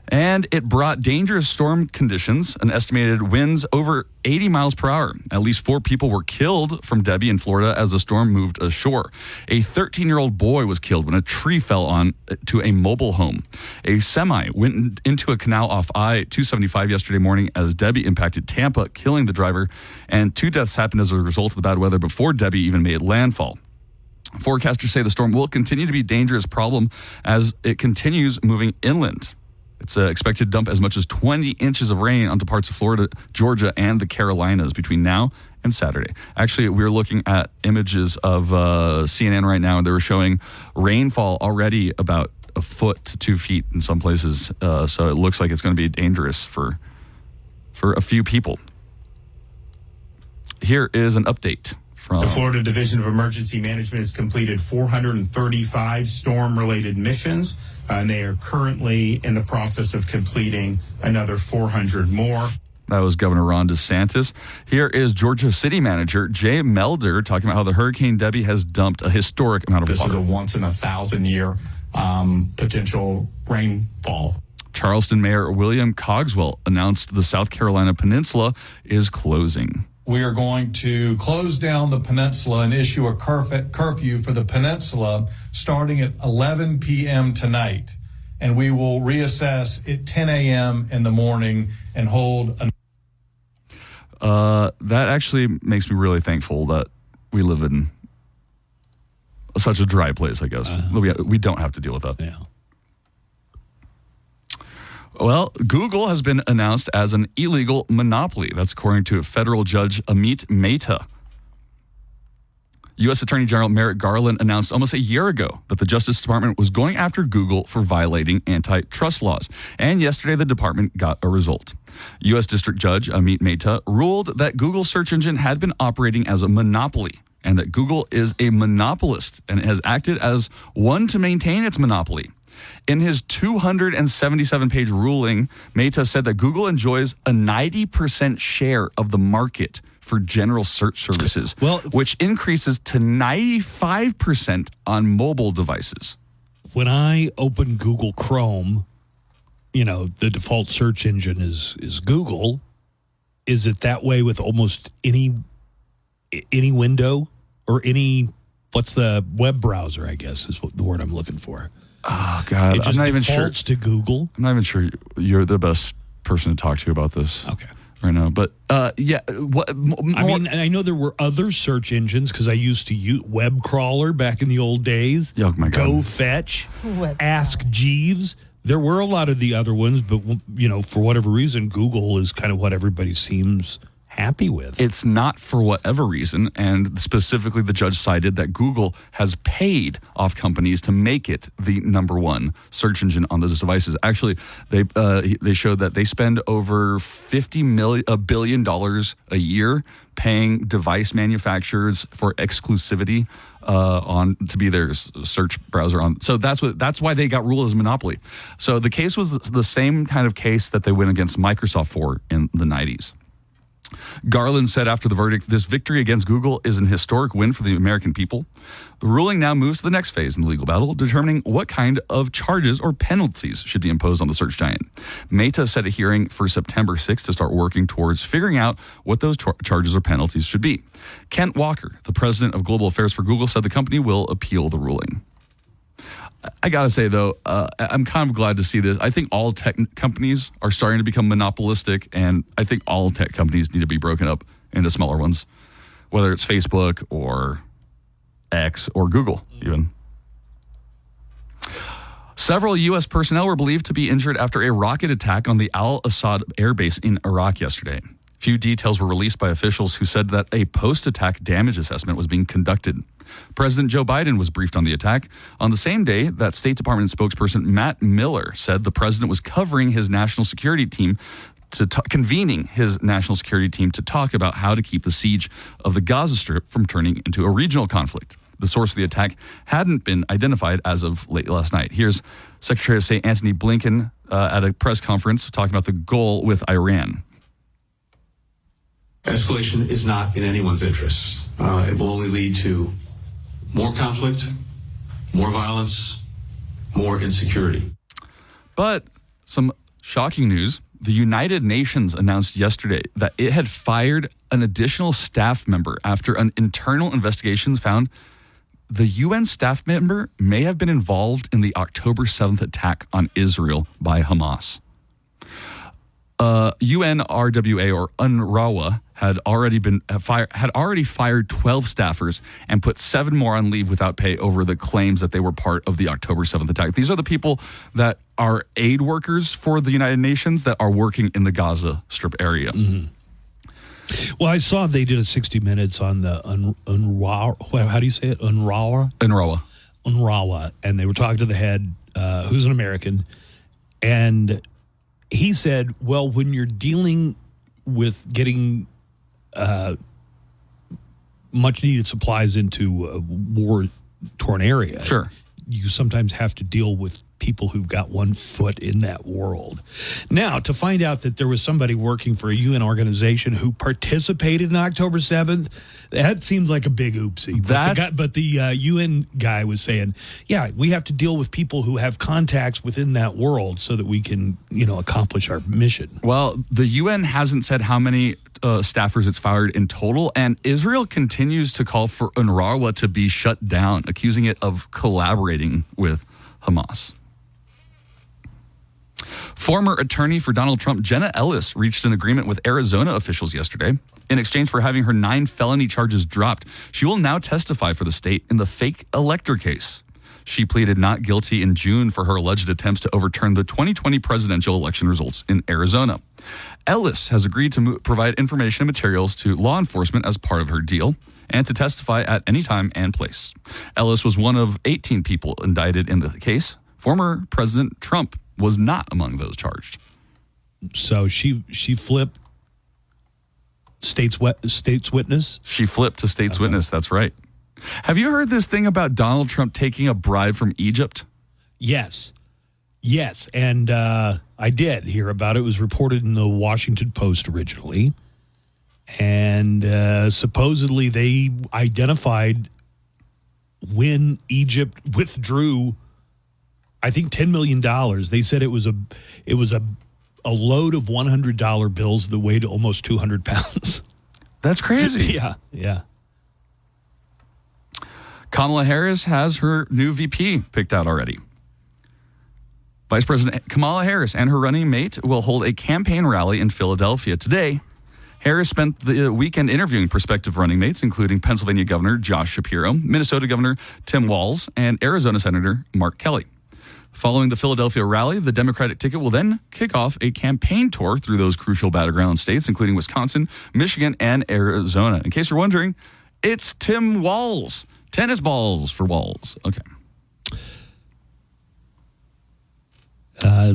and it brought dangerous storm conditions and estimated winds over 80 miles per hour. At least 4 people were killed from Debbie in Florida as the storm moved ashore. A 13-year-old boy was killed when a tree fell on to a mobile home. A semi went into a canal off I-275 yesterday morning as Debbie impacted Tampa, killing the driver, and 2 deaths happened as a result of the bad weather before Debbie even made landfall. Forecasters say the storm will continue to be a dangerous problem as it continues moving inland. It's expected to dump as much as 20 inches of rain onto parts of Florida, Georgia, and the Carolinas between now and Saturday. Actually, we were looking at images of CNN right now, and they were showing rainfall already about a foot to 2 feet in some places. So it looks like it's going to be dangerous for a few people. Here is an update. The Florida Division of Emergency Management has completed 435 storm-related missions, and they are currently in the process of completing another 400 more. That was Governor Ron DeSantis. Here is Georgia City Manager Jay Melder talking about how the Hurricane Debbie has dumped a historic amount of water. This is a once-in-a-thousand-year potential rainfall. Charleston Mayor William Cogswell announced the South Carolina Peninsula is closing. We are going to close down the peninsula and issue a curfew for the peninsula starting at 11 p.m. tonight. And we will reassess at 10 a.m. in the morning and hold that actually makes me really thankful that we live in such a dry place, I guess. We don't have to deal with that. Yeah. Well, Google has been announced as an illegal monopoly. That's according to federal judge Amit Mehta. U.S. Attorney General Merrick Garland announced almost a year ago that the Justice Department was going after Google for violating antitrust laws. And yesterday, the department got a result. U.S. District Judge Amit Mehta ruled that Google's search engine had been operating as a monopoly and that Google is a monopolist and has acted as one to maintain its monopoly. In his 277-page ruling, Mehta said that Google enjoys a 90% share of the market for general search services, which increases to 95% on mobile devices. When I open Google Chrome, the default search engine is Google. Is it that way with almost any window or any, what's the web browser, I guess is what the word I'm looking for? Oh, God. It just I'm not even sure. defaults to Google. I'm not even sure you're the best person to talk to about this. Okay. Right now. But, yeah. I mean, and I know there were other search engines because I used to use Web Crawler back in the old days. Oh, my God. Go Fetch, Ask Jeeves. There were a lot of the other ones, but, for whatever reason, Google is kind of what everybody seems happy with. It's not for whatever reason, and specifically the judge cited that Google has paid off companies to make it the number one search engine on those devices. Actually, they showed that they spend over $1 billion a year paying device manufacturers for exclusivity on to be their search browser on. So that's why they got ruled as a monopoly. So the case was the same kind of case that they went against Microsoft for in the 90s. Garland said after the verdict, this victory against Google is an historic win for the American people. The ruling now moves to the next phase in the legal battle, determining what kind of charges or penalties should be imposed on the search giant. Meta set a hearing for September 6th to start working towards figuring out what those charges or penalties should be. Kent Walker, the president of global affairs for Google, said the company will appeal the ruling. I got to say, though, I'm kind of glad to see this. I think all tech companies are starting to become monopolistic, and I think all tech companies need to be broken up into smaller ones, whether it's Facebook or X or Google, even. Several U.S. personnel were believed to be injured after a rocket attack on the Al-Assad air base in Iraq yesterday. Few details were released by officials who said that a post-attack damage assessment was being conducted. President Joe Biden was briefed on the attack on the same day that State Department spokesperson Matt Miller said the president was convening his national security team to talk about how to keep the siege of the Gaza Strip from turning into a regional conflict. The source of the attack hadn't been identified as of late last night. Here's Secretary of State Antony Blinken at a press conference talking about the goal with Iran. Escalation is not in anyone's interests. It will only lead to more conflict, more violence, more insecurity. But some shocking news. The United Nations announced yesterday that it had fired an additional staff member after an internal investigation found the UN staff member may have been involved in the October 7th attack on Israel by Hamas. UNRWA or UNRWA had already fired 12 staffers and put 7 more on leave without pay over the claims that they were part of the October 7th attack. These are the people that are aid workers for the United Nations that are working in the Gaza Strip area. Mm-hmm. Well, I saw they did a 60 Minutes on the UNRWA. How do you say it? UNRWA? UNRWA. And they were talking to the head, who's an American, and he said, well, when you're dealing with getting much needed supplies into a war-torn area, sure, you sometimes have to deal with people who've got one foot in that world. Now, to find out that there was somebody working for a UN organization who participated in October 7th, that seems like a big oopsie. But the UN guy was saying, yeah, we have to deal with people who have contacts within that world so that we can, accomplish our mission. Well, the UN hasn't said how many staffers it's fired in total, and Israel continues to call for UNRWA to be shut down, accusing it of collaborating with Hamas. Former attorney for Donald Trump, Jenna Ellis, reached an agreement with Arizona officials yesterday. In exchange for having her 9 felony charges dropped, she will now testify for the state in the fake elector case. She pleaded not guilty in June for her alleged attempts to overturn the 2020 presidential election results in Arizona. Ellis has agreed to provide information and materials to law enforcement as part of her deal and to testify at any time and place. Ellis was one of 18 people indicted in the case. Former President Trump was not among those charged. So she flipped state's witness? She flipped to state's witness, that's right. Have you heard this thing about Donald Trump taking a bribe from Egypt? Yes, and I did hear about it. It was reported in the Washington Post originally, and supposedly they identified when Egypt withdrew, I think, $10 million. They said it was a load of $100 bills that weighed almost 200 pounds. That's crazy. Yeah. Kamala Harris has her new VP picked out already. Vice President Kamala Harris and her running mate will hold a campaign rally in Philadelphia today. Harris spent the weekend interviewing prospective running mates, including Pennsylvania Governor Josh Shapiro, Minnesota Governor Tim Walz, and Arizona Senator Mark Kelly. Following the Philadelphia rally, the Democratic ticket will then kick off a campaign tour through those crucial battleground states, including Wisconsin, Michigan, and Arizona. In case you're wondering, it's Tim Walz. Tennis balls for Walz. Okay. Where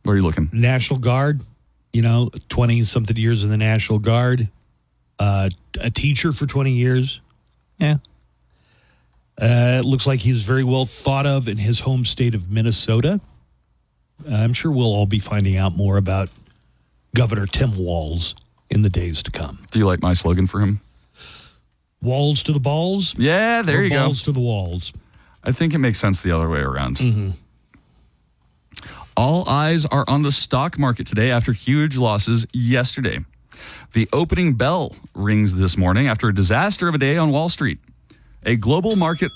are you looking? National Guard, 20-something years in the National Guard. A teacher for 20 years. Yeah. It looks like he was very well thought of in his home state of Minnesota. I'm sure we'll all be finding out more about Governor Tim Walz in the days to come. Do you like my slogan for him? Walls to the balls? Yeah, there you go. Balls to the walls. I think it makes sense the other way around. Mm-hmm. All eyes are on the stock market today after huge losses yesterday. The opening bell rings this morning after a disaster of a day on Wall Street. A global market...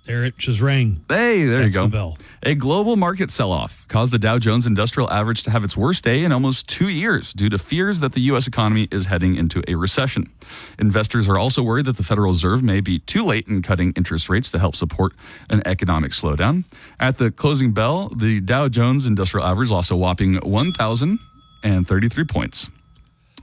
There it just rang. Hey, there That's you go. The bell. A global market sell-off caused the Dow Jones Industrial Average to have its worst day in almost 2 years due to fears that the U.S. economy is heading into a recession. Investors are also worried that the Federal Reserve may be too late in cutting interest rates to help support an economic slowdown. At the closing bell, the Dow Jones Industrial Average lost a whopping 1,033 points.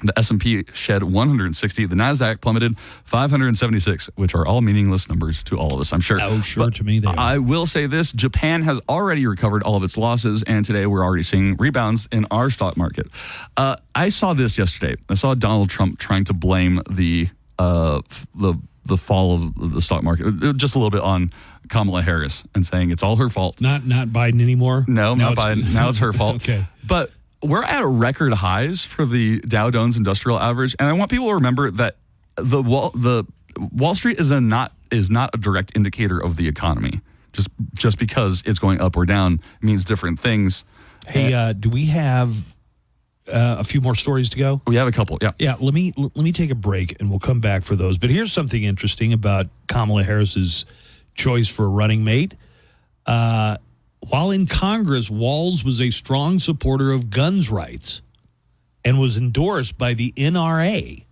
The S&P shed 160. The NASDAQ plummeted 576, which are all meaningless numbers to all of us, I'm sure. Oh, sure, but to me they are. I will say this. Japan has already recovered all of its losses, and today we're already seeing rebounds in our stock market. I saw this yesterday. I saw Donald Trump trying to blame the fall of the stock market just a little bit on Kamala Harris and saying it's all her fault. Not Biden anymore? No, not Biden. Now it's her fault. Okay. But we're at record highs for the Dow Jones Industrial Average, and I want people to remember that the Wall Street is not a direct indicator of the economy. Just because it's going up or down means different things. Hey, do we have a few more stories to go? We have a couple. Yeah. Yeah. Let me take a break, and we'll come back for those. But here's something interesting about Kamala Harris's choice for a running mate. While in Congress, Walz was a strong supporter of guns rights and was endorsed by the NRA,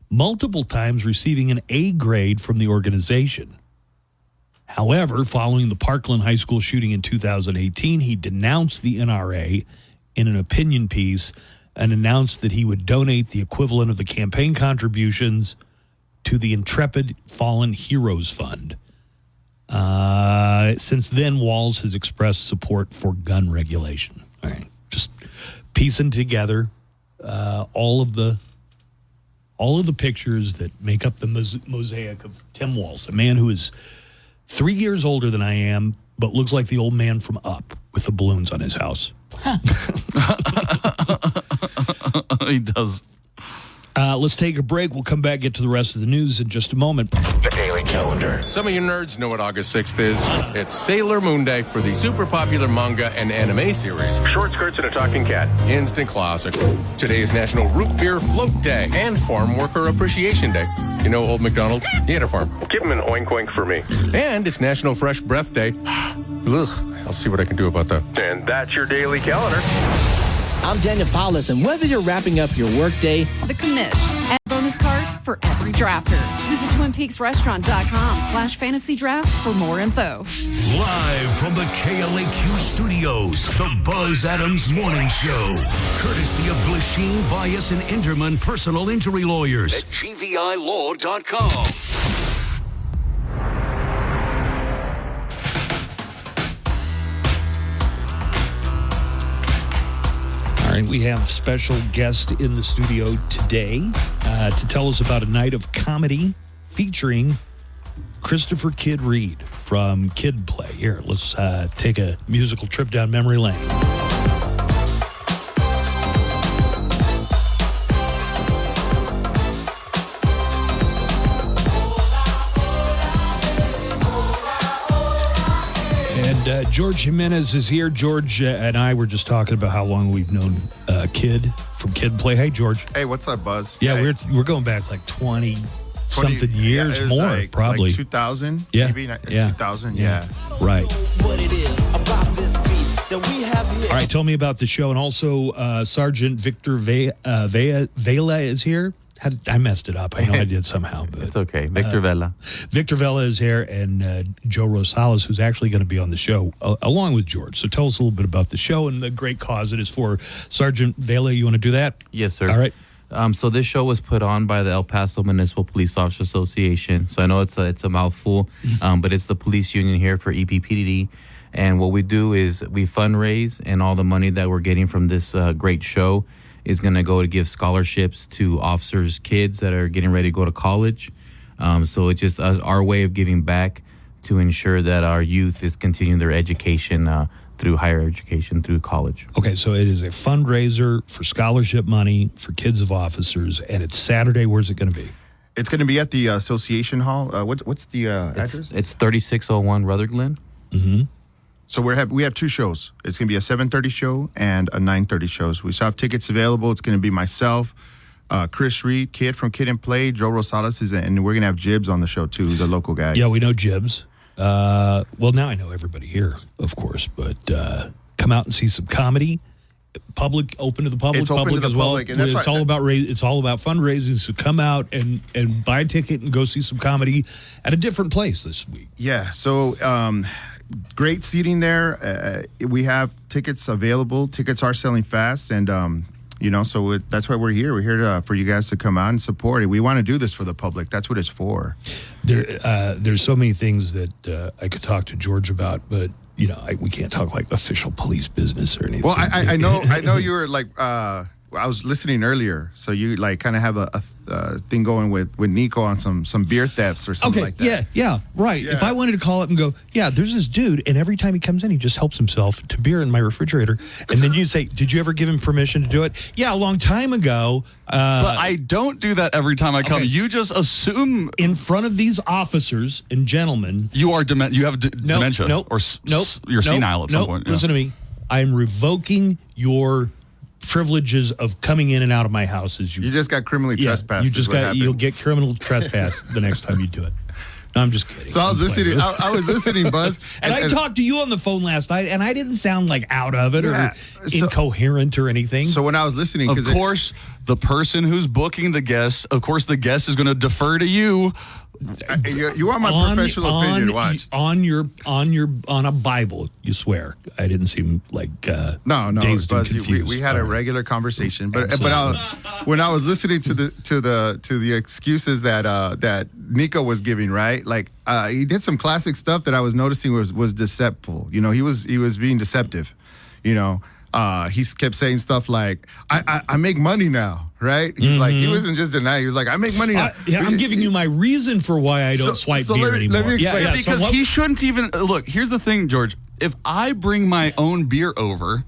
multiple times receiving an A grade from the organization. However, following the Parkland High School shooting in 2018, he denounced the NRA in an opinion piece and announced that he would donate the equivalent of the campaign contributions to the Intrepid Fallen Heroes Fund. Since then, Walz has expressed support for gun regulation. All right, just piecing together all of the pictures that make up the mosaic of Tim Walz, a man who is 3 years older than I am, but looks like the old man from Up with the balloons on his house. He does. Let's take a break. We'll come back, get to the rest of the news in just a moment. The Daily Calendar. Some of you nerds know what August 6th is. It's Sailor Moon Day for the super popular manga and anime series. Short skirts and a talking cat. Instant classic. Today is National Root Beer Float Day and Farm Worker Appreciation Day. You know Old MacDonald? He had a farm. Give him an oink oink for me. And it's National Fresh Breath Day. Ugh, I'll see what I can do about that. And that's your Daily Calendar. I'm Daniel Paulus, and whether you're wrapping up your workday, the commish, and bonus card for every drafter. Visit TwinPeaksRestaurant.com/fantasy draft for more info. Live from the KLAQ studios, the Buzz Adams Morning Show. Courtesy of Glasheen, Vyas, and Inderman Personal Injury Lawyers at GVILaw.com. All right, we have a special guest in the studio today to tell us about a night of comedy featuring Christopher Kid Reed from Kid Play. Here, let's take a musical trip down memory lane. And George Jimenez is here. George and I were just talking about how long we've known Kid from Kid Play. Hey, George. Hey, what's up, Buzz? Yeah, hey. we're going back like 20-something years, more, like, probably. Like 2000? Yeah. Maybe 2000, Right. What it is about this beat. All right, tell me about the show. And also, Sergeant Victor Vela is here. I messed it up. I know I did somehow. But, it's okay. Victor Vela. Victor Vela is here, and Joe Rosales, who's actually going to be on the show, along with George. So tell us a little bit about the show and the great cause it is for. Sergeant Vela, you want to do that? Yes, sir. All right. So this show was put on by the El Paso Municipal Police Officers Association. So I know it's a mouthful, but it's the police union here for EPPD. And what we do is we fundraise, and all the money that we're getting from this great show is going to go to give scholarships to officers' kids that are getting ready to go to college. So it's just our way of giving back to ensure that our youth is continuing their education through higher education, through college. Okay, so it is a fundraiser for scholarship money for kids of officers, and it's Saturday. Where's it going to be? It's going to be at the Association Hall. What's the address? It's 3601 Rutherglen. Mm-hmm. So we have two shows. It's going to be a 7:30 show and a 9:30 show. So we still have tickets available. It's going to be myself, Chris Reed, Kid from Kid and Play, Joe Rosales, and we're going to have Jibs on the show too, who's a local guy. Yeah, we know Jibs. Well, now I know everybody here, of course, but come out and see some comedy. Public, open to the public. It's open to the as well. public, and that's it's all about it's all about fundraising. So come out and buy a ticket and go see some comedy at a different place this week. Yeah. So great seating there. We have tickets available. Tickets are selling fast, and so that's why we're here. We're here for you guys to come out and support it. We want to do this for the public. That's what it's for. There's so many things that I could talk to George about, but we can't talk like official police business or anything. Well, I know you were like I was listening earlier, so you like kind of have a thing going with Nico on some beer thefts or something like that. Yeah, right. Yeah. If I wanted to call up and go, yeah, there's this dude, and every time he comes in, he just helps himself to beer in my refrigerator, and then you say, did you ever give him permission to do it? Yeah, a long time ago. But I don't do that every time I come. Okay. You just assume in front of these officers and gentlemen, you are you have dementia, or you're senile at some point. Yeah. Listen to me. I'm revoking your privileges of coming in and out of my house. You just got criminally trespassed. You'll get criminal trespass the next time you do it. No, I'm just kidding. So I was listening. I was listening, Buzz, and I talked to you on the phone last night, and I didn't sound like out of it or incoherent or anything. So when I was listening, of course, the person who's booking the guest, of course, the guest is going to defer to you. You want my professional opinion? Watch on a Bible. You swear. I didn't seem like no. dazed and Buzz, confused. we had a regular conversation, but when I was listening to the excuses that Nico was giving, right? Like he did some classic stuff that I was noticing was deceptive. He was being deceptive. He kept saying stuff like, I make money now, right? He's like, he wasn't just denying. He was like, I make money now. I'm giving you my reason for why I don't swipe beer anymore. Let me explain. Because he shouldn't even, look, here's the thing, George. If I bring my own beer over,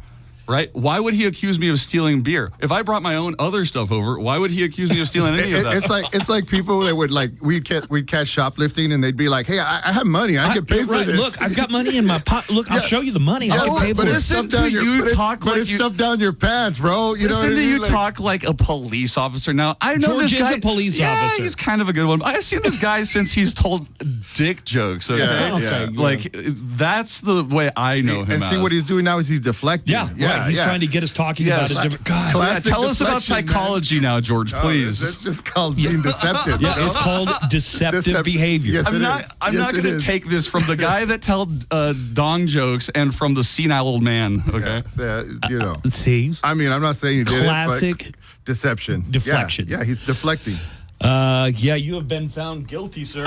right, why would he accuse me of stealing beer? If I brought my own other stuff over, why would he accuse me of stealing any of that? It's like people that would we'd catch shoplifting and they'd be like, hey, I have money, I can pay for this. Look, I've got money in my pocket. Look, I'll show you the money. I can pay for it. Listen to you talk like it's stuff down your pants, bro. Listen to you talk like a police officer. Now I know George this guy is a police officer. Yeah, he's kind of a good one. I've seen this guy since he's told dick jokes. Okay, like that's the way I know him. And see what he's doing now is he's deflecting. Right. He's trying to get us talking about his different. God, tell us about psychology now, George, please. That's just called being deceptive. Yeah, it's called deceptive behavior. Yes, I'm not going to take this from the guy that told dong jokes and from the senile old man. Okay, see. I mean, I'm not saying you did classic it, but deception, deflection. Yeah, he's deflecting. You have been found guilty, sir.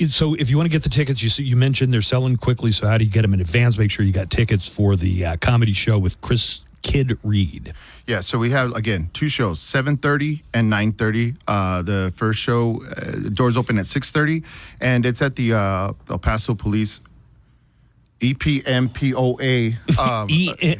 So if you want to get the tickets, you mentioned they're selling quickly. So how do you get them in advance? Make sure you got tickets for the comedy show with Chris Kid Reed. Yeah, so we have, again, two shows, 7:30 and 9:30. The first show, doors open at 6:30, and it's at the El Paso Police EPMPOA.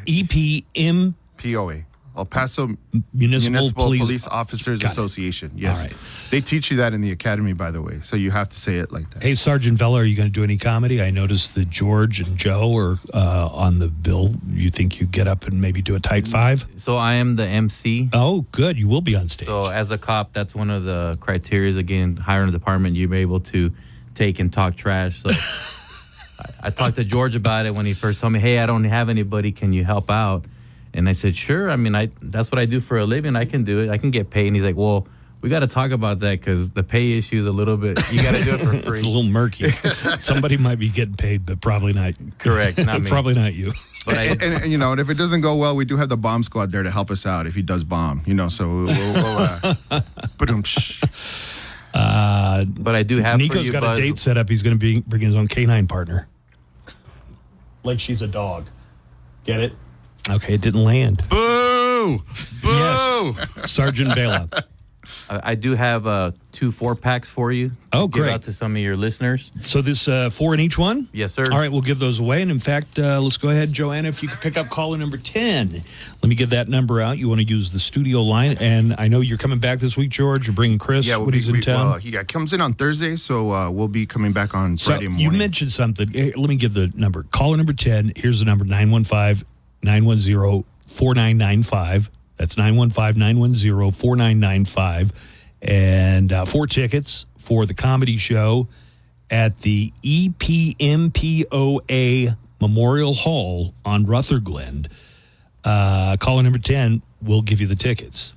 EPMPOA. El Paso Municipal Police Officers Association. Yes. All right. They teach you that in the academy, by the way, so you have to say it like that. Hey, Sergeant Vela, are you going to do any comedy? I noticed that George and Joe are on the bill. You think you get up and maybe do a tight five? So I am the MC. Oh, good. You will be on stage. So as a cop, that's one of the criteria. Again, hiring a department, you'll be able to take and talk trash. So I talked to George about it when he first told me, hey, I don't have anybody. Can you help out? And I said, sure. I mean, that's what I do for a living. I can do it. I can get paid. And he's like, well, we got to talk about that because the pay issue is a little bit, you got to do it for free. It's a little murky. Somebody might be getting paid, but probably not. Correct. Not me. Probably not you. But and you know, and if it doesn't go well, we do have the bomb squad there to help us out if he does bomb, you know, so we'll but I do have Nico's for you, got Buzz, a date set up. He's going to bring his own canine partner. Like she's a dog. Get it? Okay, it didn't land. Boo! Boo! Yes. Sergeant Bela. I do have 2 4-packs for you. Oh, give great. out to some of your listeners. So this 4 in each one? Yes, sir. All right, we'll give those away. And in fact, let's go ahead, Joanna, if you could pick up caller number 10. Let me give that number out. You want to use the studio line. And I know you're coming back this week, George. You're bringing Chris when he's in town. Well, he comes in on Thursday, so we'll be coming back on Friday morning. You mentioned something. Hey, let me give the number. Caller number 10. Here's the number, 915-910-4995. That's 915-910-4995. And 4 tickets for the comedy show at the EPMPOA Memorial Hall on Rutherglen. Caller number 10 will give you the tickets.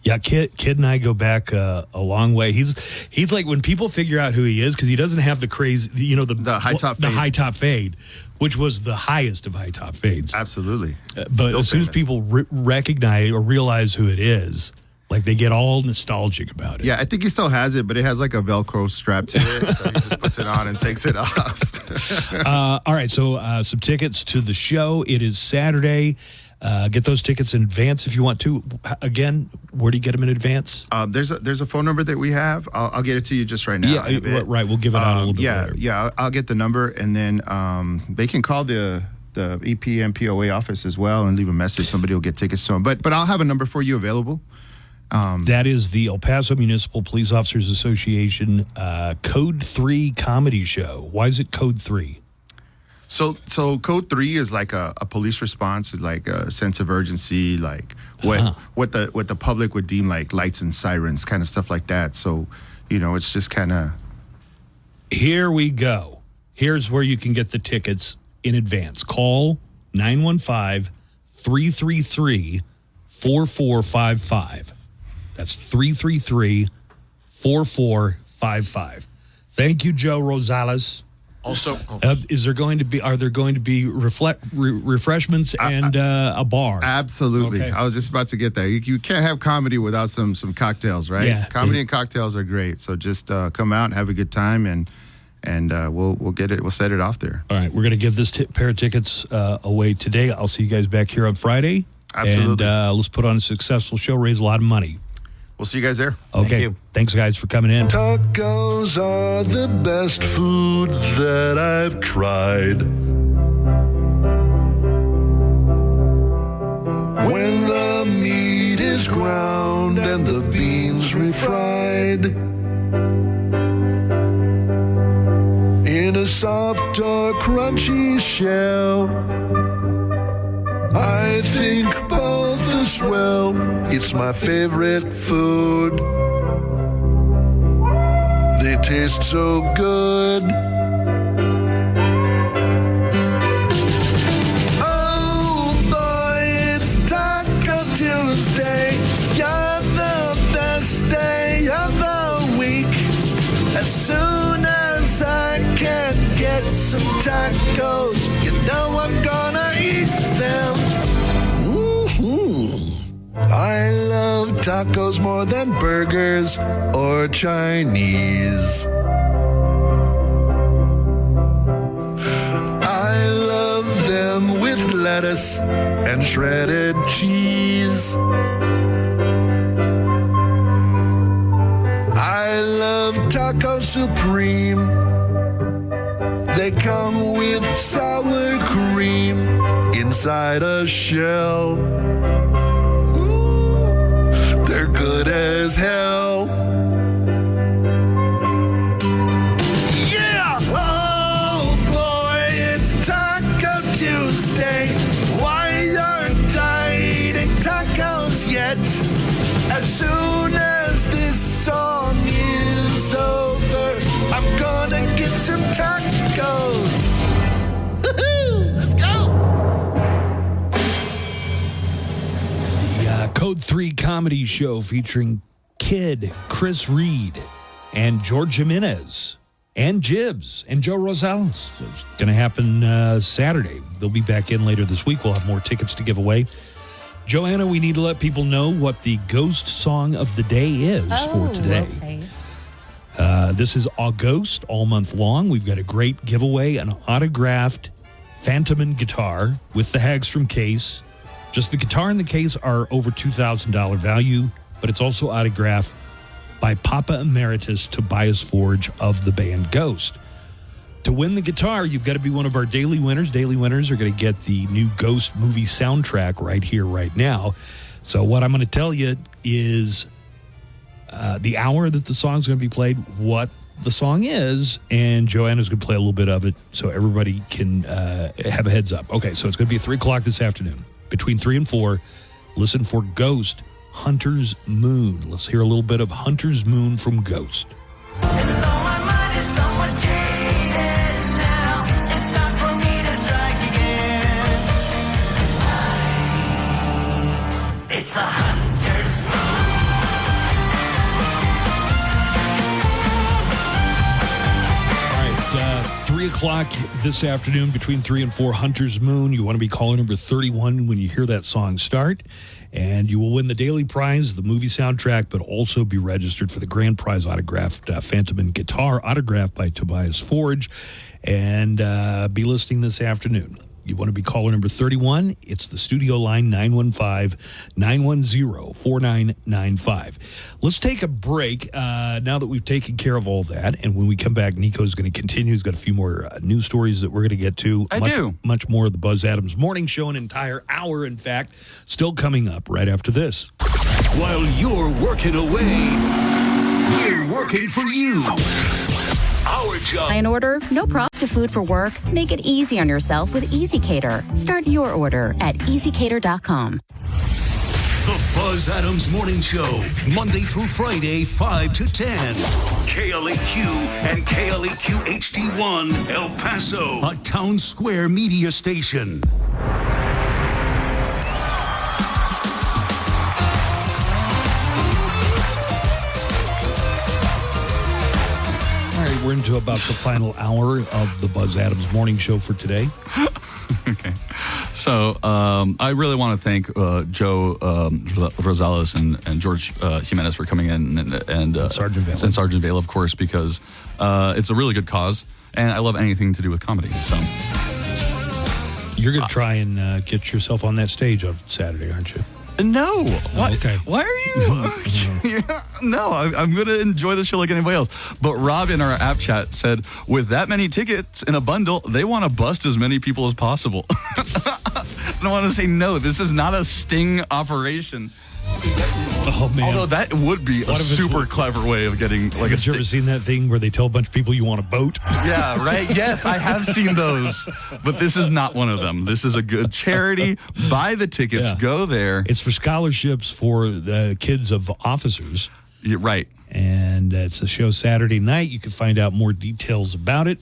Yeah, Kid and I go back a long way. He's like, when people figure out who he is, because he doesn't have the crazy, you know, the high top fade, which was the highest of high top fades. Absolutely. But as soon as people recognize or realize who it is, like they get all nostalgic about it. Yeah, I think he still has it, but it has like a Velcro strap to it, so he just puts it on and takes it off. All right, so some tickets to the show. It is Saturday. Get those tickets in advance if you want to. Again, where do you get them in advance? There's a phone number that we have. I'll get it to you just right now. Yeah, right. We'll give it out a little bit later. Yeah, I'll get the number, and then they can call the EPMPOA office as well and leave a message. Somebody will get tickets to them. But I'll have a number for you available. That is the El Paso Municipal Police Officers Association Code 3 comedy show. Why is it Code 3? So Code 3 is like a police response, like a sense of urgency, like what the public would deem like lights and sirens, kind of stuff like that. So, you know, it's just kind of. Here we go. Here's where you can get the tickets in advance. Call 915-333-4455. That's 333-4455. Thank you, Joe Rosales. Also, are there going to be refreshments and a bar? Absolutely. Okay. I was just about to get there. You can't have comedy without some cocktails, right? Yeah. Comedy and cocktails are great. So just come out and have a good time, and we'll get it. We'll set it off there. All right, we're going to give this pair of tickets away today. I'll see you guys back here on Friday. Absolutely. And let's put on a successful show, raise a lot of money. We'll see you guys there. Okay. Thanks, guys, for coming in. Tacos are the best food that I've tried. When the meat is ground and the beans refried in a soft or crunchy shell, I think both as well. It's my favorite food. They taste so good. Oh boy, it's Taco Tuesday. You're the best day of the week. As soon as I can get some tacos, you know I'm gonna eat them. I love tacos more than burgers or Chinese. I love them with lettuce and shredded cheese. I love Taco Supreme. They come with sour cream inside a shell. They're good as hell. Yeah! Oh boy, it's Taco Tuesday. Why aren't I eating tacos yet? As soon as this song is over, I'm gonna free comedy show featuring Kid, Chris Reed, and George Jimenez, and Jibbs, and Joe Rosales. It's going to happen Saturday. They'll be back in later this week. We'll have more tickets to give away. Joanna, we need to let people know what the ghost song of the day is for today. Okay. This is August, all month long. We've got a great giveaway, an autographed Phantom guitar with the Hagstrom case. Just the guitar and the case are over $2,000 value, but it's also autographed by Papa Emeritus Tobias Forge of the band Ghost. To win the guitar, you've got to be one of our daily winners. Daily winners are going to get the new Ghost movie soundtrack right here, right now. So what I'm going to tell you is the hour that the song's going to be played, what the song is, and Joanna's going to play a little bit of it so everybody can have a heads up. Okay, so it's going to be at 3 o'clock this afternoon. Between 3 and 4, listen for Ghost, Hunter's Moon. Let's hear a little bit of Hunter's Moon from Ghost. It's a hunter's All right, 3 o'clock this afternoon, between 3 and 4, Hunter's Moon. You want to be caller number 31 when you hear that song start. And you will win the daily prize, the movie soundtrack, but also be registered for the grand prize autographed Phantom guitar, autographed by Tobias Forge, and be listening this afternoon. You want to be caller number 31. It's the studio line, 915-910-4995. Let's take a break now that we've taken care of all that. And when we come back, Nico's going to continue. He's got a few more news stories that we're going to get to. Much more of the Buzz Adams Morning Show, an entire hour, in fact, still coming up right after this. While you're working away, we're working for you. Our job. An order? No props to food for work. Make it easy on yourself with Easy Cater. Start your order at easycater.com. The Buzz Adams Morning Show, Monday through Friday, 5 to 10. KLAQ and KLAQ HD1, El Paso, a town square media station. We're into about the final hour of the Buzz Adams Morning Show for today. Okay. So I really want to thank Joe Rosales and George Jimenez for coming in and Sergeant Vale. And Sergeant Vale, of course, because it's a really good cause, and I love anything to do with comedy. So you're going to try and get yourself on that stage on Saturday, aren't you? No. What? Okay. Why are you? No, I'm going to enjoy the show like anybody else. But Rob in our app chat said, with that many tickets in a bundle, they want to bust as many people as possible. I don't want to say no. This is not a sting operation. Oh, man. Although that would be a super clever way of getting like Have you ever seen that thing where they tell a bunch of people you want a boat? Yeah, right? Yes, I have seen those. But this is not one of them. This is a good charity. Buy the tickets. Yeah. Go there. It's for scholarships for the kids of officers. Yeah, right. And it's a show Saturday night. You can find out more details about it.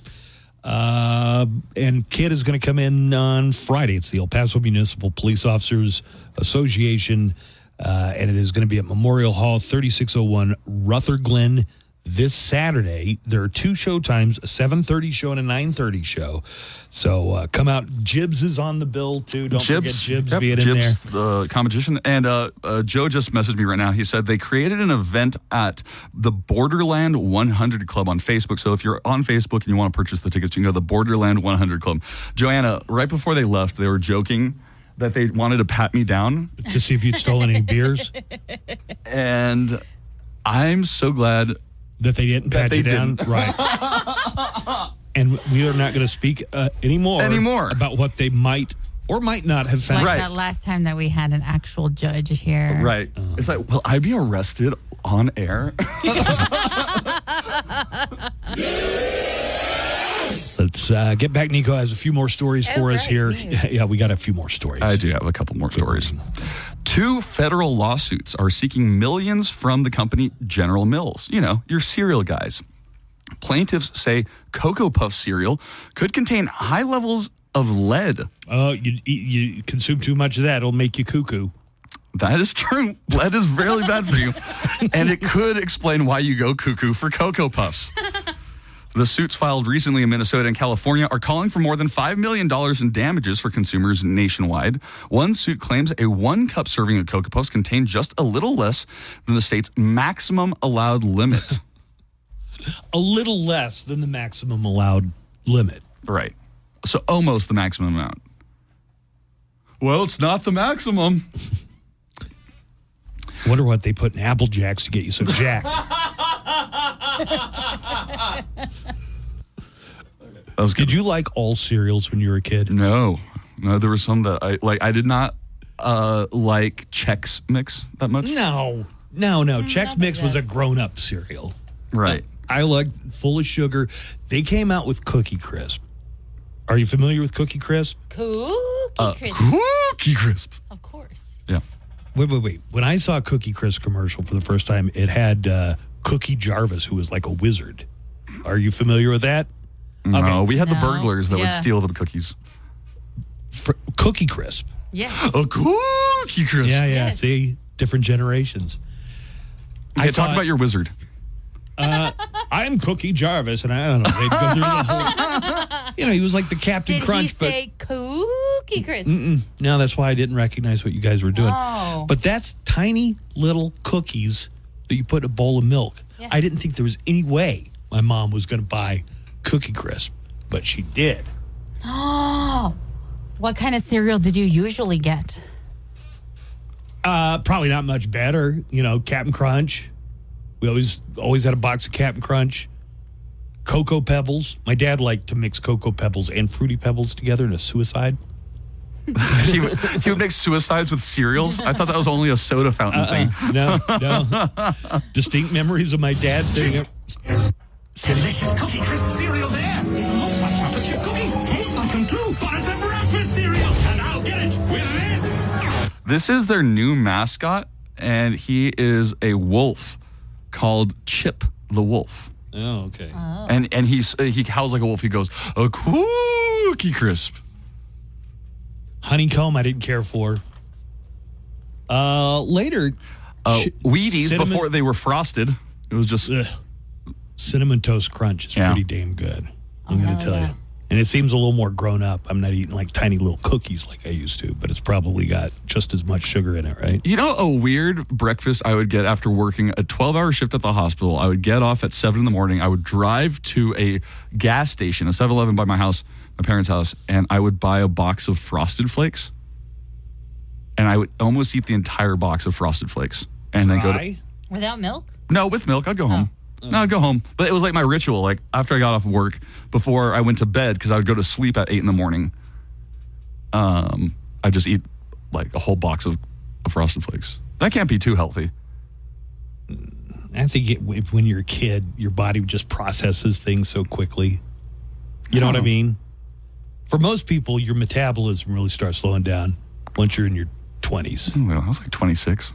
And Kid is going to come in on Friday. It's the El Paso Municipal Police Officers Association. And it is going to be at Memorial Hall, 3601 Rutherglen this Saturday. There are 2 show times, a 7:30 show and a 9:30 show. So come out. Jibbs is on the bill, too. Don't forget Jibbs being in there. The competition. And Joe just messaged me right now. He said they created an event at the Borderland 100 Club on Facebook. So if you're on Facebook and you want to purchase the tickets, you can go to the Borderland 100 Club. Joanna, right before they left, they were joking that they wanted to pat me down to see if you'd stolen any beers. And I'm so glad that they didn't pat you down. Right. And we are not going to speak anymore about what they might or might not have found. Like that last time that we had an actual judge here. Right. It's like, will I be arrested on air? Let's get back. Nico has a few more stories for us here. Yeah, we got a few more stories. I do have a couple more stories. 2 federal lawsuits are seeking millions from the company General Mills. You know, your cereal guys. Plaintiffs say Cocoa Puff cereal could contain high levels of lead. Oh, you consume too much of that, it'll make you cuckoo. That is true. Lead is really bad for you. And it could explain why you go cuckoo for Cocoa Puffs. The suits filed recently in Minnesota and California are calling for more than $5 million in damages for consumers nationwide. One suit claims a 1-cup serving of Cocoa Puffs contained just a little less than the state's maximum allowed limit. A little less than the maximum allowed limit. Right. So almost the maximum amount. Well, it's not the maximum. Wonder what they put in Apple Jacks to get you so jacked. Did you like all cereals when you were a kid? No, there were some that I like. I did not like Chex Mix that much. No. Chex Mix was a grown-up cereal. Right. I liked full of sugar. They came out with Cookie Crisp. Are you familiar with Cookie Crisp? Cookie Crisp. Cookie Crisp. Of course. Yeah. Wait. When I saw Cookie Crisp commercial for the first time, it had Cookie Jarvis, who was like a wizard. Are you familiar with that? No, Okay. we had the burglars that would Yeah. steal the cookies. Cookie Crisp. Yes. A Cookie Crisp. Yeah. Yes. See, different generations. Okay, talk about your wizard. I'm Cookie Jarvis, and I don't know. They'd go through the whole. He was like the Captain Did Crunch, he say Cookie Crisp? No, that's why I didn't recognize what you guys were doing. Oh. But that's tiny little cookies that you put in a bowl of milk. Yeah. I didn't think there was any way my mom was going to buy Cookie Crisp, but she did. Oh. What kind of cereal did you usually get? Probably not much better. Captain Crunch. We always had a box of Captain Crunch. Cocoa Pebbles. My dad liked to mix Cocoa Pebbles and Fruity Pebbles together in a suicide. he would make suicides with cereals. I thought that was only a soda fountain thing. No. Distinct memories of my dad sitting up. Delicious Cookie Crisp cereal there. It looks like chocolate chip cookies. Tastes like them too. But it's a breakfast cereal, and I'll get it with this. This is their new mascot, and he is a wolf called Chip the Wolf. Oh, okay. And he howls like a wolf. He goes, a Cookie Crisp. Honeycomb, I didn't care for. Later, Wheaties, cinnamon- before they were frosted. It was just... Cinnamon Toast Crunch is pretty damn good. I'm going to tell you. And it seems a little more grown up. I'm not eating like tiny little cookies like I used to, but it's probably got just as much sugar in it, right? You know, a weird breakfast I would get after working a 12-hour shift at the hospital. I would get off at 7 in the morning. I would drive to a gas station, a 7-Eleven by my house, my parents' house, and I would buy a box of Frosted Flakes. And I would almost eat the entire box of Frosted Flakes. And then go to... Without milk? No, with milk. I'd go home. No, I'd go home. But it was like my ritual, like after I got off of work, before I went to bed, because I would go to sleep at 8 in the morning. I'd just eat like a whole box of Frosted Flakes. That can't be too healthy. I think when you're a kid, your body just processes things so quickly. You know what I mean? For most people, your metabolism really starts slowing down once you're in your 20s. Well, I was like 26.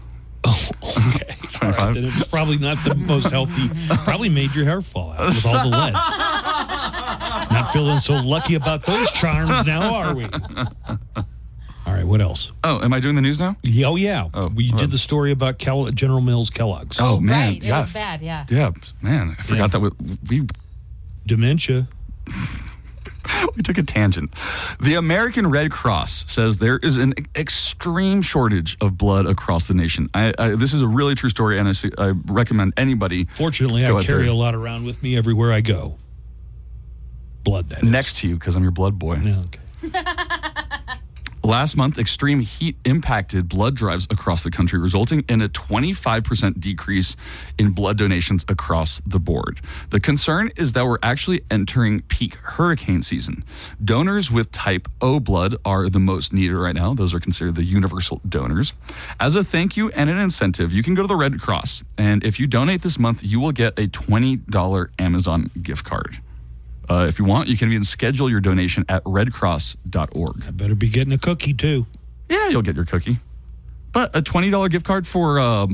Oh, okay. 25. Right, then it's probably not the most healthy. Probably made your hair fall out with all the lead. Not feeling so lucky about those charms now, are we? All right, what else? Oh, am I doing the news now? Oh, yeah. We did the story about General Mills Kellogg's. Oh, man. Right, it was bad, yeah. Yeah, man. I forgot that we... Dementia. We took a tangent. The American Red Cross says there is an extreme shortage of blood across the nation. This is a really true story, and I recommend anybody. Fortunately, I carry a lot around with me everywhere I go. Blood, that is. Next to you, because I'm your blood boy. Yeah, okay. Last month, extreme heat impacted blood drives across the country, resulting in a 25% decrease in blood donations across the board. The concern is that we're actually entering peak hurricane season. Donors with type O blood are the most needed right now. Those are considered the universal donors. As a thank you and an incentive, you can go to the Red Cross, and if you donate this month, you will get a $20 Amazon gift card. If you want, you can even schedule your donation at redcross.org. I better be getting a cookie, too. Yeah, you'll get your cookie. But a $20 gift card for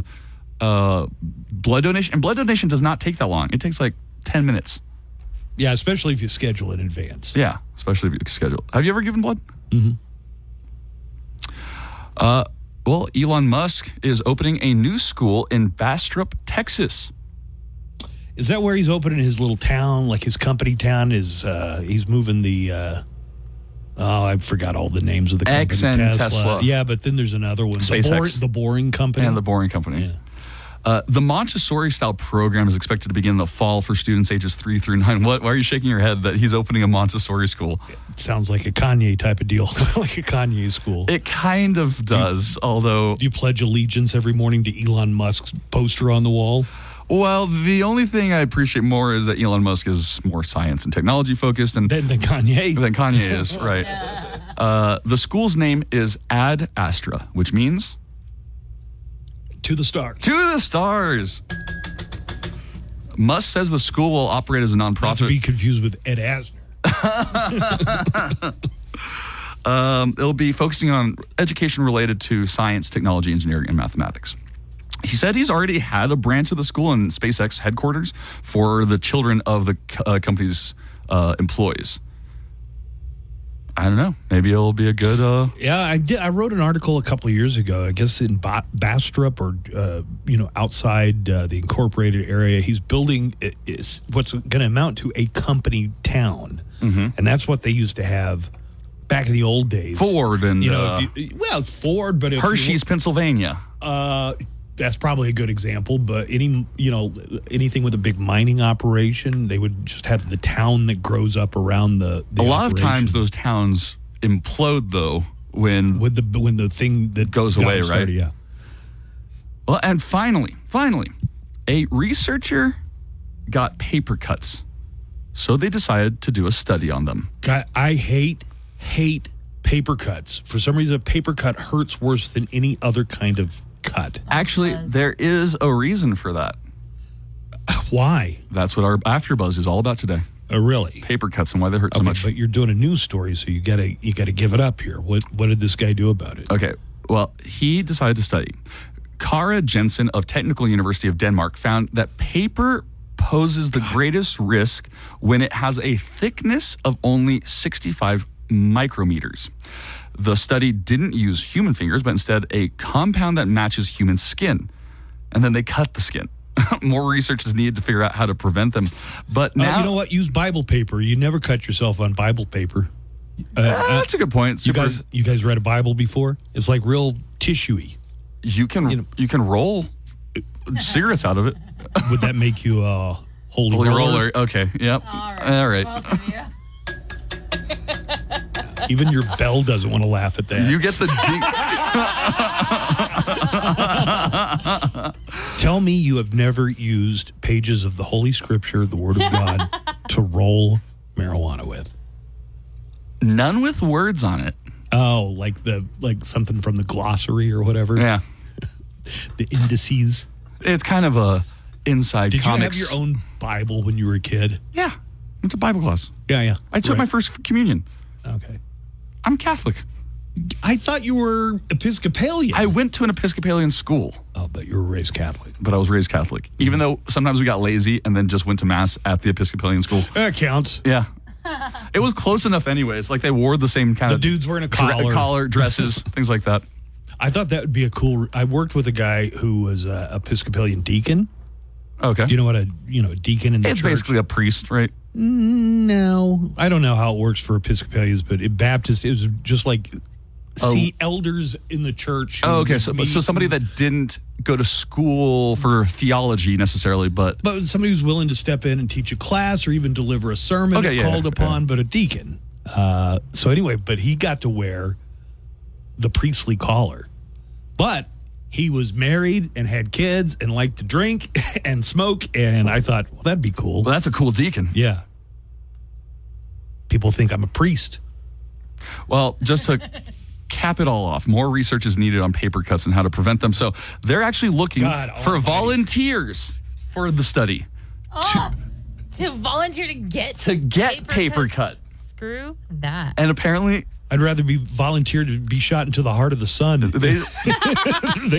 blood donation. And blood donation does not take that long. It takes like 10 minutes. Yeah, especially if you schedule in advance. Yeah, especially if you schedule. Have you ever given blood? Mm-hmm. Well, Elon Musk is opening a new school in Bastrop, Texas. Is that where he's opening his little town, like his company town? He's moving the... I forgot all the names of the company. X and Tesla. Yeah, but then there's another one. SpaceX. The Boring Company. And the Boring Company. Yeah. The Montessori-style program is expected to begin in the fall for students ages 3 through 9. Why are you shaking your head that he's opening a Montessori school? It sounds like a Kanye type of deal, like a Kanye school. It kind of does, although... Do you pledge allegiance every morning to Elon Musk's poster on the wall? Well, the only thing I appreciate more is that Elon Musk is more science and technology focused. Than Kanye. Than Kanye is, right. The school's name is Ad Astra, which means... To the stars. To the stars. Musk says the school will operate as a nonprofit. Not to be confused with Ed Asner. It'll be focusing on education related to science, technology, engineering, and mathematics. He said he's already had a branch of the school in SpaceX headquarters for the children of the company's employees. I don't know. Maybe it'll be a good... Yeah, I did. I wrote an article a couple of years ago, I guess in Bastrop or, outside the incorporated area. He's building what's going to amount to a company town. Mm-hmm. And that's what they used to have back in the old days. Ford and... Ford, but... Hershey's, Pennsylvania. That's probably a good example, but anything with a big mining operation, they would just have the town that grows up around the a lot operation. of times those towns implode though when the thing that goes away, started, right? Yeah. Well, and finally, a researcher got paper cuts, so they decided to do a study on them. God, I hate paper cuts. For some reason, a paper cut hurts worse than any other kind of cut. Actually, there is a reason for that. Why? That's what our AfterBuzz is all about today. Oh, really? Paper cuts and why they hurt so much. But you're doing a news story, so you gotta give it up here. What did this guy do about it? Okay, well, he decided to study. Kara Jensen of Technical University of Denmark found that paper poses the greatest risk when it has a thickness of only 65 micrometers. The study didn't use human fingers, but instead a compound that matches human skin. And then they cut the skin. More research is needed to figure out how to prevent them. But now... you know what? Use Bible paper. You never cut yourself on Bible paper. That's a good point. You guys read a Bible before? It's like real tissuey. You can roll cigarettes out of it. Would that make you a holy roller? Okay, yep. All right. Both of you. Even your bell doesn't want to laugh at that. You get the... Tell me you have never used pages of the Holy Scripture, the Word of God, to roll marijuana with. None with words on it. Oh, like something from the glossary or whatever? Yeah. The indices. It's kind of a inside Did comics. you have your own Bible when you were a kid? Yeah. Went to Bible class. Yeah. I took my first communion. Okay. I'm Catholic. I thought you were Episcopalian. I went to an Episcopalian school. Oh, but you were raised Catholic. But I was raised Catholic. Even though sometimes we got lazy and then just went to Mass at the Episcopalian school. That counts. Yeah. It was close enough anyways. Like they wore the same kind of... The dudes wearing a collar. Dresses, things like that. I thought that would be a cool... I worked with a guy who was an Episcopalian deacon. Okay. You know what a deacon in the church... It's basically a priest, right? No. I don't know how it works for Episcopalians, but in Baptist, it was just like... elders in the church. Oh, okay. So somebody that didn't go to school for theology necessarily, but somebody who's willing to step in and teach a class or even deliver a sermon if called upon, but a deacon. So anyway, but he got to wear the priestly collar. But he was married and had kids and liked to drink and smoke, and I thought, well, that'd be cool. Well, that's a cool deacon. Yeah. People think I'm a priest. Well, just to cap it all off, more research is needed on paper cuts and how to prevent them. So they're actually looking for volunteers for the study. To volunteer to get paper cut. Screw that. And apparently... I'd rather be volunteered to be shot into the heart of the sun than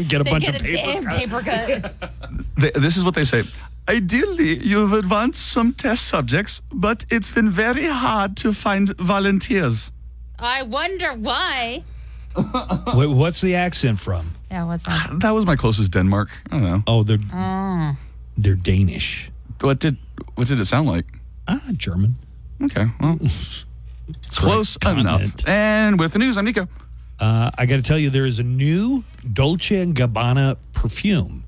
get a bunch of paper cut. This is what they say. Ideally, you've advanced some test subjects, but it's been very hard to find volunteers. I wonder why. What's the accent from? Yeah, what's that? That was my closest Denmark. I don't know. Oh, they're Danish. What did it sound like? German. Okay, well, close enough. And with the news, I'm Nico. I got to tell you, there is a new Dolce & Gabbana perfume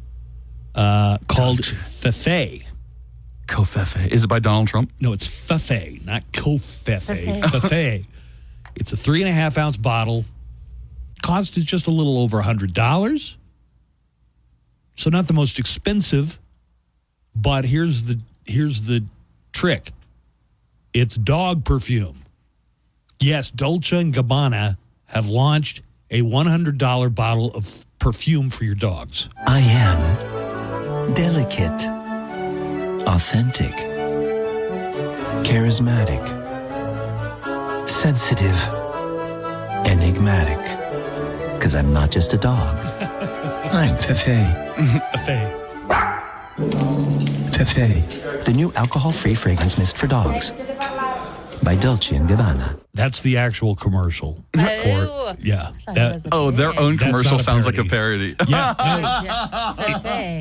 called Fefe. Covfefe. Is it by Donald Trump? No, it's Fefe, not Covfefe. Fefe. It's a 3.5-ounce bottle. Cost is just a little over $100. So not the most expensive, but here's the trick. It's dog perfume. Yes, Dolce & Gabbana have launched a $100 bottle of perfume for your dogs. I am delicate, authentic, charismatic, sensitive, enigmatic. Because I'm not just a dog. I'm Fefe. Fefe. Fefe, the new alcohol-free fragrance mist for dogs by Dolce & Gabbana. That's the actual commercial. Oh. Yeah. Their own commercial sounds like a parody. Yeah.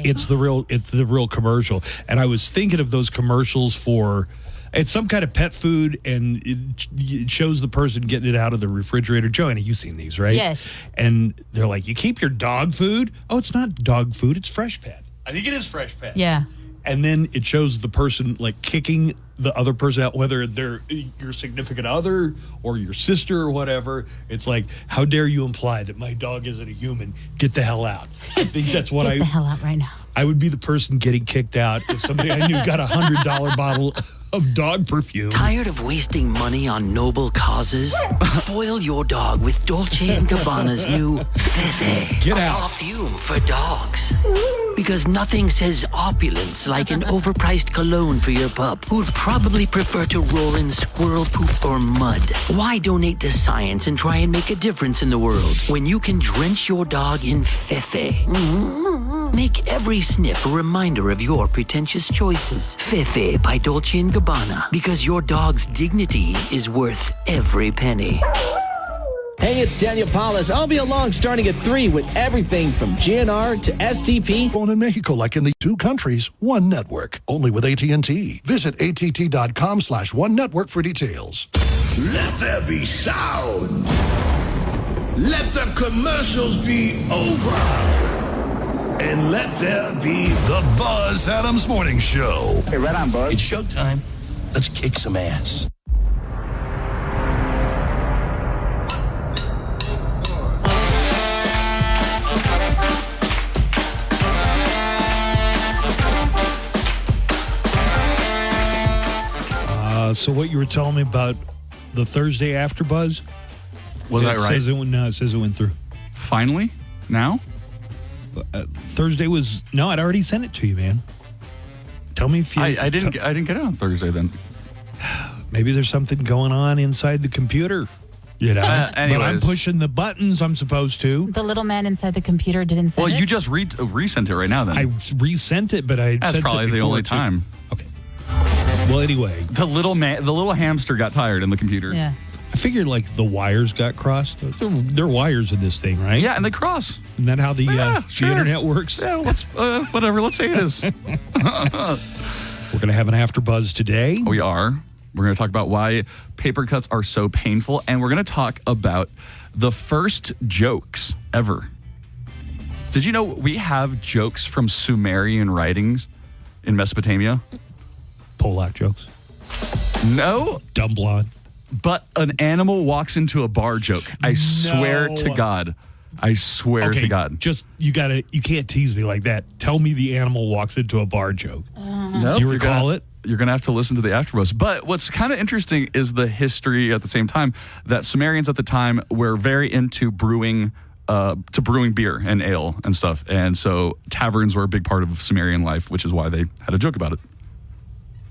It's the real commercial. And I was thinking of those commercials for it's some kind of pet food, and it shows the person getting it out of the refrigerator. Joanna, you've seen these, right? Yes. And they're like, you keep your dog food? Oh, it's not dog food. It's Fresh Pet. I think it is Fresh Pet. Yeah. And then it shows the person like kicking the other person out, whether they're your significant other or your sister or whatever. It's like, how dare you imply that my dog isn't a human? Get the hell out. I think that's what Get the hell out right now. I would be the person getting kicked out if somebody I knew got a $100 bottle of dog perfume. Tired of wasting money on noble causes? Spoil your dog with Dolce & Gabbana's new Fefe. Get out. Perfume for dogs. Because nothing says opulence like an overpriced cologne for your pup who'd probably prefer to roll in squirrel poop or mud. Why donate to science and try and make a difference in the world when you can drench your dog in Fefe? Make every sniff a reminder of your pretentious choices. Fefe by Dolce & Gabbana. Because your dog's dignity is worth every penny. Hey, it's Daniel Paulus. I'll be along starting at 3 with everything from GNR to STP. Phone in Mexico like in the 2 countries, one network. Only with AT&T. Visit att.com/one network for details. Let there be sound. Let the commercials be over. And let there be the Buzz Adams Morning Show. Hey, right on, Buzz. It's showtime. Let's kick some ass. So what you were telling me about the Thursday after Buzz? Was that right? It says it went through. Finally? Now? Thursday was I'd already sent it to you, man. Tell me if you. I didn't get it on Thursday then. Maybe there's something going on inside the computer. You know, but I'm pushing the buttons I'm supposed to. The little man inside the computer didn't send it? Well, you just resent it right now then. I resent it, but I That's sent probably it the only too. time. Okay. Well, anyway. The little hamster got tired in the computer. Yeah. I figured like the wires got crossed. There are wires in this thing, right? Yeah, and they cross. Isn't that how the sure. internet works? Yeah, let's whatever. Let's say it is. We're going to have an after Buzz today. We are. We're going to talk about why paper cuts are so painful, and we're going to talk about the first jokes ever. Did you know we have jokes from Sumerian writings in Mesopotamia? Polak jokes. No. Dumb blonde. But an animal walks into a bar joke. I swear to God. I swear to God. Just you can't tease me like that. Tell me the animal walks into a bar joke. Nope, Do you recall it? You're going to have to listen to the afterbuzz. But what's kind of interesting is the history at the same time that Sumerians at the time were very into brewing beer and ale and stuff. And so taverns were a big part of Sumerian life, which is why they had a joke about it.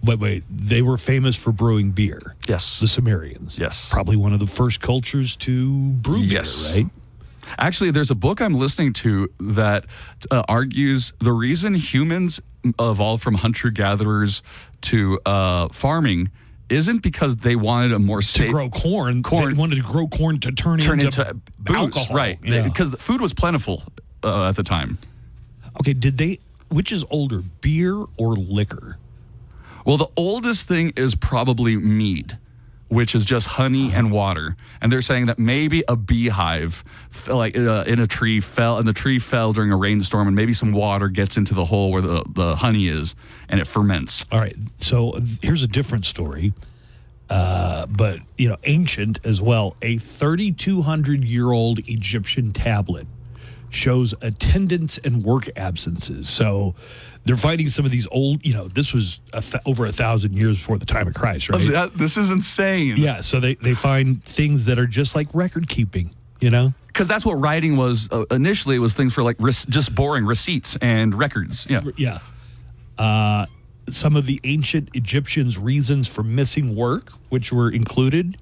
Wait, they were famous for brewing beer. Yes. The Sumerians. Yes. Probably one of the first cultures to brew beer, right? Actually, there's a book I'm listening to that argues the reason humans evolved from hunter-gatherers to farming isn't because they wanted a more safe... To grow corn. They wanted to grow corn to turn into booze, alcohol. right. Yeah. Because the food was plentiful at the time. Okay, which is older, beer or liquor? Well, the oldest thing is probably mead, which is just honey and water. And they're saying that maybe a beehive in a tree fell, and the tree fell during a rainstorm, and maybe some water gets into the hole where the honey is, and it ferments. All right, so here's a different story, but ancient as well. A 3,200-year-old Egyptian tablet shows attendance and work absences. So they're finding some of these old, this was over 1,000 years before the time of Christ, right? This is insane. Yeah, so they find things that are just like record keeping, Because that's what writing was initially. It was things for like just boring receipts and records. Yeah. Yeah. Some of the ancient Egyptians' reasons for missing work, which were included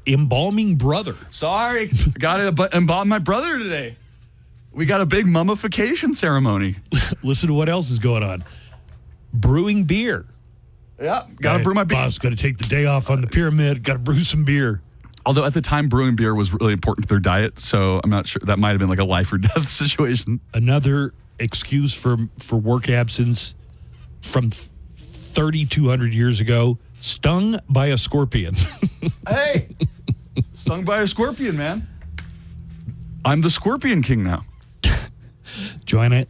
embalming brother. Sorry, got to embalm my brother today. We got a big mummification ceremony. Listen to what else is going on. Brewing beer. Yeah, got to brew my beer. Boss, got to take the day off on the pyramid. Got to brew some beer. Although at the time, brewing beer was really important to their diet, so I'm not sure. That might have been like a life or death situation. Another excuse for work absence from 3,200 years ago, stung by a scorpion. Hey, stung by a scorpion, man. I'm the Scorpion King now. Joanna,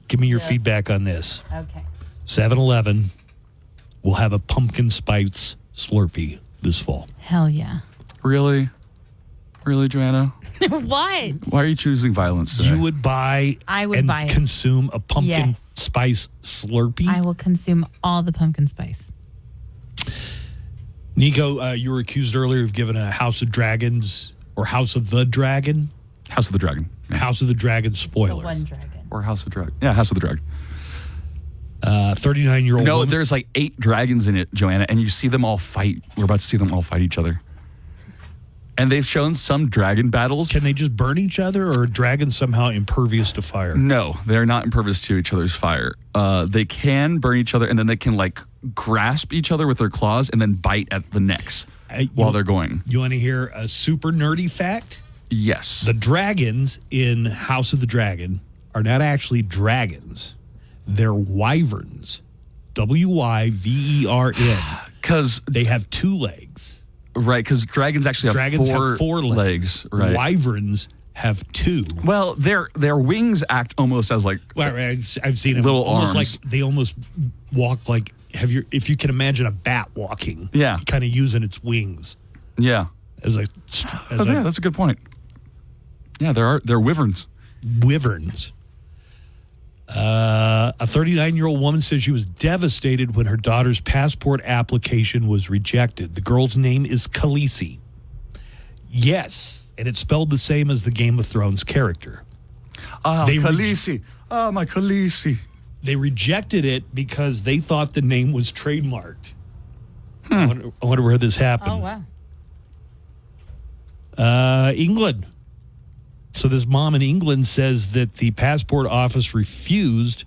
give me your feedback on this. Okay. 7-Eleven will have a pumpkin spice Slurpee this fall. Hell yeah. Really? Really, Joanna? What? Why are you choosing violence today? You would buy I would buy it. consume a pumpkin Yes. spice Slurpee? I will consume all the pumpkin spice. Nico, you were accused earlier of giving a House of Dragons or House of the Dragon? House of the Dragon. Yeah. House of the Dragon spoiler. One dragon. Or House of the Dragon. Yeah, House of the Dragon. 39-year-old No, woman. there's like 8 dragons in it, Joanna, and you see them all fight. We're about to see them all fight each other. And they've shown some dragon battles. Can they just burn each other, or are dragons somehow impervious to fire? No, they're not impervious to each other's fire. They can burn each other, and then they can like grasp each other with their claws and then bite at the necks while they're going. You want to hear a super nerdy fact? Yes. The dragons in House of the Dragon are not actually dragons. They're wyverns. Wyvern. Because they have 2 legs. Right, because dragons actually have 4 legs. Right. Wyverns have 2. Well, their wings act almost as like I've seen them little almost arms. like they almost walk like if you can imagine a bat walking. Yeah. Kind of using its wings. Yeah. Yeah, that's a good point. Yeah, they're wyverns. Wyverns. A 39-year-old woman says she was devastated when her daughter's passport application was rejected. The girl's name is Khaleesi. Yes, and it's spelled the same as the Game of Thrones character. Khaleesi. My Khaleesi. They rejected it because they thought the name was trademarked. I wonder where this happened. Oh, wow. England. So this mom in England says that the passport office refused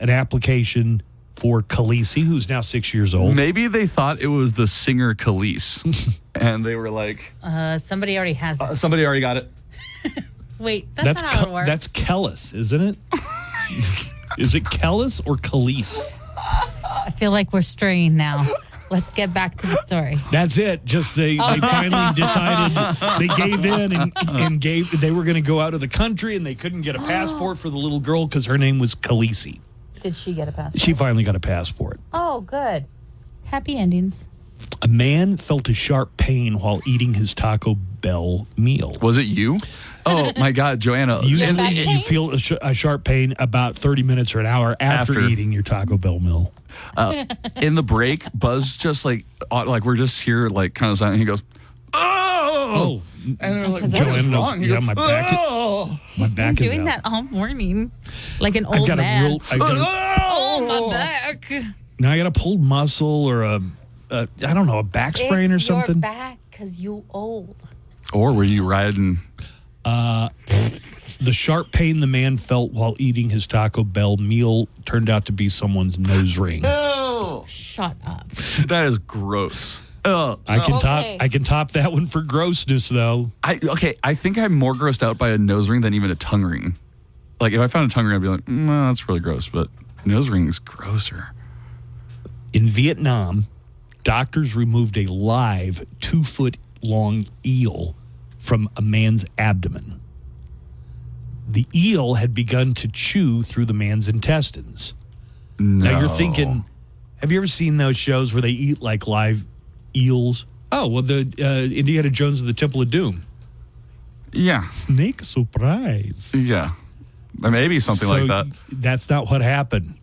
an application for Khaleesi, who's now 6 years old. Maybe they thought it was the singer Khaleesi, and they were like, Somebody already has that. somebody already got it. Wait, that's not how it works. That's Kellis, isn't it? Is it Kellis or Khaleesi? I feel like we're straying now. Let's get back to the story. That's it. Just they finally decided they gave in and they were going to go out of the country, and they couldn't get a passport for the little girl because her name was Khaleesi. Did she get a passport? She finally got a passport. Oh, good. Happy endings. A man felt a sharp pain while eating his Taco Bell meal. Was it you? Oh, my God, Joanna. You feel a sharp pain about 30 minutes or an hour after eating your Taco Bell meal. In the break, Buzz just like we're just here like kind of silent. He goes, "Oh!" And they're like, Joanna, yeah, my back. He's My back been is doing out. that all morning, like an old man. Oh, my back. Now I got a pulled muscle or a back sprain or something. Your back, because you old. Or were you riding? The sharp pain the man felt while eating his Taco Bell meal turned out to be someone's nose ring. Oh! No. Shut up. That is gross. Oh, I can top that one for grossness, though. I think I'm more grossed out by a nose ring than even a tongue ring. Like, if I found a tongue ring, I'd be like, no, that's really gross. But nose ring is grosser. In Vietnam, doctors removed a live 2-foot-long eel from a man's abdomen. The eel had begun to chew through the man's intestines. No. Now you're thinking, have you ever seen those shows where they eat like live eels? Oh, well, the Indiana Jones and the Temple of Doom. Yeah. Snake surprise. Yeah. Maybe something like that. That's not what happened.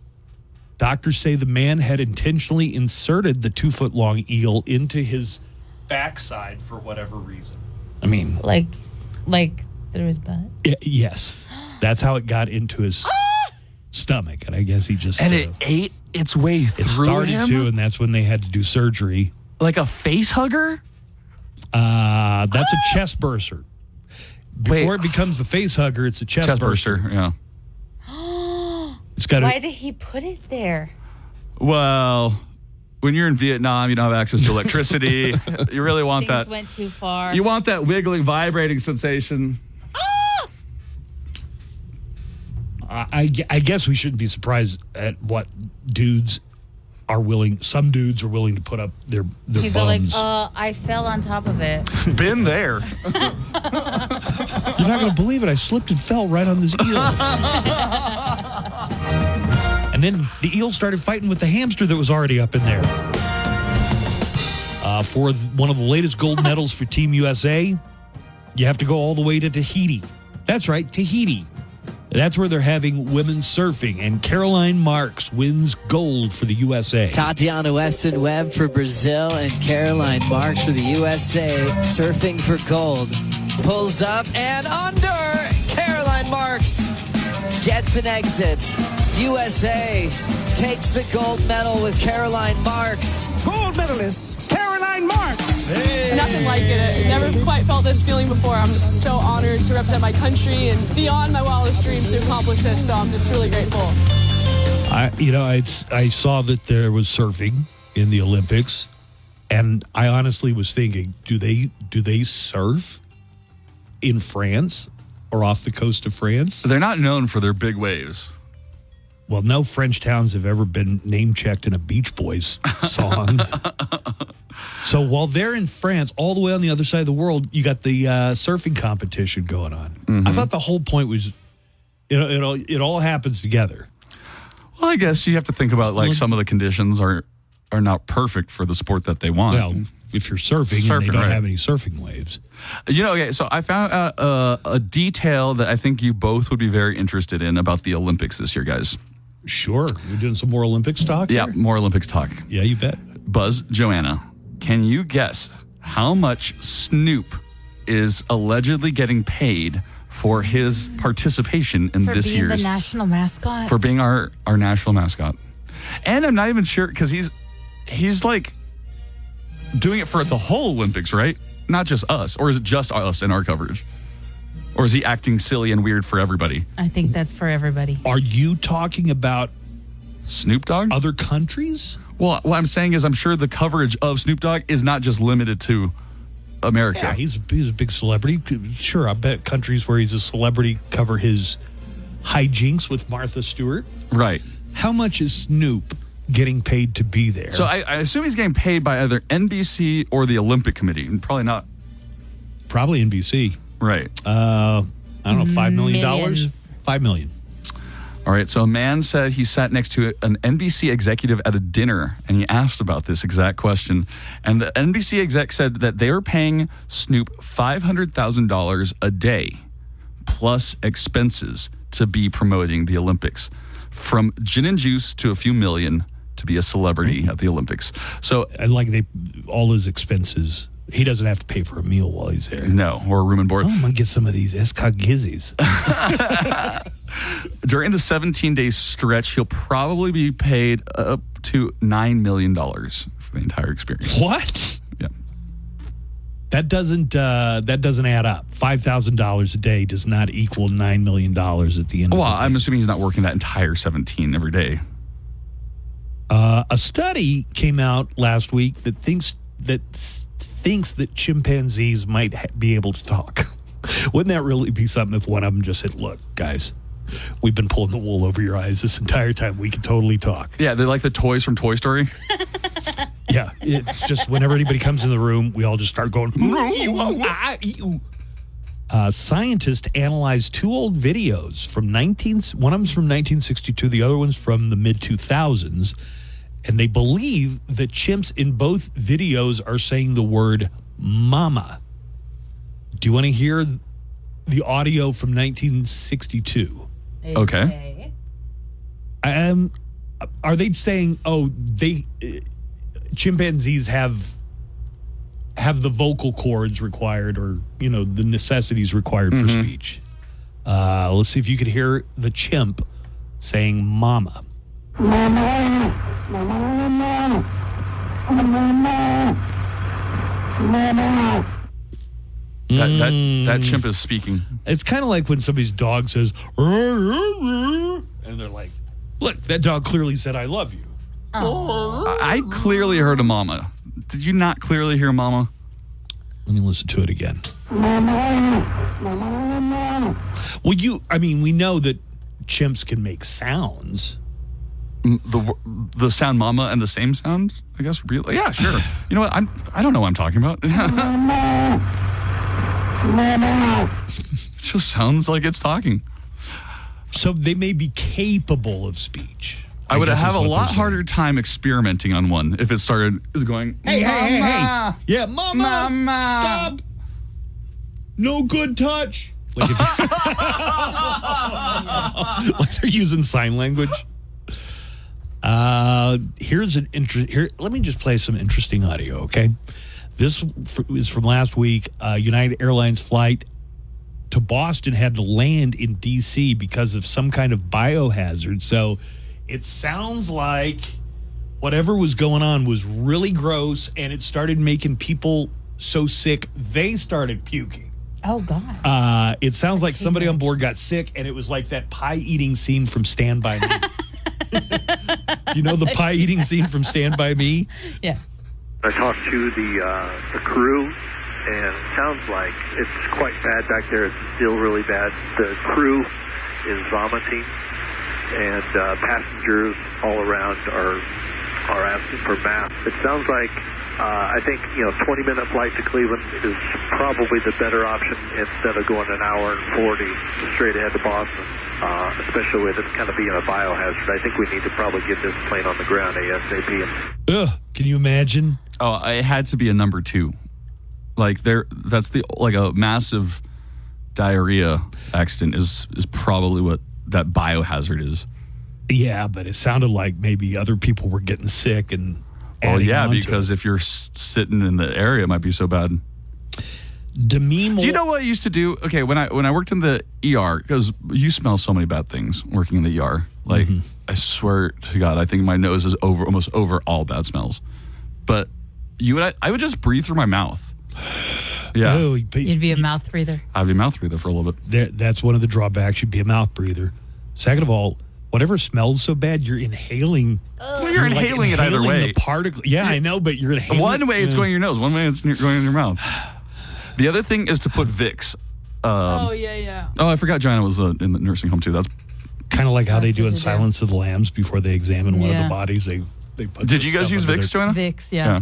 Doctors say the man had intentionally inserted the 2-foot-long eel into his backside for whatever reason. I mean, like through his butt. Yes, that's how it got into his stomach, and I guess he just it ate its way through it started him? to, and that's when they had to do surgery. Like a face hugger? That's a chest burster. Before it becomes the face hugger, it's a chest burster. Yeah. It's got. Why did he put it there? Well, when you're in Vietnam, you don't have access to electricity. You really want Things that. went too far. You want that wiggling, vibrating sensation. I guess we shouldn't be surprised at what dudes are willing. Some dudes are willing to put up their He's bums. like, I fell on top of it. Been there. You're not going to believe it. I slipped and fell right on this eel. And then the eel started fighting with the hamster that was already up in there. For one of the latest gold medals for Team USA, you have to go all the way to Tahiti. That's right, Tahiti. That's where they're having women's surfing, and Caroline Marks wins gold for the USA. Tatiana Weston Webb for Brazil and Caroline Marks for the USA, surfing for gold. Pulls up and under. Caroline Marks gets an exit. USA takes the gold medal with Caroline Marks. Gold medalist, Caroline Marks. Nothing like it. Never quite felt this feeling before. I'm just so honored to represent my country and beyond my wildest dreams to accomplish this. So I'm just really grateful. I saw that there was surfing in the Olympics, and I honestly was thinking, do they surf in France or off the coast of France? They're not known for their big waves. Well, no French towns have ever been name-checked in a Beach Boys song. So while they're in France, all the way on the other side of the world, you got the surfing competition going on. Mm-hmm. I thought the whole point was, it all happens together. Well, I guess you have to think about, like, some of the conditions are not perfect for the sport that they want. Well, if you're surfing and they don't have any surfing waves. Okay, so I found out a detail that I think you both would be very interested in about the Olympics this year, guys. Sure. We're doing some more Olympics talk Yeah, here? more Olympics talk. Yeah, you bet. Buzz, Joanna, can you guess how much Snoop is allegedly getting paid for his participation in this year's... For being the national mascot? For being our national mascot. And I'm not even sure, because he's like doing it for the whole Olympics, right? Not just us. Or is it just us in our coverage? Or is he acting silly and weird for everybody? I think that's for everybody. Are you talking about Snoop Dogg? Other countries? Well, what I'm saying is I'm sure the coverage of Snoop Dogg is not just limited to America. Yeah, he's a big celebrity. Sure, I bet countries where he's a celebrity cover his hijinks with Martha Stewart. Right. How much is Snoop getting paid to be there? So I assume he's getting paid by either NBC or the Olympic Committee. Probably not. Probably NBC. Right. I don't know, $5 million? Millions. $5 million. All right, so a man said he sat next to an NBC executive at a dinner, and he asked about this exact question. And the NBC exec said that they were paying Snoop $500,000 a day, plus expenses, to be promoting the Olympics. From gin and juice to a few million to be a celebrity at the Olympics. So, and like all his expenses, he doesn't have to pay for a meal while he's there. No, or room and board. Oh, I'm going to get some of these escargizes. During the 17-day stretch, he'll probably be paid up to $9 million for the entire experience. What? Yeah. That doesn't add up. $5,000 a day does not equal $9 million at the end of the day. Well, I'm assuming he's not working that entire 17 every day. A study came out last week that thinks that chimpanzees might be able to talk. Wouldn't that really be something if one of them just said, "Look, guys, we've been pulling the wool over your eyes this entire time. We can totally talk." Yeah, they're like the toys from Toy Story. Yeah, it's just whenever anybody comes in the room, we all just start going. Scientists analyzed two old videos from one of them's from 1962, the other one's from the mid-2000s, and they believe that chimps in both videos are saying the word mama. Do you want to hear the audio from 1962? Okay. Are they saying, chimpanzees have the vocal cords required, or the necessities required for speech? Let's see if you could hear the chimp saying mama. Mama, mama, mama, mama. That chimp is speaking. It's kind of like when somebody's dog says, and they're like, "Look, that dog clearly said I love you." I clearly heard a mama. Did you not clearly hear mama? Let me listen to it again. Well, we know that chimps can make sounds. The sound mama and the same sound, I guess. Really? Yeah, sure. You know what? I don't know what I'm talking about. It just sounds like it's talking. So they may be capable of speech. I would have a lot harder time experimenting on one if it started going, hey, mama, hey. Yeah, mama, stop. No good touch. Like, like they're using sign language. Here's an let me just play some interesting audio, okay? This is from last week. United Airlines flight to Boston had to land in D.C. because of some kind of biohazard. So it sounds like whatever was going on was really gross, and it started making people so sick they started puking. Oh, God. It sounds like somebody on board got sick, and it was like that pie-eating scene from Stand By Me. Do you know the pie-eating scene from Stand By Me? Yeah. I talked to the crew, and it sounds like it's quite bad back there. It's still really bad. The crew is vomiting, and passengers all around are asking for masks. It sounds like I think 20-minute flight to Cleveland is probably the better option instead of going an hour and 40 straight ahead to Boston. Especially with it kind of being a biohazard. I think we need to probably get this plane on the ground ASAP. Ugh, can you imagine? Oh, it had to be a number 2. Like that's a massive diarrhea accident is probably what that biohazard is. Yeah, but it sounded like maybe other people were getting sick and. Well, yeah, because if you're sitting in the area, it might be so bad. Do you know what I used to do? Okay, when I worked in the ER, because you smell so many bad things working in the ER. Like, I swear to God, I think my nose is almost over all bad smells. But I would just breathe through my mouth. Yeah. Oh, you'd be a mouth breather. I'd be a mouth breather for a little bit. That's one of the drawbacks. You'd be a mouth breather. Second of all, whatever smells so bad, you're inhaling. Well, you're inhaling it either way. The particle. Yeah, I know, but you're inhaling. One way it's going in your nose. One way it's going in your mouth. The other thing is to put Vicks. Oh, I forgot Joanna was in the nursing home too. That's kind of like how they do in Silence of the Lambs before they examine one of the bodies. They put. Did you guys use Vicks, Joanna? Vicks, yeah.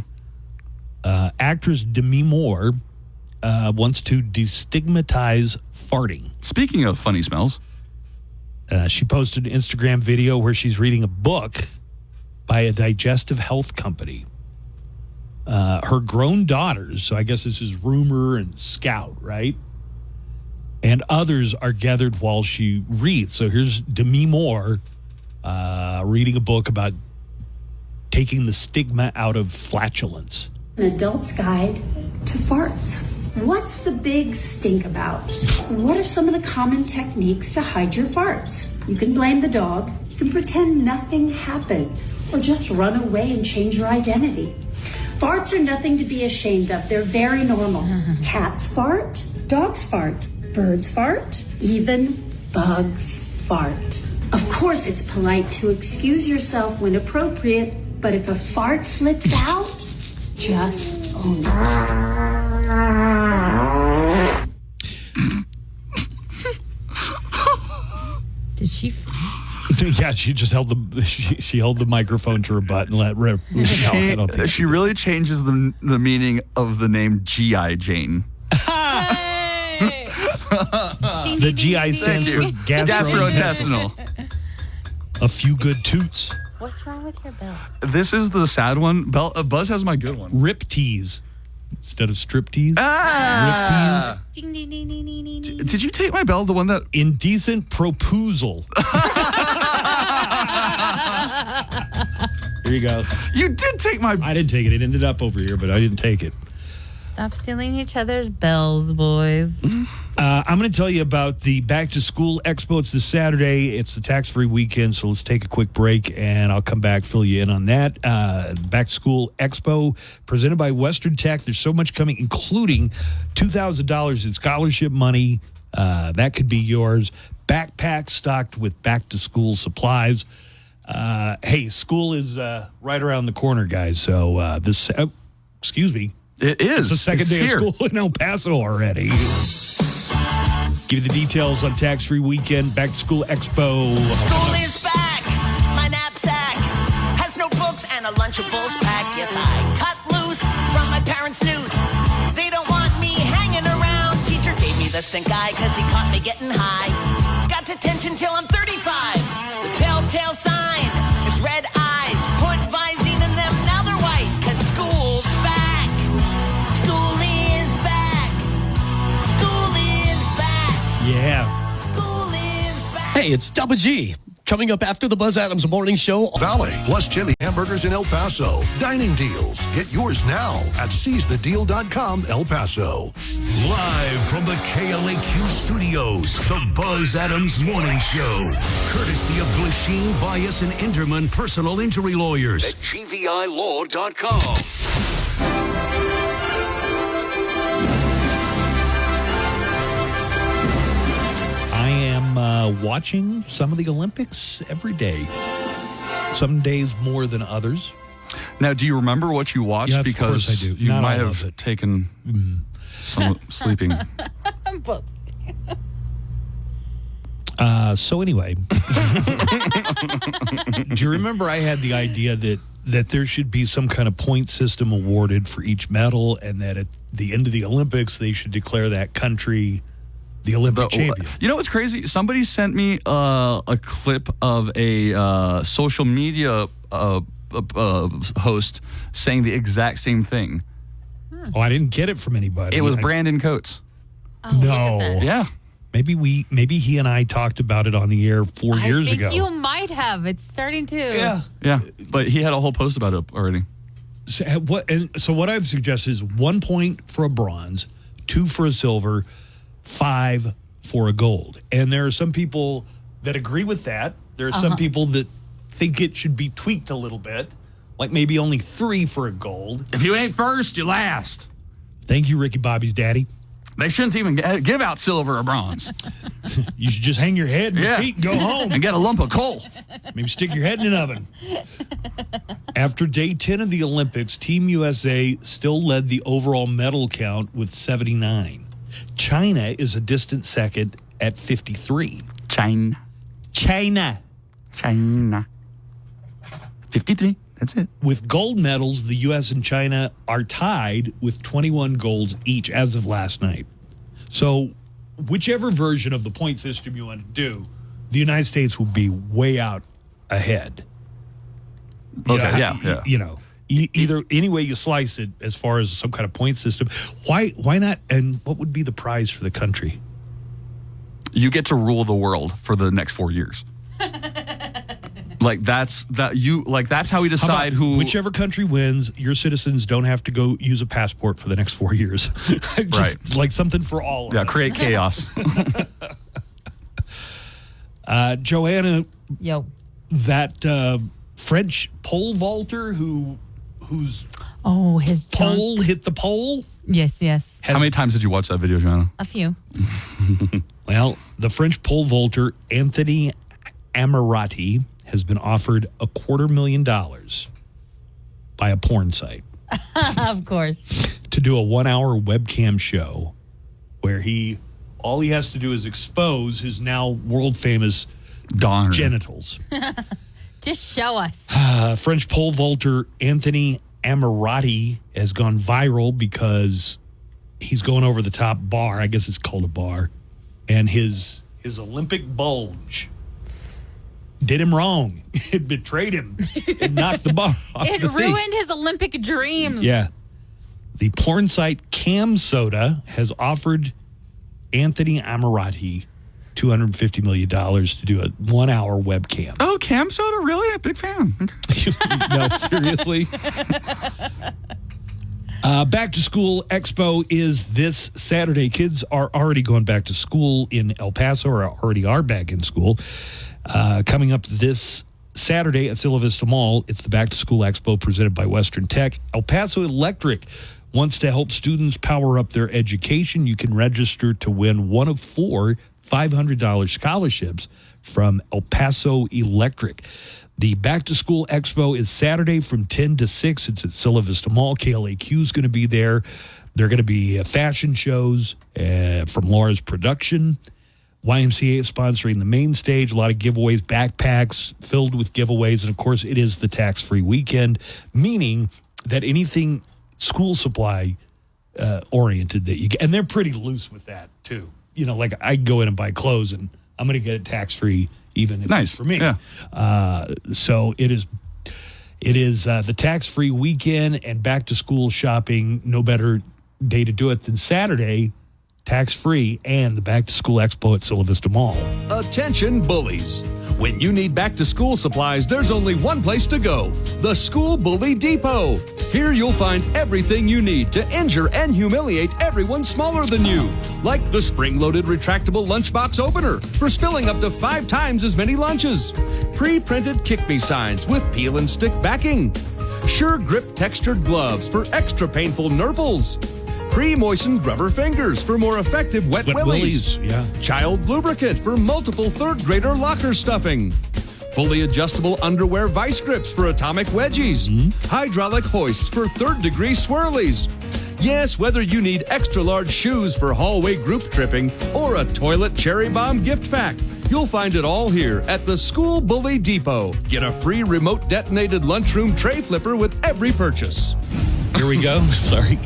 Actress Demi Moore wants to destigmatize farting. Speaking of funny smells. She posted an Instagram video where she's reading a book by a digestive health company. Her grown daughters, so I guess this is Rumor and Scout, right? And others are gathered while she reads. So here's Demi Moore reading a book about taking the stigma out of flatulence. An adult's guide to farts. What's the big stink about? What are some of the common techniques to hide your farts? You can blame the dog, you can pretend nothing happened, or just run away and change your identity. Farts are nothing to be ashamed of. They're very normal. Cats fart, dogs fart, birds fart, even bugs fart. Of course, it's polite to excuse yourself when appropriate, but if a fart slips out, just own it. Did she? Yeah, she just held she held the microphone to her butt and let rip. No, I don't think she really changes the meaning of the name G.I. Jane. The GI stands for gastrointestinal. A few good toots. What's wrong with your bell? This is the sad one. Buzz has my good one. Rip tease instead of strip tease. Ah! Rip tease. Ding, ding, ding, ding, ding, ding, ding. Did you take my bell? The one that indecent proposal. Here you go. You did take my. I didn't take it. It ended up over here, but I didn't take it. Stop stealing each other's bells, boys. I'm going to tell you about the Back to School Expo. It's this Saturday. It's the tax-free weekend, so let's take a quick break, and I'll come back, fill you in on that. Back to School Expo, presented by Western Tech. There's so much coming, including $2,000 in scholarship money. That could be yours. Backpacks stocked with back-to-school supplies. Hey, school is right around the corner, guys. So excuse me. It is. It's the second day of school in El Paso already. Give you the details on tax-free weekend, Back to School Expo. School is back. My knapsack has no books and a Lunchables pack. Yes, I cut loose from my parents' noose. They don't want me hanging around. Teacher gave me the stink eye because he caught me getting high. Got detention till I'm 35. The telltale sign is red eyes. Put Visine in them, now they're white. Because school's back. School is back. School is back. Yeah. School is back. Hey, it's Double G. Coming up after the Buzz Adams Morning Show. Valley plus chili hamburgers in El Paso. Dining deals. Get yours now at seizethedeal.com El Paso. Live from the KLAQ studios, the Buzz Adams Morning Show. Courtesy of Glasheen, Vyas, and Interman Personal Injury Lawyers at GVILaw.com. I am watching some of the Olympics every day. Some days more than others. Now, do you remember what you watched? Yeah, of because course I do. You Not might all of have it. taken some sleeping. So anyway, do you remember I had the idea that there should be some kind of point system awarded for each medal, and that at the end of the Olympics they should declare that country the Olympic champion? You know what's crazy? Somebody sent me a clip of a social media host saying the exact same thing. Oh, I didn't get it from anybody. It was Brandon Coates. No. Yeah. Maybe he and I talked about it on the air 4 years ago. I think you might have. It's starting to. Yeah, but he had a whole post about it already. So what I've suggested is 1 point for a bronze, 2 for a silver, 5 for a gold. And there are some people that agree with that. There are some people that think it should be tweaked a little bit, like maybe only 3 for a gold. If you ain't first, you last. Thank you, Ricky Bobby's daddy. They shouldn't even give out silver or bronze. You should just hang your head and your feet and go home. And get a lump of coal. Maybe stick your head in an oven. After day 10 of the Olympics, Team USA still led the overall medal count with 79. China is a distant second at 53. China. 53. That's it. With gold medals, the U.S. and China are tied with 21 golds each as of last night. So whichever version of the point system you want to do, the United States will be way out ahead. Either any way you slice it as far as some kind of point system. Why not? And what would be the prize for the country? You get to rule the world for the next 4 years. That's how we decide who. Whichever country wins, your citizens don't have to go use a passport for the next 4 years. Right. Like something for all of us. Create chaos. Joanna. Yo. That French pole vaulter whose his pole hit the pole. Yes. How many times did you watch that video, Joanna? A few. Well, the French pole vaulter Anthony Ammirati has been offered $250,000 by a porn site. Of course. To do a 1-hour webcam show where all he has to do is expose his now world-famous genitals. Just show us. French pole vaulter Anthony Ammirati has gone viral because he's going over the top bar. I guess it's called a bar. And his Olympic bulge did him wrong. It betrayed him. It knocked the bar off It the thing. ruined his Olympic dreams. Yeah. The porn site Cam Soda has offered Anthony Ammirati $250 million to do a 1-hour webcam. Oh, Cam Soda? Really? A big fan. Okay. No, seriously. Back to School Expo is this Saturday. Kids are already going back to school in El Paso, or already are back in school. Coming up this Saturday at Silla Vista Mall, it's the Back to School Expo presented by Western Tech. El Paso Electric wants to help students power up their education. You can register to win one of 4 $500 scholarships from El Paso Electric. The Back to School Expo is Saturday from 10 to 6. It's at Silla Vista Mall. KLAQ is going to be there. There are going to be fashion shows from Laura's production. YMCA is sponsoring the main stage. A lot of giveaways, backpacks filled with giveaways. And, of course, it is the tax-free weekend, meaning that anything school supply oriented that you get, and they're pretty loose with that, too. You know, like I go in and buy clothes, and I'm going to get it tax-free even if it's for me. Yeah. So it is the tax-free weekend and back-to-school shopping. No better day to do it than Saturday, tax-free, and the Back-to-School Expo at Silla Vista Mall. Attention bullies. When you need back-to-school supplies, there's only one place to go, the School Bully Depot. Here you'll find everything you need to injure and humiliate everyone smaller than you, like the spring-loaded retractable lunchbox opener for spilling up to 5 times as many lunches, pre-printed kick-me signs with peel and stick backing, sure grip textured gloves for extra painful nurples, pre-moistened rubber fingers for more effective wet willies. Yeah. Child lubricant for multiple third-grader locker stuffing. Fully adjustable underwear vice grips for atomic wedgies. Hydraulic hoists for third-degree swirlies. Yes, whether you need extra-large shoes for hallway group tripping or a toilet cherry bomb gift pack, you'll find it all here at the School Bully Depot. Get a free remote-detonated lunchroom tray flipper with every purchase. Here we go. Sorry.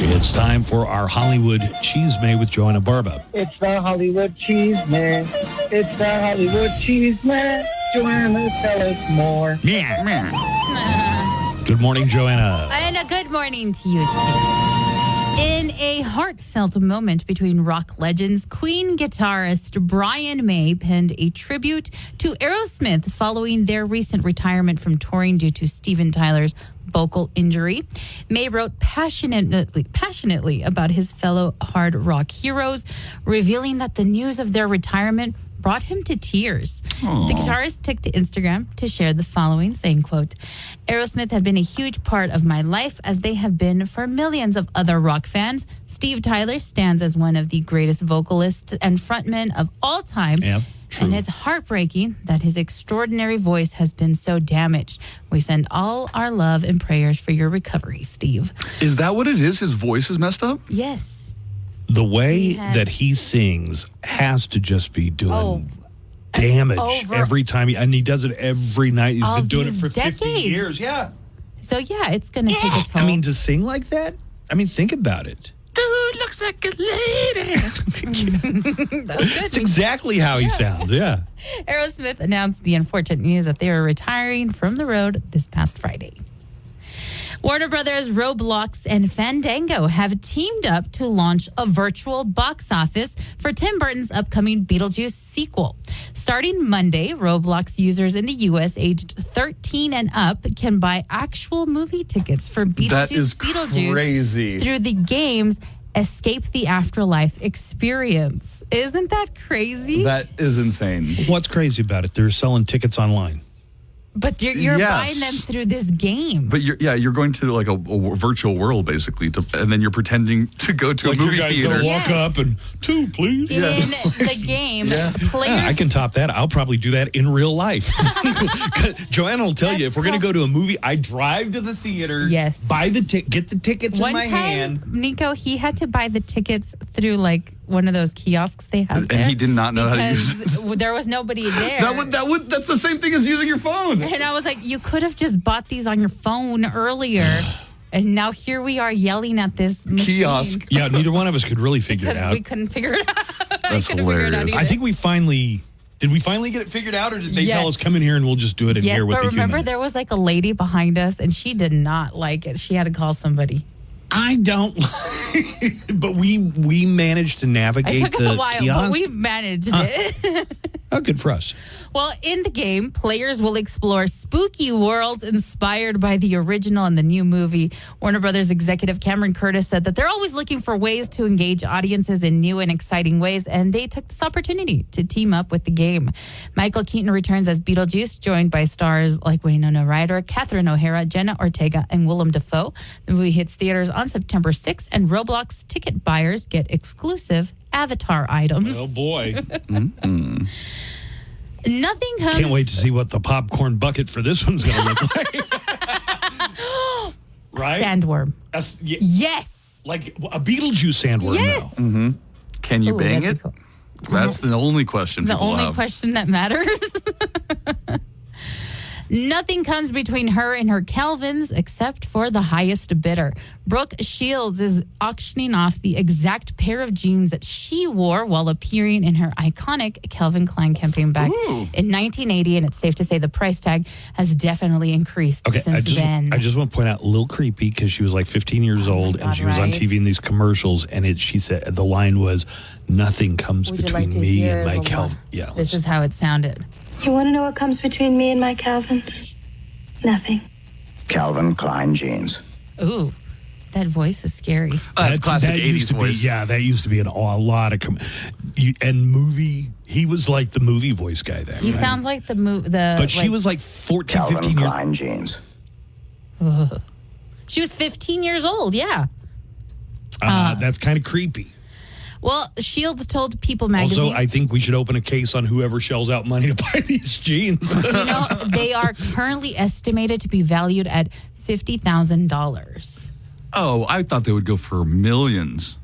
It's time for our Hollywood Cheese May with Joanna Barba. It's the Hollywood Cheese Man. It's the Hollywood Cheese Man. Joanna, tell us more. Yeah. Good morning, Joanna. And a good morning to you, too. In a heartfelt moment between rock legends, Queen guitarist Brian May penned a tribute to Aerosmith following their recent retirement from touring due to Steven Tyler's vocal injury. May wrote passionately about his fellow hard rock heroes, revealing that the news of their retirement brought him to tears. Aww. The guitarist took to Instagram to share the following, saying, quote, Aerosmith have been a huge part of my life as they have been for millions of other rock fans. Steve Tyler stands as one of the greatest vocalists and frontmen of all time. Yeah. True. And it's heartbreaking that his extraordinary voice has been so damaged. We send all our love and prayers for your recovery, Steve. Is that what it is? His voice is messed up? Yes. The way that he sings has to just be doing damage every time. And he does it every night. He's been doing it for 50 years. Yeah. So, yeah, it's going to take a toll. I mean, to sing like that? I mean, think about it. Dude looks like a lady. That's exactly how he sounds, yeah. Aerosmith announced the unfortunate news that they are retiring from the road this past Friday. Warner Brothers, Roblox, and Fandango have teamed up to launch a virtual box office for Tim Burton's upcoming Beetlejuice sequel. Starting Monday, Roblox users in the U.S. aged 13 and up can buy actual movie tickets for Beetlejuice crazy. Through the game's Escape the Afterlife experience. Isn't that crazy? That is insane. What's crazy about it? They're selling tickets online. But you're buying them through this game. But you're going to like a virtual world basically, and then you're pretending to go to a movie theater. Walk up and 2, please. In the game, players. I can top that. I'll probably do that in real life. Joanna will tell you if we're going to go to a movie, I drive to the theater. Yes. Buy the get the tickets One in my time, hand. Nico, he had to buy the tickets through like one of those kiosks they have there. And he did not know how to use it. Because there was nobody there. That's the same thing as using your phone. And I was like, you could have just bought these on your phone earlier. And now here we are yelling at this machine. Kiosk. Yeah, neither one of us could really figure it out. We couldn't figure it out. That's hilarious. I think we finally get it figured out, or did they tell us come in here and we'll just do it in here with the human? But remember, there was like a lady behind us, and she did not like it. She had to call somebody. I don't, but we managed to navigate. It took us a while, kiosk. but we managed it. Oh, good for us. Well, in the game, players will explore spooky worlds inspired by the original and the new movie. Warner Brothers executive Cameron Curtis said that they're always looking for ways to engage audiences in new and exciting ways, and they took this opportunity to team up with the game. Michael Keaton returns as Beetlejuice, joined by stars like Winona Ryder, Catherine O'Hara, Jenna Ortega, and Willem Dafoe. The movie hits theaters on September 6th, and Roblox ticket buyers get exclusive Avatar items. Oh, boy. Nothing comes... Can't wait to see what the popcorn bucket for this one's going to look like. Right? Sandworm. Yes. Like a Beetlejuice sandworm Yes. now. Mm-hmm. Can you bang that'd it? be cool. That's the only question The people only have. question that matters. Nothing comes between her and her Calvins except for the highest bidder. Brooke Shields is auctioning off the exact pair of jeans that she wore while appearing in her iconic Calvin Klein campaign back in 1980, and it's safe to say the price tag has definitely increased since then. I just want to point out, a little creepy, because she was like 15 years old, and she was on TV in these commercials, and she said the line was, "Nothing comes Would you between like to me hear and my the Calvin." one? Yeah. This is how it sounded. You want to know what comes between me and my Calvins? Nothing. Calvin Klein jeans. Ooh, that voice is scary. That's classic that 80s used to voice. Be, yeah, that used to be a lot of and movie. He was like the movie voice guy then. He right? sounds like the But she was like 14, Calvin 15 years Klein jeans. She was 15 years old, yeah. That's kind of creepy. Well, Shields told People magazine. Also, I think we should open a case on whoever shells out money to buy these jeans. They are currently estimated to be valued at $50,000. Oh, I thought they would go for millions.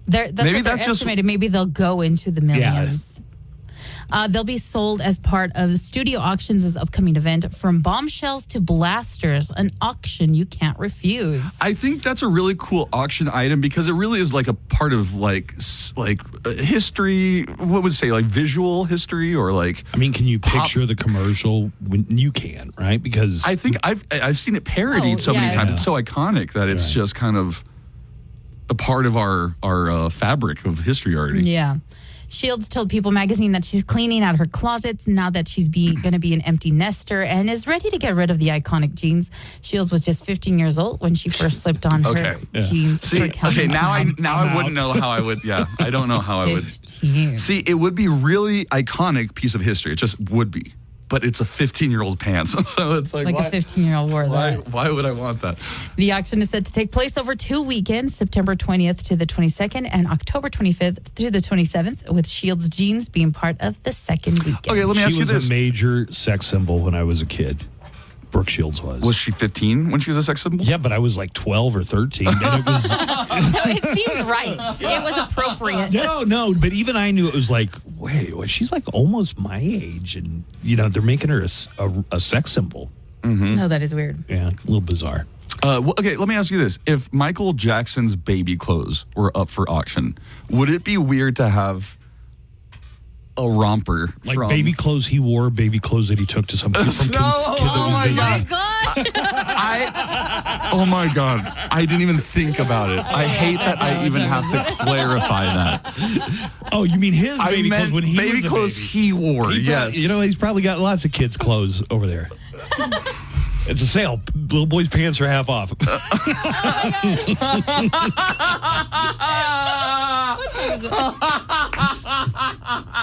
That's Maybe what they're that's just- estimated. Maybe they'll go into the millions. They'll be sold as part of Studio Auctions' upcoming event, From Bombshells to Blasters, an auction you can't refuse. I think that's a really cool auction item because it really is like a part of like history. What would say like visual history or like? I mean, can you picture the commercial? When you can, right? Because I think I've seen it parodied so many times. It's so iconic that it's just kind of a part of our fabric of history already. Yeah. Shields told People magazine that she's cleaning out her closets now that she's going to be an empty nester and is ready to get rid of the iconic jeans. Shields was just 15 years old when she first slipped on her jeans. See, now I wouldn't know how I would. Yeah, I don't know how I would. See, it would be really iconic piece of history. It just would be. But it's a 15-year-old's pants. So it's like a 15-year-old wore that. Why would I want that? The auction is set to take place over 2 weekends, September 20th to the 22nd and October 25th through the 27th, with Shields jeans being part of the second weekend. Okay, let me ask you this. She was a major sex symbol when I was a kid. Brooke Shields was. Was she 15 when she was a sex symbol? Yeah, but I was like 12 or 13. And it was... So it seemed right. It was appropriate. No, but even I knew it was like, wait, she's like almost my age, and they're making her a sex symbol. Mm-hmm. No, that is weird. Yeah, a little bizarre. Okay, let me ask you this: if Michael Jackson's baby clothes were up for auction, would it be weird to have a romper like baby clothes he wore, baby clothes that he took to some people from oh my god! Oh my god! I didn't even think about it. I hate that I even have to clarify that. Oh, you mean his baby clothes when he baby was a clothes baby. he wore? Yes. He's probably got lots of kids' clothes over there. It's a sale. Little boy's pants are half off.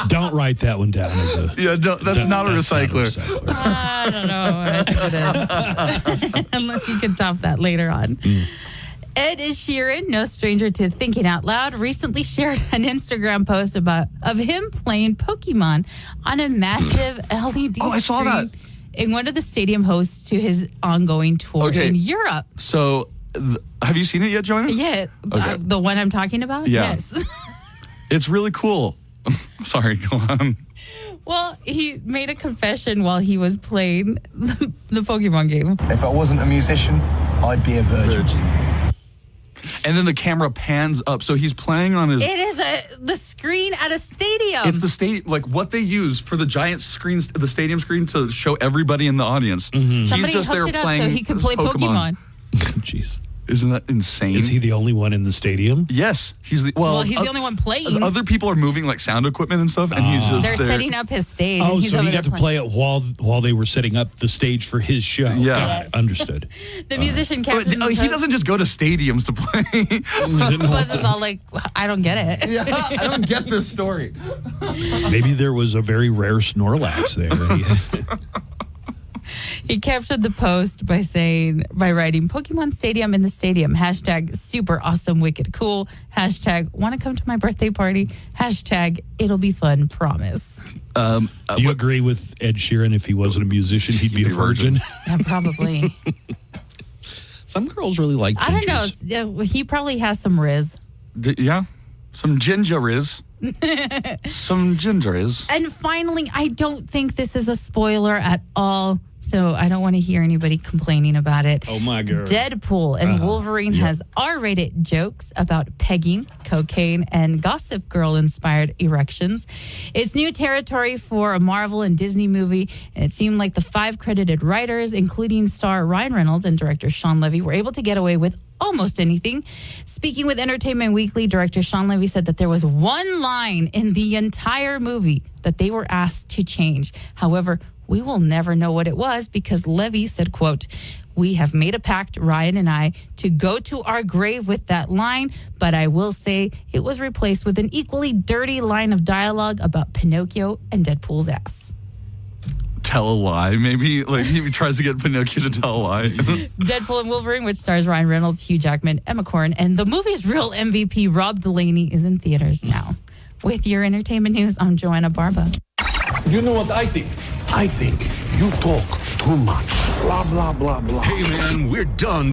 Don't write that one down as a... Yeah, that's not a recycler. I don't know. I think it is. Unless you can top that later on. Ed Sheeran, no stranger to thinking out loud, recently shared an Instagram post of him playing Pokemon on a massive LED I saw that. in one of the stadium hosts to his ongoing tour in Europe. So, have you seen it yet, Joanna? Yeah, the one I'm talking about? Yeah. Yes. It's really cool. Sorry, go on. Well, he made a confession while he was playing the Pokemon game. If I wasn't a musician, I'd be a virgin. And then the camera pans up. So he's playing on his... It is the screen at a stadium. It's the stadium, like what they use for the giant screens, the stadium screen to show everybody in the audience. Somebody He's just there hooked it up playing so he could play Pokemon. Jeez. Isn't that insane? Is he the only one in the stadium? Yes. He's the he's the only one playing. Other people are moving like sound equipment and stuff, and he's just They're there. setting up his stage. Oh, and he's so over he there got to play it while they were setting up the stage for his show. Yeah. Got it. Understood. The musician captain. He doesn't just go to stadiums to play. Buzz is all like, I don't get it. Yeah, I don't get this story. Maybe there was a very rare Snorlax there. He captured the post by writing Pokemon Stadium in the stadium, hashtag super awesome wicked cool, hashtag want to come to my birthday party, hashtag it'll be fun, promise. Do you agree with Ed Sheeran? If he wasn't a musician, he'd be a virgin? Yeah, probably. Some girls really like I don't know. He probably has some riz. Yeah. Some ginger is. Some ginger is. And finally, I don't think this is a spoiler at all, so I don't want to hear anybody complaining about it. Oh, my God. Deadpool and Wolverine has R-rated jokes about pegging, cocaine, and Gossip Girl-inspired erections. It's new territory for a Marvel and Disney movie, and it seemed like the 5 credited writers, including star Ryan Reynolds and director Sean Levy, were able to get away with almost anything. Speaking with Entertainment Weekly, director Sean Levy said that there was one line in the entire movie that they were asked to change. However, we will never know what it was because Levy said, quote, "We have made a pact, Ryan and I, to go to our grave with that line, but I will say it was replaced with an equally dirty line of dialogue about Pinocchio and Deadpool's ass." Tell a lie. Maybe like he tries to get Pinocchio to tell a lie. Deadpool and Wolverine, which stars Ryan Reynolds, Hugh Jackman, Emma Corrin, and the movie's real MVP, Rob Delaney, is in theaters now. With your entertainment news, I'm Joanna Barba. You know what I think? I think you talk too much. Blah, blah, blah, blah. Hey, man, we're done.